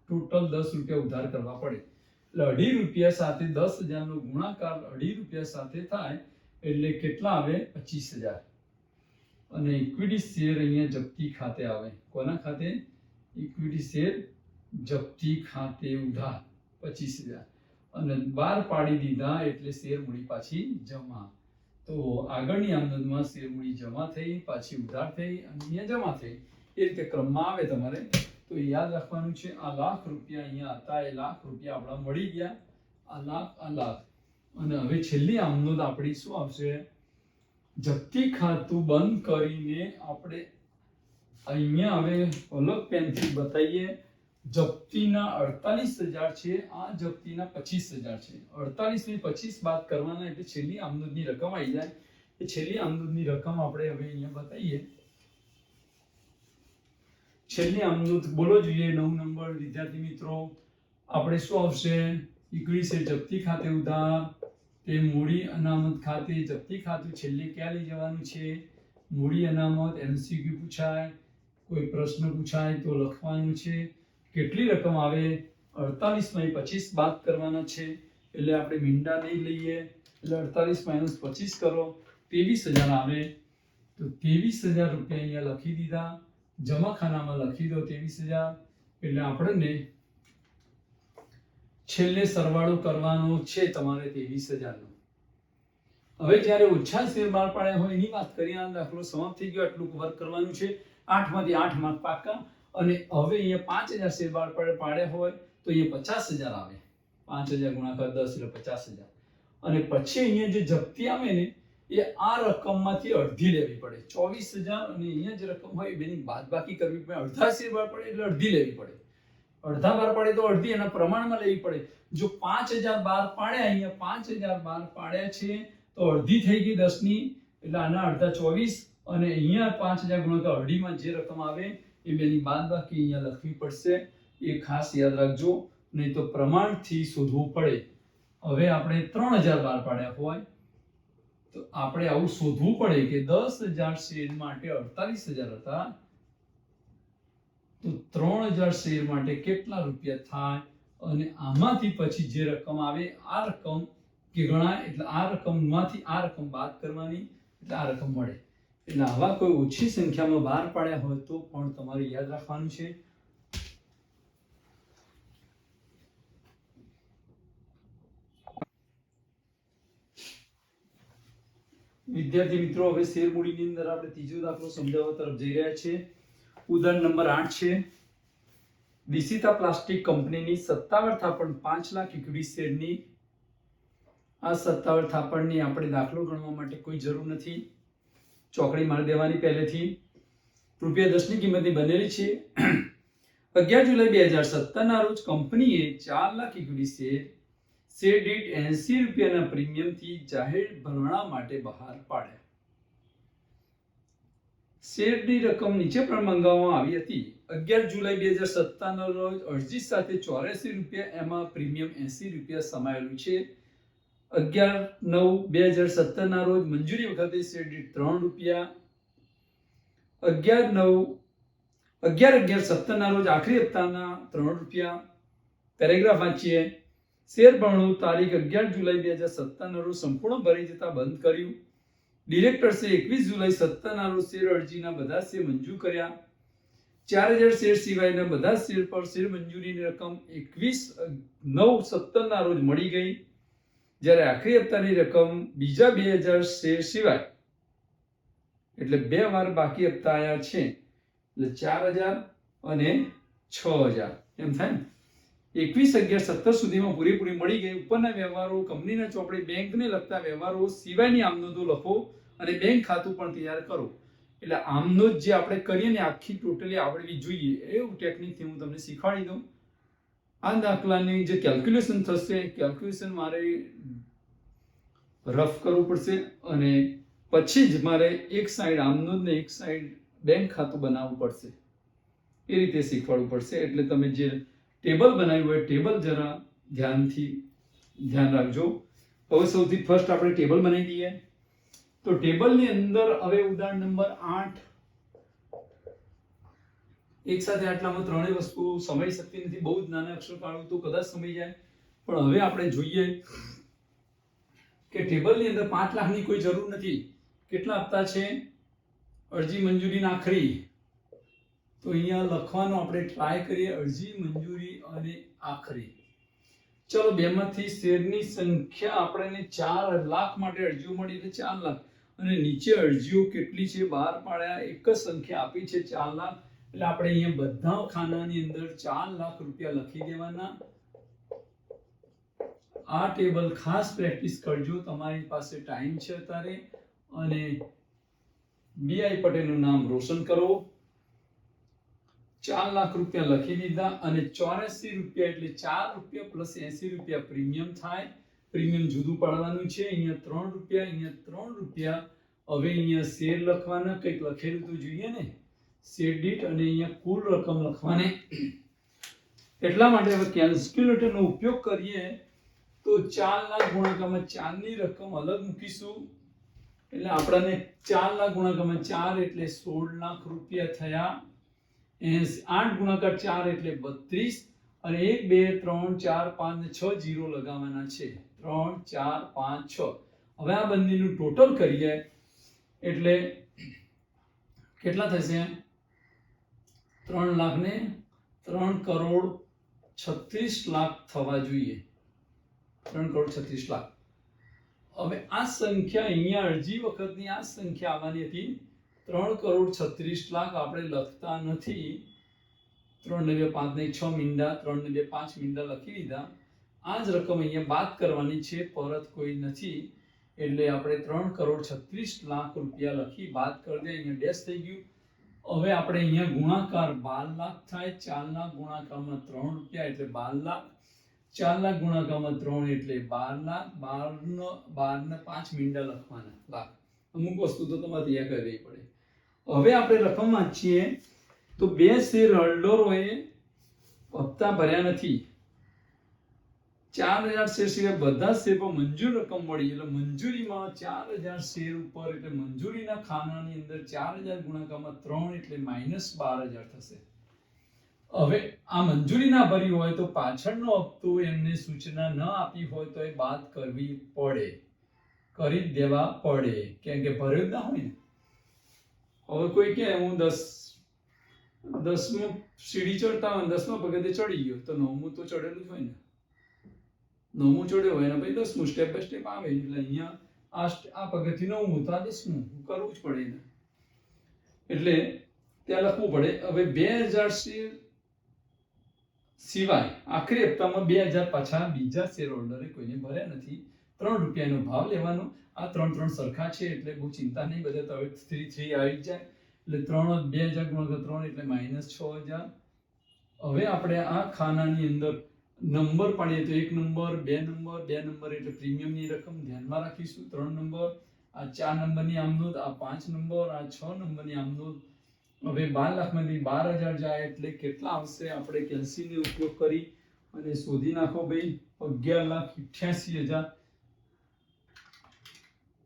ટોટલ 10 રૂપિયા ઉધાર કરવા પડે એટલે 2.5 રૂપિયા સાથે 10,000 નો ગુણાકાર 2.5 રૂપિયા સાથે થાય એટલે કેટલા આવે? 25,000. અને ઇક્વિટી શેર અહીંયા જપ્તી ખાતે આવે. કોના ખાતે? ઇક્વિટી શેર જપ્તી ખાતે ઉધાર 25,000. અને બહાર પાડી દીધા એટલે શેર મૂડી પાછી જમા. તો આગળની આમદનમાં શેર મૂડી જમા થઈ, પાછી ઉધાર થઈ અને અહીંયા જમા થઈ. એ રીતે ક્રમમાં આવે તમારે. તો યાદ રાખવાનું છે આ લાખ રૂપિયા અહીંયા હતા, એ લાખ રૂપિયા આપણા મળી ગયા. આ લાખ. અને હવે છેલ્લી આમદન આપણી શું આવશે? જપ્તી ખાતું બંધ કરીને આપણે અહીંયા હવે અલગ પેનથી બતાવીએ. જપ્તીના 48,000 છે, આ જપ્તીના 25,000 છે. 48 ની 25 બાદ કરવાના એટલે છેલ્લી આમદનની રકમ આવી જાય. એ છેલ્લી આમદનની રકમ આપણે હવે અહીંયા બતાવીએ. છેલ્લી આમદન બોલો જોઈએ 9 નંબર વિદ્યાર્થી મિત્રો. આપણે શું આવશે? ઇક્વિટી શેર જપ્તી ખાતે ઉધાર, તે મૂડી અનામત ખાતે. જપ્તી ખાતું છેલ્લે ક્યાં લઈ જવાનું છે? મૂડી અનામત. MCQ પૂછાય, કોઈ પ્રશ્ન પૂછાય તો લખવાનું છે. કેટલી રકમ આવે? 48 માંથી 25 બાદ કરવાના છે એટલે આપણે મીંડા નહીં લઈએ. એટલે 48 - 25 કરો 23,000 આવે. તો 23,000 રૂપિયા અહીંયા લખી દીધા. જમા ખાનામાં લખી દો 23,000. એટલે આપણને છેલ્લે સરવાળો કરવાનો છે તમારે 23,000 નો. હવે જ્યારે ઓછા શેર બહાર પાડ્યા હોય એની વાત કરીએ. આ દાખલો સમાપ્ત થઈ ગયો. આટલું કવર કરવાનું છે. 8 માંથી 8 માર્ક પાકા. અને હવે અહીંયા 5,000 શેર બહાર પાડ્યા હોય તો અહીંયા 50,000 આવે. 5,000 ગુણાકાર 10 એટલે 50,000. અને પછી અહીંયા જે જપ્તી આવે ને એ આ રકમમાંથી અડધી લેવી પડે. 24,000 અને અહીંયા જે રકમ હોય બેની બાદબાકી કરવી પડે. અડધા શેર બહાર પડે એટલે અડધી લેવી પડે. અડધા બહાર પાડે તો અડધી એના પ્રમાણમાં લેવી પડે. જો 5,000 બહાર પાડ્યા, અહીંયા 5,000 બહાર પાડ્યા છે તો અડધી થઈ ગઈ 10 ની એટલે આના અડધા 24. અને અહીંયા 5,000 ગુણાકાર અઢીમાં જે રકમ આવે એ બેની બાદબાકી અહીંયા લખવી પડશે. એ ખાસ યાદ રાખજો, નહીં તો પ્રમાણથી શોધવું પડે. હવે આપણે 3,000 બહાર પાડ્યા હોય તો આપણે આવું શોધવું પડે કે 10,000 શેર માટે 48,000 હતા તો 3,000 શેર માટે કેટલા રૂપિયા થાય. અને આમાંથી પછી જે રકમ આવે આ રકમ કે ગણાય એટલે આ રકમમાંથી આ રકમ બાદ કરવાની એટલે આ રકમ મળે. એટલે આવા કોઈ ઓછી સંખ્યામાં બહાર પાડ્યા હોય તો પણ તમારે યાદ રાખવાનું છે. વિદ્યાર્થી મિત્રો, હવે શેર મૂડીની અંદર આપણે ત્રીજો દાખલો સમજાવવા તરફ જઈ રહ્યા છીએ. ઉદાહરણ નંબર 8 છે. દિશિતા પ્લાસ્ટિક કંપનીની સત્તાવાર થાપણ 5 લાખ ઇક્વિટી શેરની. આ સત્તાવાર થાપણની આપણે દાખલો ગણવા માટે કોઈ જરૂર નથી. ચોકડી મારી દેવાની પહેલેથી. ₹10 ની કિંમતની બનેલી છે. 11 જુલાઈ 2017 ના રોજ કંપનીએ 4 લાખ ઇક્વિટી શેર દીઠ 80 રૂપિયાના પ્રીમિયમથી જાહેર ભરણા માટે બહાર પાડ્યા. શેરની રકમ નીચે પ્રમાણે મંગાવવામાં આવી હતી. 11 જુલાઈ 2017 ના રોજ અરજી સાથે 84 રૂપિયા, એમાં પ્રીમિયમ 80 રૂપિયા સમાયેલું છે. 11/9/2017 ના રોજ મંજૂરી વખતે શેર દીઠ 3 રૂપિયા. 11/11/17 ના રોજ આખરી હપ્તાના 3 રૂપિયા. પેરેગ્રાફ વાંચીએ. શેર ભરણું તારીખ 11 જુલાઈ 2017 ના રોજ સંપૂર્ણ ભરી જતા બંધ કર્યું. ડિરેક્ટર્સે 21 જુલાઈ 17 ના રોજ શેર અરજીના બધા શેર મંજૂર કર્યા. 4000 શેર સિવાયના બધા શેર પર શેર મંજૂરીની રકમ 21/9/17 ના રોજ મળી ગઈ, જ્યારે આખરી હપ્તાની રકમ બીજા 2000 શેર સિવાય એટલે 2 વાર બાકી હપ્તા આયા છે, એટલે 4000 અને 6000 એમ થાય ને. 21/11/17 સુધીમાં પૂરેપૂરી મળી ગઈ. ઉપરના વ્યવહારો, કંપનીના ચોપડે, બેંકને લગતા વ્યવહારો સિવાયની આમનોંધો લખો અને બેંક ખાતું પણ તૈયાર કરો. એટલે આમનોંધ જે આપણે કરીએ ને આખી ટોટલી આવડવી જોઈએ, એવું ટેકનિકથી હું તમને શીખવાડી દઉં. આ દાખલાની જે કેલ્ક્યુલેશન થશે, કેલ્ક્યુલેશન મારે રફ કરવું પડશે અને પછી જ મારે એક સાઈડ આમનોંધ ને એક સાઈડ બેંક ખાતું બનાવવું પડશે. એ રીતે શીખવાડવું પડશે. એટલે તમે જે ટેબલ બનાવ્યું હોય ટેબલ જરા ધ્યાન રાખજો. હવે સૌથી ફર્સ્ટ આપણે ટેબલ બનાવી દઈએ. તો ટેબલની અંદર હવે ઉદાહરણ નંબર 8, એક સાથે આટલામાં ત્રણેય વસ્તુ સમાઈ શકતી નથી. બહુ જ નાના અક્ષર કાઢું તો કદાચ સમાઈ જાય, પણ હવે આપણે જોઈએ કે ટેબલની અંદર 5 લાખની કોઈ જરૂર નથી. કેટલા હપ્તા છે? અરજી મંજૂરીના આખરી. તો અહીંયા લખવાનો આપણે ટ્રાય કરીએ, અરજી મંજૂરી અને આખરી. ચલો બેમાંથી શેરની સંખ્યા આપણને 4 લાખ માટે અરજીઓ મળી એટલે 4 લાખ, અને નીચે અરજીઓ કેટલી છે 12 પાડ્યા, એક જ સંખ્યા આપી છે 4 લાખ. એટલે આપણે અહીંયા બધા ખાનાની અંદર 4 લાખ રૂપિયા લખી દેવાના. આ ટેબલ ખાસ પ્રેક્ટિસ કરજો, તમારી પાસે ટાઈમ છે અત્યારે. અને બીઆઈ પટેલનું નામ રોશન કરો. 4 લાખ રૂપિયા લખી દીધા અને 84 રૂપિયા એટલે 4 રૂપિયા પ્લસ 80 રૂપિયા પ્રીમિયમ થાય. પ્રીમિયમ જુદું પાડવાનું છે. અહીંયા 3 રૂપિયા, અહીંયા 3 રૂપિયા. હવે અહીંયા શેર લખવાના, કંઈક લખેલું તો જોઈએ ને, શેર દીઠ, અને અહીંયા કુલ રકમ લખવાની. એટલા માટે હવે કેલ્ક્યુલેટરનો ઉપયોગ કરીએ તો 4 લાખ ગુણાકારમાં 4 ની રકમ અલગ મૂકીશું. એટલે આપણને 4 લાખ ગુણાકારમાં 4 એટલે 16 લાખ રૂપિયા થયા. 8 ગુણાકાર 4 એટલે 32, અને 1 2 3 4 5 ને 6 જીરો લગાવવાના છે. 3 4 5 6. હવે આ બંનેનું ટોટલ કરીએ એટલે કેટલા થશે? 3 લાખ ને 3 કરોડ 36 લાખ થવા જોઈએ. 3 કરોડ 36 લાખ. હવે આ સંખ્યા અહીંયા અરજી વખતની આ સંખ્યા આવવાની હતી 3 કરોડ 36 લાખ. આપણે લખતા નથી. 3 ને 2 5 ને 6 મીંડા, 3 ને 2 5 મીંડા લખી દીધા. આ જ રકમ અહીંયા બાદ કરવાની છે, પરત કોઈ નથી. એટલે આપણે 3 કરોડ 36 લાખ રૂપિયા લખી બાદ કરી દે. અહીંયા ડેશ થઈ ગયું. હવે આપણે અહીંયા ગુણાકાર 12 લાખ થાય. 4 લાખ ગુણાકારમાં 3 રૂપિયા એટલે 12 લાખ. 4 લાખ ગુણાકારમાં 3 એટલે 12 લાખ. 12 ને 5 મીંડા લખવાના લાખ. અમુક વસ્તુ તો તમારે તૈયાર કરવી પડે. હવે આપણે રકમ વાંચીએ તો 2 શેર હોલ્ડરોએ હપ્તા ભર્યા નથી. 4000 શેર સિવાય બધા શેર પર મંજૂર રકમ મળી. એટલે મંજૂરીમાં 4000 શેર ઉપર એટલે મંજૂરીના ખાનાની અંદર 4000 ગુણાકારમાં 3 એટલે -12000 થશે. હવે આ મંજૂરી ના ભરી હોય તો પાછળનો હપ્તો એમને સૂચના ન આપી હોય તો એ બાદ કરવી પડે, કરી દેવા પડે, કેમ કે ભર્યો ના હોય ને. હવે કોઈ કહે હું 10મો સીડી ચડતા હોય, 10મા પગથિયે ચડી ગયો તો 9મું તો ચડેલું જ હોય ને. 9મું ચડ્યો હોય ને પછી 10મું સ્ટેપ બાય સ્ટેપ આવે. એટલે અહીંયા આ પગથિયું 9મું તો આ 10મું કરવું જ પડે ને. એટલે ત્યાં લખવું પડે. હવે 2000 શેર સિવાય આખરી હપ્તામાં 2000 પાછા બીજા શેર હોલ્ડરે કોઈને ભર્યા નથી. 3 રૂપિયાનો ભાવ લેવાનો. આ 3 સરખા છે એટલે બહુ ચિંતા નહીં. બધા તો હવે 3 આવી જાય. એટલે 2000 ગુણ્યા 3 એટલે -6000. હવે આપણે આ ખાનાની અંદર નંબર પાડીએ તો 1 નંબર, 2 નંબર, 2 નંબર એટલે પ્રીમિયમની રકમ ધ્યાનમાં રાખીશું. 3 નંબર, આ 4 નંબરની આમનોંધ, આ 5 નંબર, આ 6 નંબરની આમનોંધ. હવે 12 લાખમાંથી 12000 જાય એટલે કેટલા આવશે? આપણે કેલ્સીનો ઉપયોગ કરી અને શોધી નાખો ભાઈ. 11,88,000.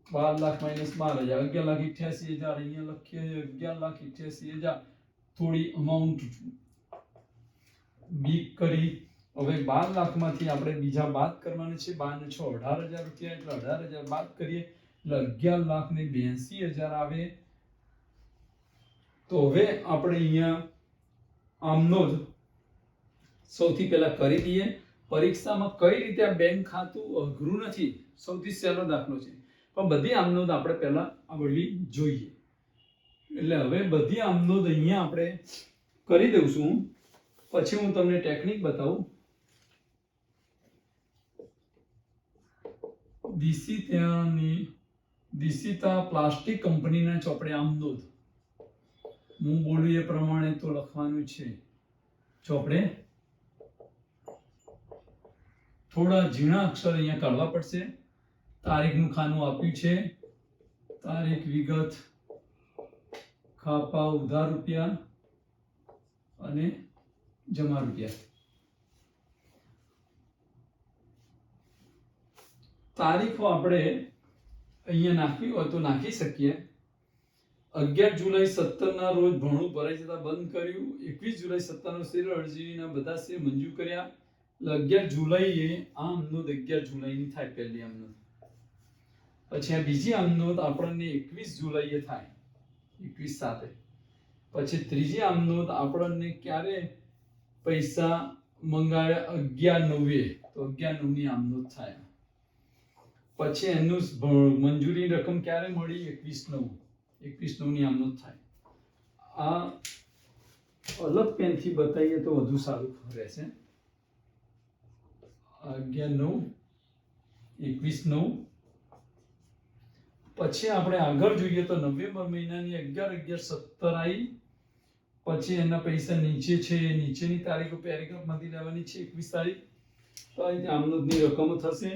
12 લાખ -12000, 11,88,000. અહીંયા લખીએ 11,88,000. થોડી અમાઉન્ટ બીક કરી. હવે 12 લાખમાંથી આપણે બીજા બાદ કરવાના છે. 12 ને 6 18,000 રૂપિયા. એટલે 18,000 બાદ કરીએ એટલે 11,82,000 આવે. તો હવે આપણે અહીંયા આમનોંધ સૌથી પહેલા કરી દઈએ. પરીક્ષામાં કઈ રીતે આ બેંક ખાતું અઘરું નથી, સૌથી સહેલો દાખલો છે, પણ બધી આમનોંધ આપણે પહેલા આવડવી જોઈએ. એટલે હવે બધી આમનોંધ અહીંયા આપણે કરી દઉં છું, પછી હું તમને ટેકનિક બતાવું. દિશિતા પ્લાસ્ટિક કંપનીના ચોપડે આમનોંધ હું બોલું એ પ્રમાણે તો લખવાનું છે. ચોપડે થોડા ઝીણા અક્ષર અહીંયા કાઢવા પડશે. તારીખનું ખાનું આપ્યું છે, તારીખ, વિગત, ખાપા, ઉધાર રૂપિયા અને જમા રૂપિયા. તારીખો આપણે અહીંયા નાખવી હોય તો નાખી શકીએ. 11 જુલાઈ 17 ના રોજ ભણવું ભરાઈ જતા બંધ કર્યું. 21 જુલાઈ 17 નો શેર અરજીના બધા શેર મંજૂર કર્યા. 11 જુલાઈએ આ આમનોંધ 11 જુલાઈની થાય, પહેલી આમનોંધ. પછી આ બીજી આમનોંધ આપણને 21 જુલાઈએ થાય, 21/7. પછી ત્રીજી આમનોંધ આપણને ક્યારે પૈસા મંગાવ્યા 11/9, તો 11/9 ની આમનોંધ થાય. પછી એનું મંજૂરી રકમ ક્યારે મળી? 21/9 ની આમનોંધ થાય. આ અલગ પેનથી બતાવીએ તો વધુ સારું રહેશે. 11/9, 21/9. પછી આપણે આગળ જોઈએ તો નવેમ્બર મહિનાની 11/11/17 આવી. પછી એના પૈસા નીચે છે, નીચેની તારીખો પેરેગ્રાફમાંથી લેવાની છે. 21 તારીખ તો આ રીતે આમનોંધની રકમ થશે.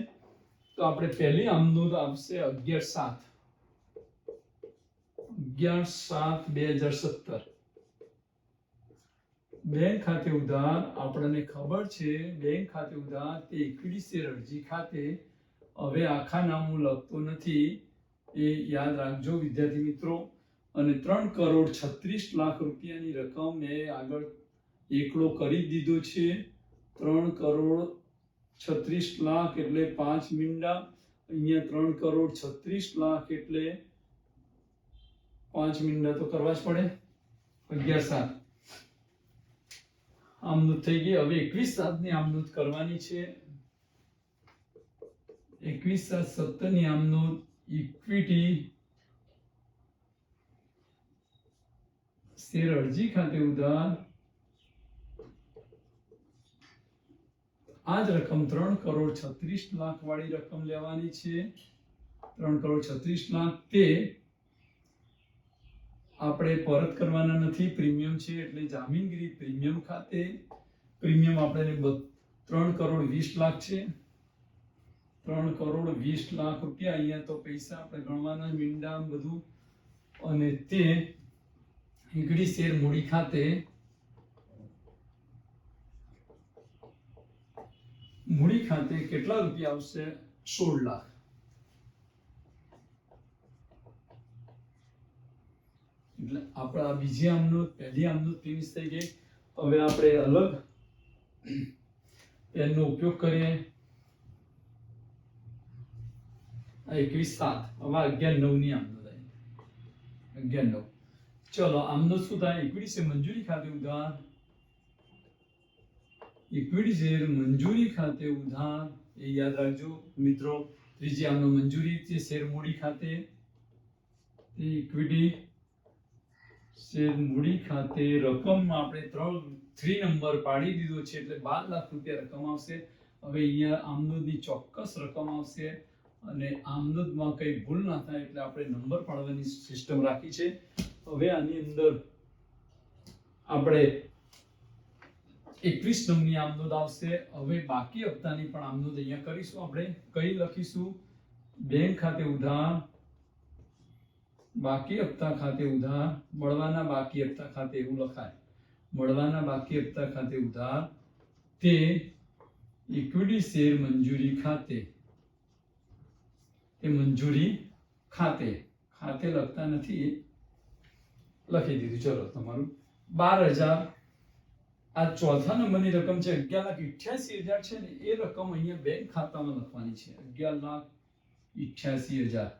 તો આપણે પહેલી આમનોંધ આવશે 11/7/2017. બેંક ખાતે ઉધાર આપણને ખબર છે, બેંક ખાતે ઉધાર તે ઇક્વિટી શેર અરજી ખાતે. હવે આખા નામ હું લખતો નથી, એ યાદ રાખજો વિદ્યાર્થી મિત્રો. અને 3,36,00,000 રૂપિયાની રકમ મેં આગળ એકડો કરી દીધો છે. 3,36,00,000 એટલે 5 મીંડા. અહીંયા 3,36,00,000 એટલે 5 મીંડા તો કરવા જ પડે. 11/7 આમનોંધ થઈ ગઈ. હવે 21/7 ની આમનોંધ કરવાની છે. 21/7/17 ની આમનોંધ ઇક્વિટી શેર અરજી ખાતે ઉધાર. આ જ રકમ 3,36,00,000 વાળી રકમ લેવાની છે. 3,36,00,000 તે આપણે પરત કરવાના નથી, પ્રીમિયમ છે એટલે જામીનગીરી પ્રીમિયમ ખાતે. પ્રીમિયમ આપણે 3,20,00,000 છે. 3,20,00,000 રૂપિયા. અહીંયા તો પૈસા આપણે ગણવાના, મીંડા બધું. અને તે ઇક્વિટી શેર મૂડી ખાતે કેટલા રૂપિયા આવશે? 16 લાખ. એટલે આપણા બીજી આમનોંધ, પહેલી આમનોંધ ફિનિશ થઈ ગઈ. હવે આપણે અલગ પેનનો ઉપયોગ કરીએ. આ 21/7. હવે 11/9 ની આમનોંધ આવી. 11/9. ચલો આમનોંધ શું થાય? ઇક્વિટી શેર મંજૂરી ખાતે ઉધાર. ઇક્વિટી શેર મંજૂરી ખાતે ઉધાર એ યાદ રાખજો મિત્રો. ત્રીજી આમનોંધ મંજૂરી છે શેર મૂડી ખાતે. ઇક્વિટી શેર મૂડી ખાતે રકમ આપણે 3 નંબર પાડી દીધો છે એટલે 12 લાખ રૂપિયા રકમ આવશે. હવે અહીંયા આમનોંધની ચોક્કસ રકમ આવશે અને આમનોંધમાં કઈ ભૂલ ના થાય એટલે આપણે નંબર પાડવાની સિસ્ટમ રાખી છે. હવે આની અંદર આપણે 21/9 ની આમનોંધ આવશે. હવે બાકી હપ્તાની પણ આમનોંધ અહીંયા કરીશું. આપણે કઈ લખીશું? બેંક ખાતે ઉધાર, બાકી હપ્તા ખાતે ઉધાર, મળવાના બાકી હપ્તા ખાતે, એવું લખાય. મળવાના બાકી હપ્તા ખાતે ઉધાર તે ઇક્વિટી શેર મંજૂરી ખાતે. તે મંજૂરી ખાતે, ખાતે લખતા નથી, લખી દીધું. ચલો તમારું 12,000. આ ચોથા નંબરની રકમ છે 11,88,000 છે ને, એ રકમ અહીંયા બેંક ખાતામાં લખવાની છે. 11,88,000.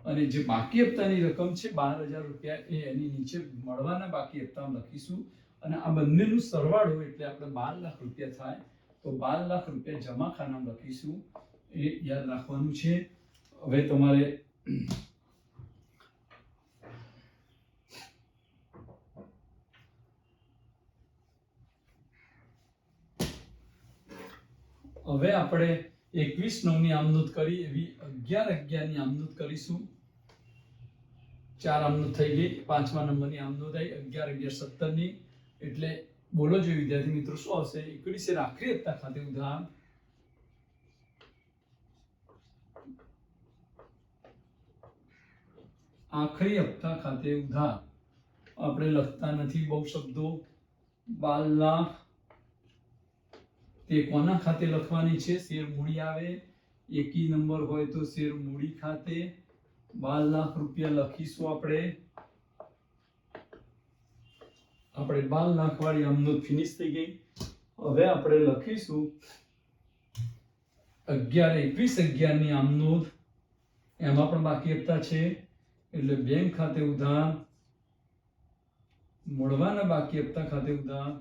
અને જે બાકી હપ્તાની રકમ છે 12,000 રૂપિયા એ એની નીચે મળવાના બાકી હપ્તામાં લખીશું. અને આ બંનેનું સરવાળો એટલે આપણે 12 લાખ રૂપિયા થાય. તો 12 લાખ રૂપિયા જમા ખાનામાં લખીશું, એ યાદ રાખવાનું છે. હવે તમારે હવે આપણે 21/9 ની આમનોંધ કરી એવી 11/11 ની આમનોંધ કરીશું. 4 આમનોંધ થઈ ગઈ, 5મા નંબરની આમનોંધ આવી 11/11/17 ની. એટલે બોલો જો વિદ્યાર્થી મિત્રો શું આવશે? 21 આખરી હપ્તા ખાતે ઉધાર આખરી હપ્તા ખાતે ઉધાર આપણે લખતા નથી બહુ શબ્દો. 12 લાખ તે કોના ખાતે લખવાની છે? શેર મૂડી આવે, એકી નંબર હોય તો શેર મૂડી ખાતે 12 લાખ રૂપિયા લખીશું. આપણે 12 લાખ વાળી આમનોંધ ફિનિશ થઈ ગઈ. હવે આપણે લખીશું 21/11 ની આમનોંધ. એમાં પણ બાકી હપ્તા છે એટલે બેંક ખાતે ઉધાર, મળવાના બાકી હપ્તા ખાતે ઉધાર.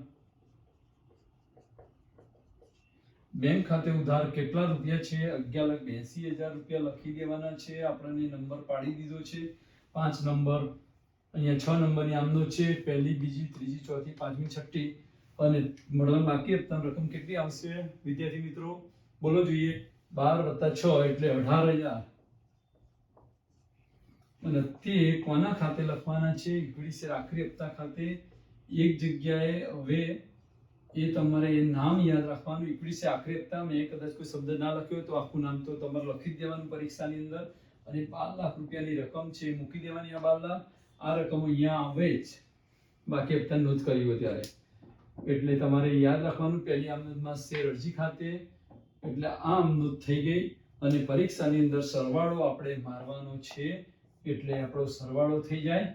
બેંક ખાતે ઉધાર કેટલા રૂપિયા છે? 11,82,000 રૂપિયા લખી દેવાના છે. આપણને નંબર પાડી દીધો છે 5 નંબર. અહીંયા 6 નંબરની આમનોંધ છે, પહેલી, બીજી, ત્રીજી, ચોથી, પાંચમી, છઠ્ઠી. અને મળવાના બાકી હપ્તાની રકમ કેટલી આવશે વિદ્યાર્થી મિત્રો? બોલો જોઈએ. 12 + 6 એટલે 18,000. અને તે કોના ખાતે લખવાના છે? 21 આખરી હપ્તા ખાતે. એક જગ્યાએ હવે એ તમારે એ નામ યાદ રાખવાનું. 21 આખરી હપ્તા. મેં કદાચ કોઈ શબ્દ ના લખ્યો તો આખું નામ તો તમારે લખી જ દેવાનું પરીક્ષાની અંદર. અને 12 લાખ રૂપિયાની રકમ છે, મૂકી દેવાની. આ 12 લાખ આ રકમ અહીંયા આવે જ બાકી હપ્તા નોંધ કરી હોય ત્યારે. એટલે તમારે યાદ રાખવાનું. પહેલી આમનોંધમાં શેર અરજી ખાતે, એટલે આ આમનોંધ થઈ ગઈ. અને પરીક્ષાની અંદર સરવાળો આપણે મારવાનો છે, એટલે આપણો સરવાળો થઈ જાય.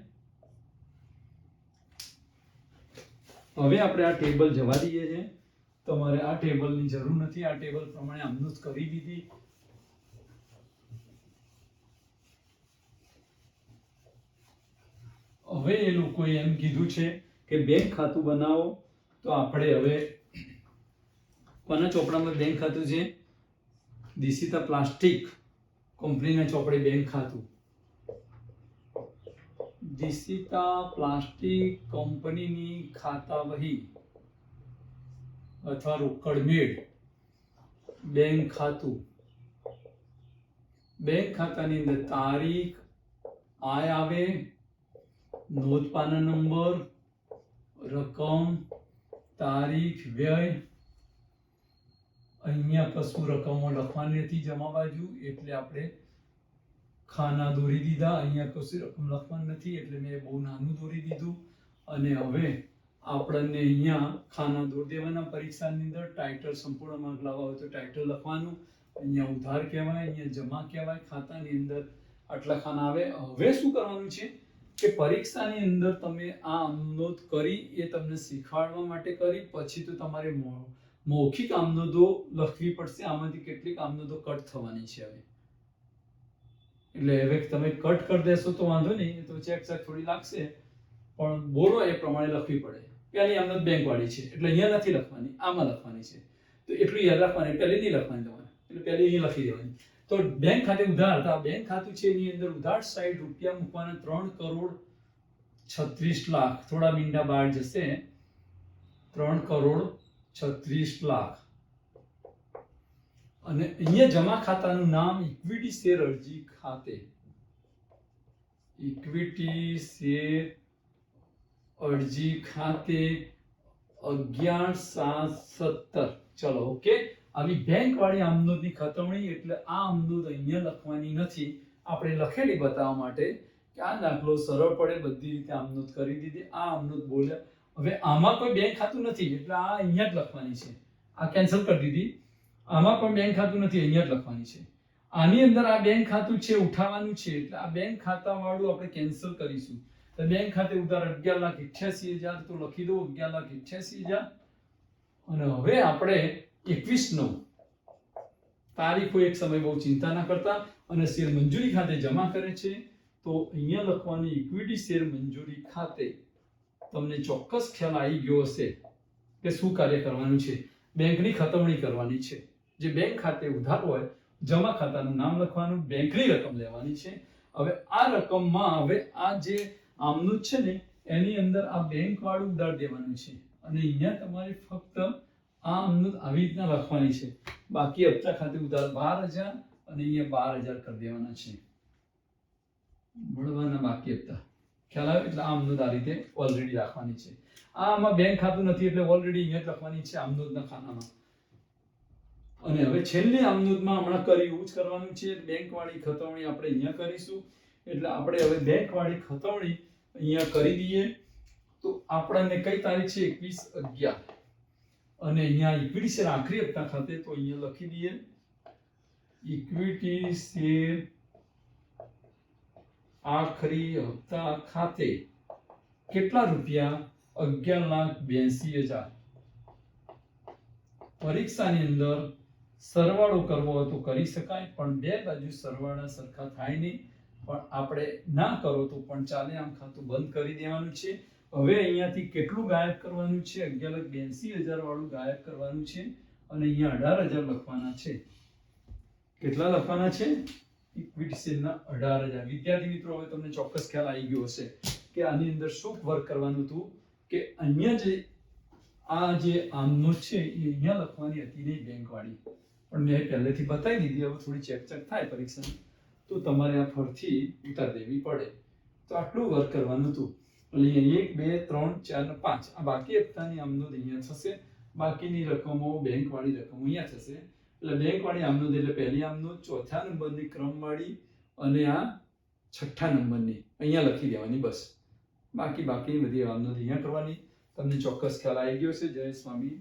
હવે આપણે આ ટેબલ જવા દઈએ છે. તમારે આ ટેબલની જરૂર નથી. આ ટેબલ પ્રમાણે આમનોંધ કરી દીધી. હવે એ લોકોએ એમ કીધું છે કે બેંક ખાતું બનાવો. તો આપણે હવે કોના ચોપડામાં બેંક ખાતું છે? દિશિતા પ્લાસ્ટિક કંપનીના ચોપડે બેંક ખાતું. દિશિતા પ્લાસ્ટિક કંપનીની ખાતા વહી અથવા રોકડ મેળ બેંક ખાતું. બેંક ખાતાની અંદર તારીખ, આય આવે, નોંધપાના નંબર, રકમ, તારીખ, વ્યય. અહીંયા કશું રકમો લખવાની નથી જમા બાજુ, એટલે આપણે ખાના દોરી દીધા. અહીંયા કશું રકમ લખવાની નથી એટલે મેં બહુ નાનું દોરી દીધું. અને હવે આપણને અહીંયા ખાના દોરી દેવાના પરીક્ષાની અંદર. ટાઇટલ સંપૂર્ણ માર્ક લાવવા હોય તો ટાઇટલ લખવાનું. અહીંયા ઉધાર કહેવાય, અહીંયા જમા કહેવાય. ખાતાની અંદર આટલા ખાના આવે. હવે શું કરવાનું છે કે પરીક્ષાની અંદર તમે આ આમનોંધ કરી એ તમને શીખવાડવા માટે કરી. પછી તો તમારે મૌખિક આમનોંધો લખવી પડશે. આમાંથી કેટલીક આમનોંધો કટ થવાની છે હવે. એટલે હવે તમે કટ કરી દેશો તો વાંધો નહીં, તો ચેક થોડી લાગશે, પણ બોલો એ પ્રમાણે લખવી પડે. પહેલી આમનોંધ બેંક વાળી છે એટલે અહીંયા નથી લખવાની, આમાં લખવાની છે. તો એટલું યાદ રાખવાનું. પહેલી નહીં લખવાની તમારે, એટલે પહેલી અહીં લખી દેવાની. તો બેંક ખાતે ઉધાર. તો આ બેંક ખાતું છે, એની અંદર ઉધાર સાઈડ રૂપિયા મૂકવાના 3,36,00,000. થોડા મીંડા બહાર જશે. 3,36,00,000. અને અહીંયા જમા ખાતાનું નામ ઇક્વિટી શેર અરજી ખાતે. ઇક્વિટી શેર અરજી ખાતે 11/7/17. ચલો ઓકે. આવી બેંક વાળી આમનોંધની ખતવણી. એટલે આ આમનોંધ અહીંયા લખવાની નથી, આપણે લખેલી બતાવવા માટે કે આ દાખલો સરળ પડે. બધી રીતે આમનોંધ કરી દીધી. આ આમનોંધ બોલ્યા. હવે આમાં કોઈ બેંક ખાતું નથી એટલે આ અહીંયા જ લખવાની છે. આ કેન્સલ કરી દીધી. આમાં પણ બેંક ખાતું નથી, અહીંયા જ લખવાની છે. આની અંદર આ બેંક ખાતું છે, ઉઠાવવાનું છે, એટલે આ બેંક ખાતા વાળું આપણે કેન્સલ કરીશું. તો બેંક ખાતે ઉધાર 11,88,000 તો લખી દો 11,88,000. અને હવે આપણે 21/9 તારીખો એક સમય બહુ ચિંતા ના કરતા. અને શેર મંજૂરી ખાતે જમા કરે છે તો અહીંયા લખવાની ઇક્વિટી શેર મંજૂરી ખાતે તમને ચોક્કસ ખ્યાલ આવી ગયો હશે કે શું કાર્ય કરવાનું છે. બેંકની ખતવણી કરવાની છે. જે બેંક ખાતે ઉધાર હોય, જમા ખાતાનું નામ લખવાનું, બેંકની રકમ લેવાની છે. હવે આ રકમમાં હવે આ જે આમનું છે ને એની અંદર આ બેંક વાળું ઉધાર દેવાનું છે અને અહીંયા તમારે ફક્ત આ આમનું આવી રીતના લખવાની છે. બાકી હપ્તા ખાતે ઉધાર 12,000 અને અહીંયા 12,000 કરી દેવાના છે મળવાના બાકી હપ્તા. ખ્યાલ આવે? એટલે આમનું આ રીતે ઓલરેડી રાખવાની છે. આમાં બેંક ખાતું નથી એટલે ઓલરેડી અહીંયા જ લખવાની છે આમનોંધના ખાનામાં. અને હવે છેલ્લી આમનોંધમાં હમણાં કર્યું એવું જ કરવાનું છે. બેંક વાળી ખતવણી આપણે અહીંયા કરીશું. એટલે આપણે હવે બેંક વાળી ખતવણી અહીંયા કરી દઈએ તો આપણને કઈ તારીખ છે 21/11 અને અહીંયા ઇક્વિટી શેર આખરી હપ્તા ખાતે તો અહીંયા લખી દઈએ ઇક્વિટી શેર આખરી હપ્તા ખાતે કેટલા રૂપિયા? 11,82,000. પરીક્ષાની અંદર સરવાળો કરવો હોય તો કરી શકાય, પણ બે બાજુ સરવાળા સરખા થાય નહીં. પણ આપણે ના કરો તો પણ ચાલે. આમ ખાતું બંધ કરી દેવાનું છે. હવે અહીંયાથી કેટલું ગાયબ કરવાનું છે? 11,82,000 વાળું ગાયબ કરવાનું છે અને અહીંયા 18,000 લખવાના છે. કેટલા લખવાના છે? ઇક્વિટી શેરના 18,000. વિદ્યાર્થી મિત્રો, હવે તમને ચોક્કસ ખ્યાલ આવી ગયો હશે કે આની અંદર શું વર્ક કરવાનું હતું. કે અહીંયા જે આ જે આમનો છે એ અહીંયા લખવાની હતી નહીં બેંક વાળી, પણ મેં પહેલેથી બતાવી દીધી. હવે થોડી ચેક થાય પરીક્ષામાં તો તમારે આ ફરથી ઉતાર દેવી પડે. તો આટલું વર્ક કરવાનું હતું. એટલે 1 2 3 4 અને 5 આ બાકી હપ્તાની આમનોંધ અહીંયા થશે. બાકીની રકમો બેંક વાળી રકમો અહીંયા થશે. એટલે બેંક વાળી આમનોંધ એટલે પહેલી આમનોંધ, ચોથા નંબરની ક્રમવાળી અને આ છઠ્ઠા નંબરની અહીંયા લખી દેવાની બસ. બાકીની બધી આમનોંધ અહીંયા કરવાની. તમને ચોક્કસ ખ્યાલ આવી ગયો છે. જય સ્વામી.